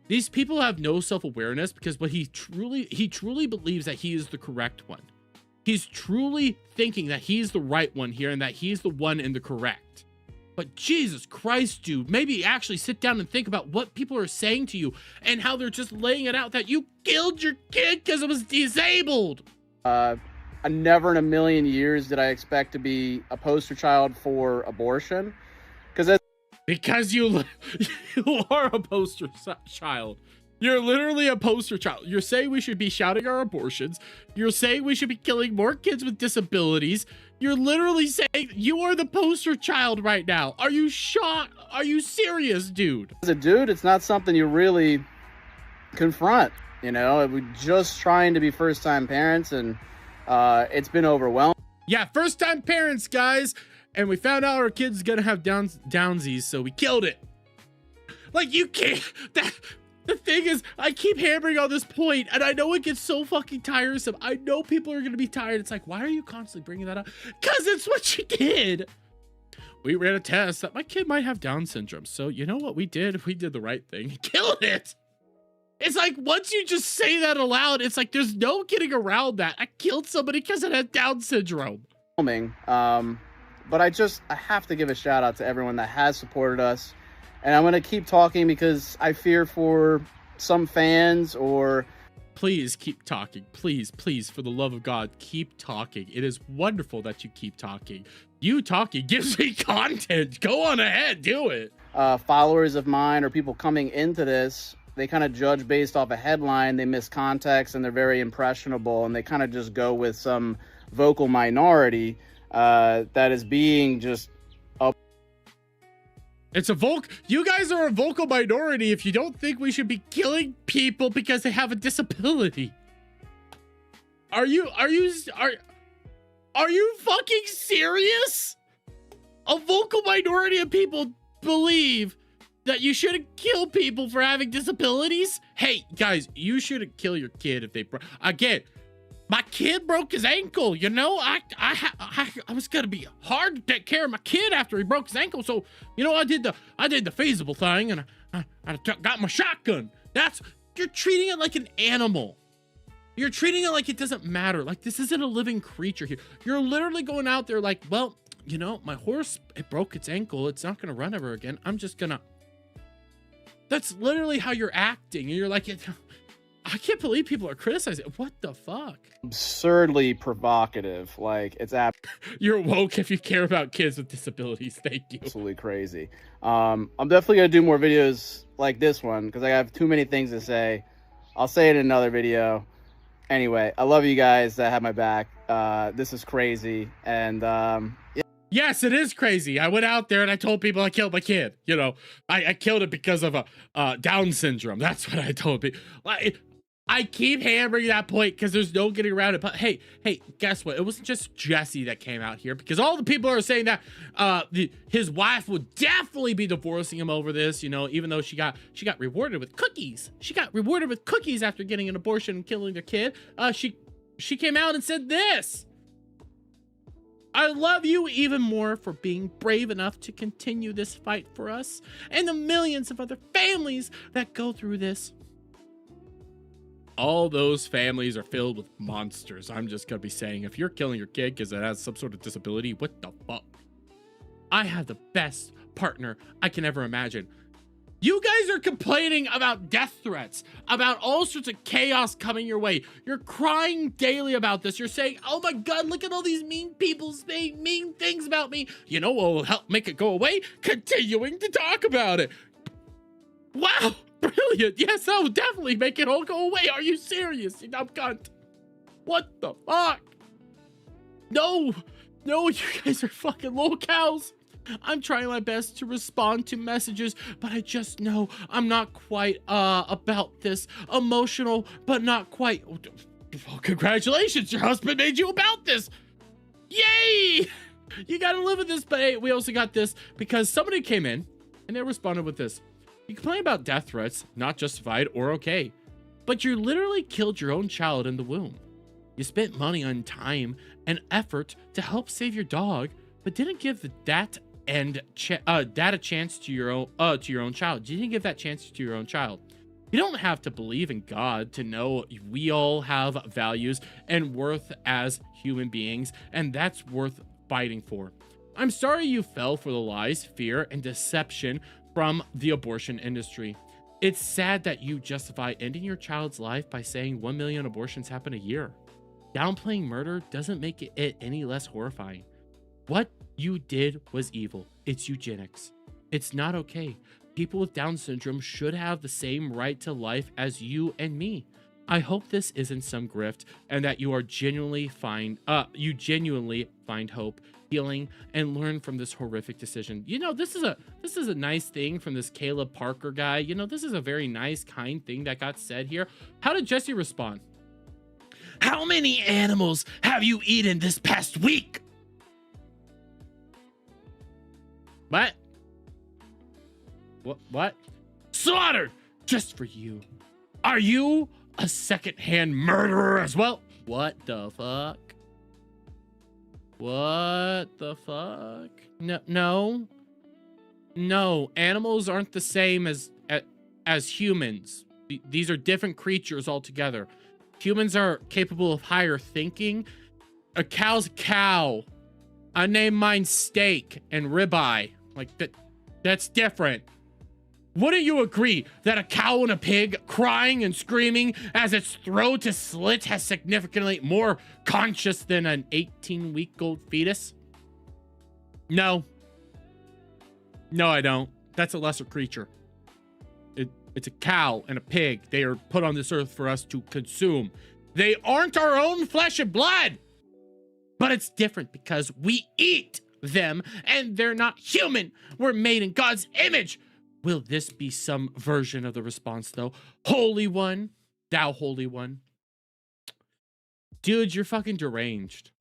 These people have no self-awareness, because what he truly believes that he is the correct one. He's truly thinking that he's the right one here and that he's the one in the correct. But Jesus Christ, dude, maybe actually sit down and think about what people are saying to you and how they're just laying it out that you killed your kid because it was disabled. Never in a million years did I expect to be a poster child for abortion. Because you are a poster child. You're literally a poster child. You're saying we should be shouting our abortions. You're saying we should be killing more kids with disabilities. You're literally saying you are the poster child right now. Are you shocked? Are you serious, dude? As a dude, it's not something you really confront. We're just trying to be first-time parents, and it's been overwhelming. Yeah, first-time parents, guys. And we found out our kid's gonna have downsies, so we killed it. Like, you can't. The thing is, I keep hammering on this point, and I know it gets so fucking tiresome. I know people are gonna be tired. It's like, why are you constantly bringing that up? Because it's what you did. we ran a test that my kid might have Down syndrome. So you know what we did? We did the right thing. Killed it. It's like, once you just say that aloud, it's like, there's no getting around that. I killed somebody because it had Down syndrome. But I have to give a shout out to everyone that has supported us. And I'm going to keep talking because I fear for some fans or... Please keep talking. Please, please, for the love of God, keep talking. It is wonderful that you keep talking. You talking gives me content. Go on ahead, do it. Followers of mine or people coming into this, they kind of judge based off a headline. They miss context and they're very impressionable. And they kind of just go with some vocal minority that is being just... It's you guys are a vocal minority if you don't think we should be killing people because they have a disability. Are you fucking serious? A vocal minority of people believe that you shouldn't kill people for having disabilities? Hey, guys, you shouldn't kill your kid if they again. My kid broke his ankle, you know? I was gonna be hard to take care of my kid after he broke his ankle, so you know I did the feasible thing, and I got my shotgun. You're treating it like an animal. You're treating it like it doesn't matter. Like, this isn't a living creature here. You're literally going out there like, well, you know, my horse, it broke its ankle. It's not gonna run ever again. I'm just gonna. That's literally how you're acting. And you're like, I can't believe people are criticizing. What the fuck? Absurdly provocative. Like, it's You're woke if you care about kids with disabilities. Thank you. Absolutely crazy. I'm definitely gonna do more videos like this one because I have too many things to say. I'll say it in another video. Anyway, I love you guys that have my back. This is crazy, and yeah. Yes, it is crazy. I went out there and I told people I killed my kid. You know, I killed it because of a Down syndrome. That's what I told people. I keep hammering that point because there's no getting around it. But hey, guess what? It wasn't just Jesse that came out here, because all the people are saying that his wife would definitely be divorcing him over this. You know, even though she got rewarded with cookies. She got rewarded with cookies after getting an abortion and killing their kid. She came out and said this. I love you even more for being brave enough to continue this fight for us and the millions of other families that go through this. All those families are filled with monsters. I'm just gonna be saying, if you're killing your kid because it has some sort of disability, what the fuck? I have the best partner I can ever imagine. You guys are complaining about death threats, about all sorts of chaos coming your way. You're crying daily about this. You're saying, oh my God, look at all these mean people saying mean things about me. You know what will help make it go away? Continuing to talk about it. Wow. Brilliant. Yes, that would definitely make it all go away. Are you serious, you dumb cunt? What the fuck? No, you guys are fucking locals. I'm trying my best to respond to messages, but I just know I'm not quite about this. Emotional, but not quite. Well, congratulations, your husband made you about this. Yay! You gotta live with this, but hey, we also got this because somebody came in and they responded with this. You complain about death threats, not justified or okay, but you literally killed your own child in the womb. You spent money on time and effort to help save your dog, but didn't give that a chance to your own child. You didn't give that chance to your own child. You don't have to believe in God to know we all have values and worth as human beings, and that's worth fighting for. I'm sorry you fell for the lies, fear, and deception from the abortion industry. It's sad that you justify ending your child's life by saying 1 million abortions happen a year. Downplaying murder doesn't make it any less horrifying. What you did was evil. It's eugenics. It's not okay. People with Down syndrome should have the same right to life as you and me. I hope this isn't some grift and that you genuinely find hope, healing, and learn from this horrific decision. You know, this is a nice thing from this Caleb Parker guy. You know, this is a very nice, kind thing that got said here. How did Jesse respond? How many animals have you eaten this past week? What? What? Slaughtered just for you. Are you a secondhand murderer as well? What the fuck? What the fuck? No. Animals aren't the same as humans. These are different creatures altogether. Humans are capable of higher thinking. A cow's a cow. I name mine steak and ribeye. Like that's different. Wouldn't you agree that a cow and a pig crying and screaming as its throat is slit has significantly more conscious than an 18-week-old fetus? No, I don't. That's a lesser creature. It's a cow and a pig. They are put on this earth for us to consume. They aren't our own flesh and blood. But it's different because we eat them and they're not human. We're made in God's image. Will this be some version of the response, though? Holy One, thou Holy One. Dude, you're fucking deranged.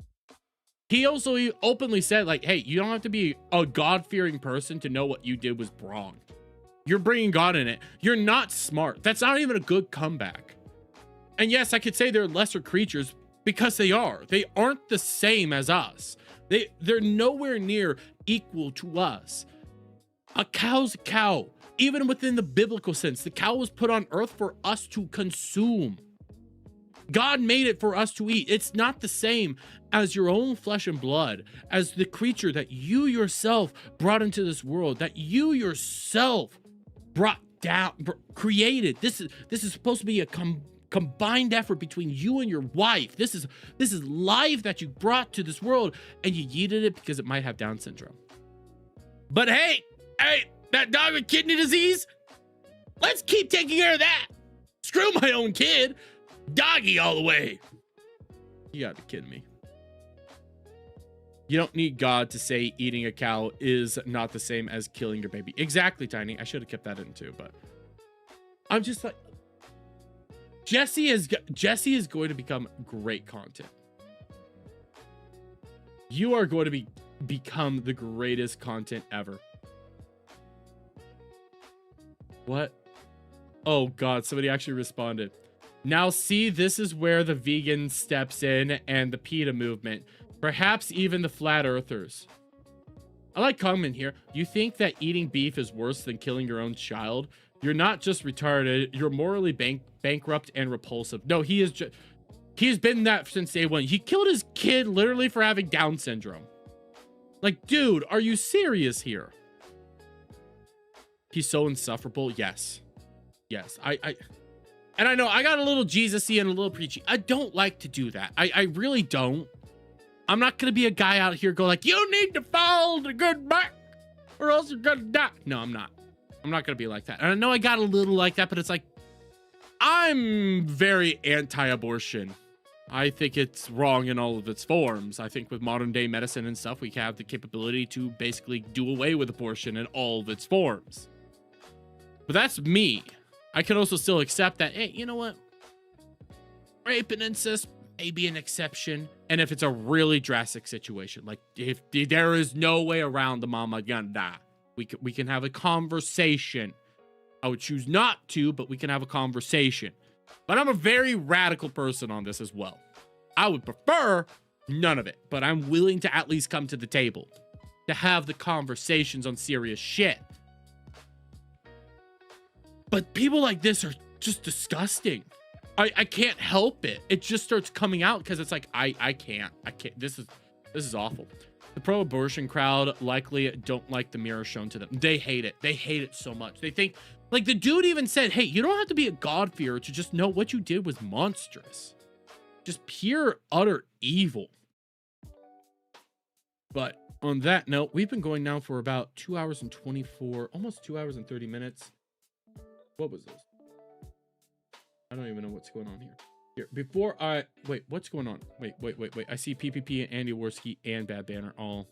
He also openly said, like, hey, you don't have to be a God-fearing person to know what you did was wrong. You're bringing God in it. You're not smart. That's not even a good comeback. And yes, I could say they're lesser creatures because they are. They aren't the same as us. They're nowhere near equal to us. A cow's a cow. Even within the biblical sense, the cow was put on earth for us to consume. God made it for us to eat. It's not the same as your own flesh and blood, as the creature that you yourself brought into this world, that you yourself brought down, created. This is supposed to be a combined effort between you and your wife. This is life that you brought to this world, and you yeeted it because it might have Down syndrome. But hey, that dog with kidney disease, let's keep taking care of that. Screw my own kid. Doggy all the way. You gotta be kidding me. You don't need God to say eating a cow is not the same as killing your baby. Exactly, Tiny. I should have kept that in too, but I'm just like, Jesse is going to become great content. You are going to become the greatest content ever. What? Oh God, somebody actually responded. Now see, this is where the vegan steps in and the PETA movement. Perhaps even the flat earthers. I like comment here. You think that eating beef is worse than killing your own child? You're not just retarded. You're morally bankrupt and repulsive. No, he is he's been that since day one. He killed his kid literally for having Down syndrome. Like, dude, are you serious here? He's so insufferable. Yes. And I know I got a little Jesus-y and a little preachy. I don't like to do that. I really don't. I'm not going to be a guy out here go like, you need to follow the good back or else you're going to die. No, I'm not. I'm not going to be like that. And I know I got a little like that, but it's like, I'm very anti-abortion. I think it's wrong in all of its forms. I think with modern day medicine and stuff, we have the capability to basically do away with abortion in all of its forms. But that's me. I can also still accept that, hey, you know what? Rape and incest may be an exception. And if it's a really drastic situation, like if there is no way around the mama gonna die, we can have a conversation. I would choose not to, but we can have a conversation. But I'm a very radical person on this as well. I would prefer none of it, but I'm willing to at least come to the table to have the conversations on serious shit. But people like this are just disgusting. I can't help it. It just starts coming out because it's like, I can't. This is awful. The pro-abortion crowd likely don't like the mirror shown to them. They hate it. They hate it so much. They think, like the dude even said, hey, you don't have to be a God-fearer to just know what you did was monstrous. Just pure, utter evil. But on that note, we've been going now for about 2 hours and 24, almost 2 hours and 30 minutes. What was this? I don't even know what's going on here. Here, before I... Wait, what's going on? Wait. I see PPP, Andy Worski, and Bad Banner all...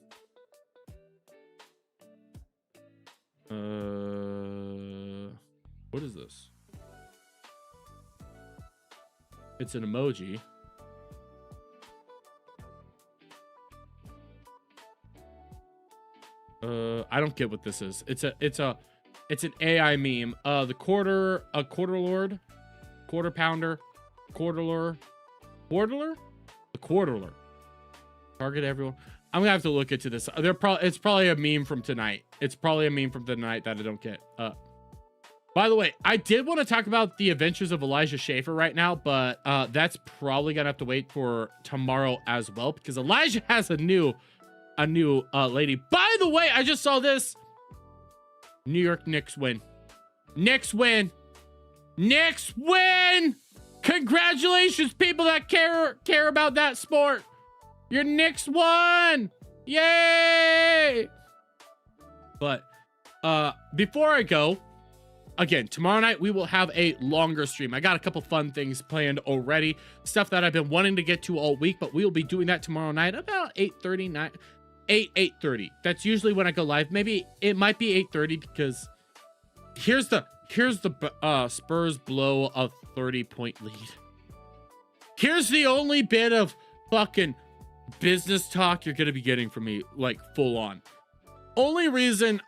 What is this? It's an emoji. I don't get what this is. It's an AI meme. The quarter lord, quarter pounder, quarterler, the quarterler. Target everyone. I'm gonna have to look into this. It's probably a meme from tonight. It's probably a meme from tonight that I don't get. By the way, I did want to talk about the adventures of Elijah Schaefer right now, but that's probably gonna have to wait for tomorrow as well, because Elijah has a new lady. By the way, I just saw this. New York Knicks win. Knicks win. Knicks win. Congratulations, people that care about that sport. Your Knicks won. Yay. But before I go, again, tomorrow night we will have a longer stream. I got a couple fun things planned already, stuff that I've been wanting to get to all week, but we'll be doing that tomorrow night about 8:30. That's usually when I go live. Maybe it might be 8:30, because here's the Spurs blow a 30-point lead. Here's the only bit of fucking business talk you're gonna be getting from me, like full on. Only reason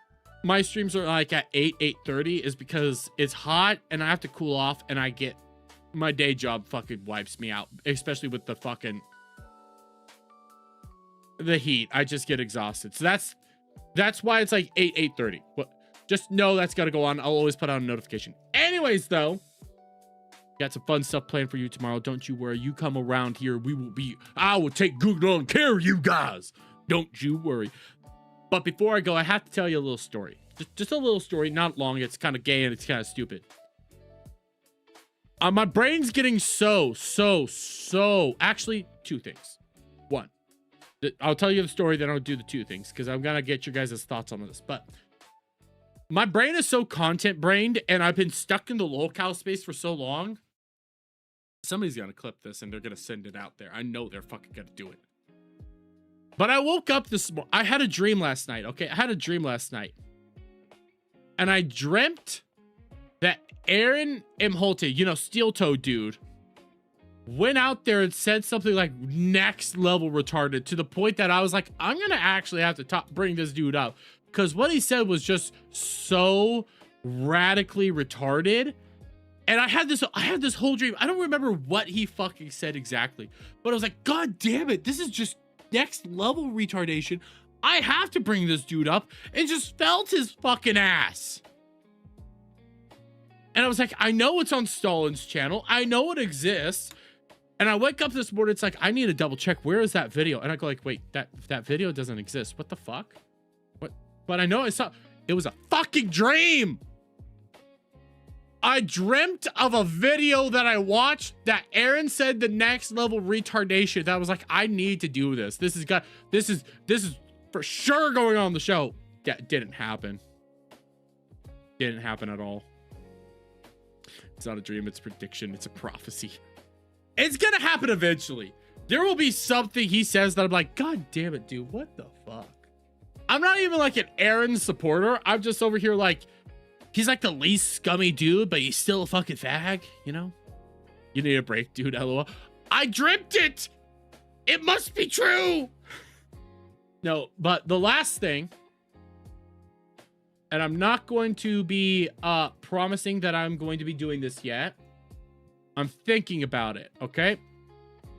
my streams are like at 8:30 is because it's hot and I have to cool off, and I get my day job fucking wipes me out, especially with the fucking the heat. I just get exhausted. So that's why it's like 8:30. But just know that's got to go on. I'll always put out a notification. Anyways, though, got some fun stuff planned for you tomorrow. Don't you worry. You come around here, I will take good on care of you guys. Don't you worry. But before I go, I have to tell you a little story. Just a little story, not long. It's kind of gay and it's kind of stupid. My brain's getting so. Actually, two things. One, I'll tell you the story, then I'll do the two things, because I'm gonna get your guys' thoughts on this. But my brain is so content brained, and I've been stuck in the lolcow space for so long. Somebody's gonna clip this and they're gonna send it out there. I know they're fucking gonna do it. But I woke up this morning. I had a dream last night. Okay, I had a dream last night, and I dreamt that Aaron Imholte, Steel Toe dude, went out there and said something like next level retarded, to the point that I was like, I'm gonna actually have to bring this dude up, because what he said was just so radically retarded. And I had this whole dream. I don't remember what he fucking said exactly, but I was like, God damn it, this is just next level retardation. I have to bring this dude up, and just felt his fucking ass. And I was like, I know it's on Stalin's channel. I know it exists. And I wake up this morning, it's like, I need to double check. Where is that video? And I go like, wait, that video doesn't exist. What the fuck? What? But I know I saw, it was a fucking dream. I dreamt of a video that I watched that Aaron said the next level retardation. That was like, I need to do this. This is for sure going on the show. That didn't happen. Didn't happen at all. It's not a dream, it's prediction, it's a prophecy. It's gonna happen eventually. There will be something he says that I'm like, God damn it, dude, what the fuck? I'm not even like an Aaron supporter. I'm just over here like, he's like the least scummy dude, but he's still a fucking fag, You need a break, dude, LOL. I dreamt it! It must be true! No, but the last thing, and I'm not going to be promising that I'm going to be doing this yet. I'm thinking about it, okay?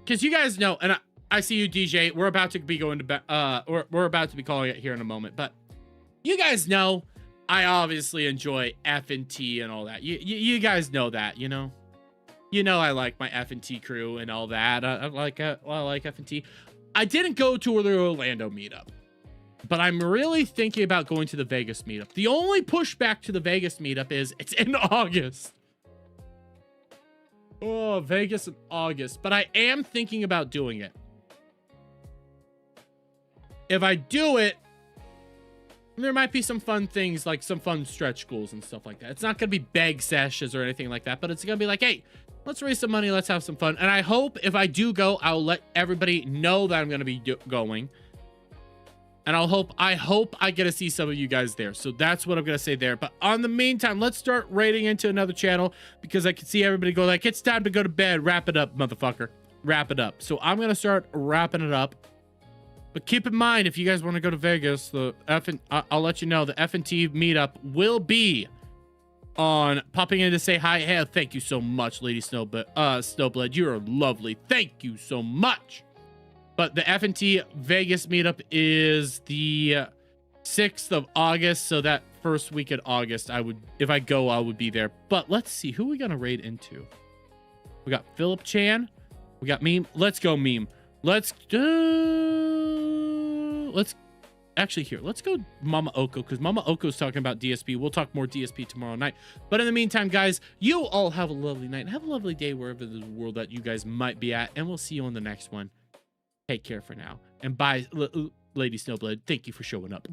Because you guys know, and I see you, DJ. We're about to be going to bed. We're about to be calling it here in a moment. But you guys know, I obviously enjoy F&T and all that. You guys know that, You know I like my F&T crew and all that. I like F&T. I didn't go to the Orlando meetup, but I'm really thinking about going to the Vegas meetup. The only pushback to the Vegas meetup is it's in August. Oh, Vegas in August. But I am thinking about doing it. If I do it, there might be some fun things, like some fun stretch goals and stuff like that. It's not going to be beg sessions or anything like that, but it's going to be like, hey, let's raise some money. Let's have some fun. And I hope if I do go, I'll let everybody know that I'm going to be going. And I hope I get to see some of you guys there. So that's what I'm going to say there. But on the meantime, let's start raiding into another channel, because I can see everybody go like, it's time to go to bed. Wrap it up, motherfucker. Wrap it up. So I'm going to start wrapping it up. But keep in mind, if you guys want to go to Vegas, I'll let you know the F&T meetup will be on popping in to say hi. Hey, thank you so much, Lady Snowblood. You are lovely. Thank you so much. But the F&T Vegas meetup is the 6th of August. So that first week in August, if I go, I would be there. But let's see, who are we going to raid into? We got Philip Chan. We got Meme. Let's go, Meme. Let's actually here. Let's go Mama Oko, because Mama Oko's talking about DSP. We'll talk more DSP tomorrow night. But in the meantime, guys, you all have a lovely night. Have a lovely day wherever the world that you guys might be at. And we'll see you on the next one. Take care for now. And bye, Lady Snowblade. Thank you for showing up.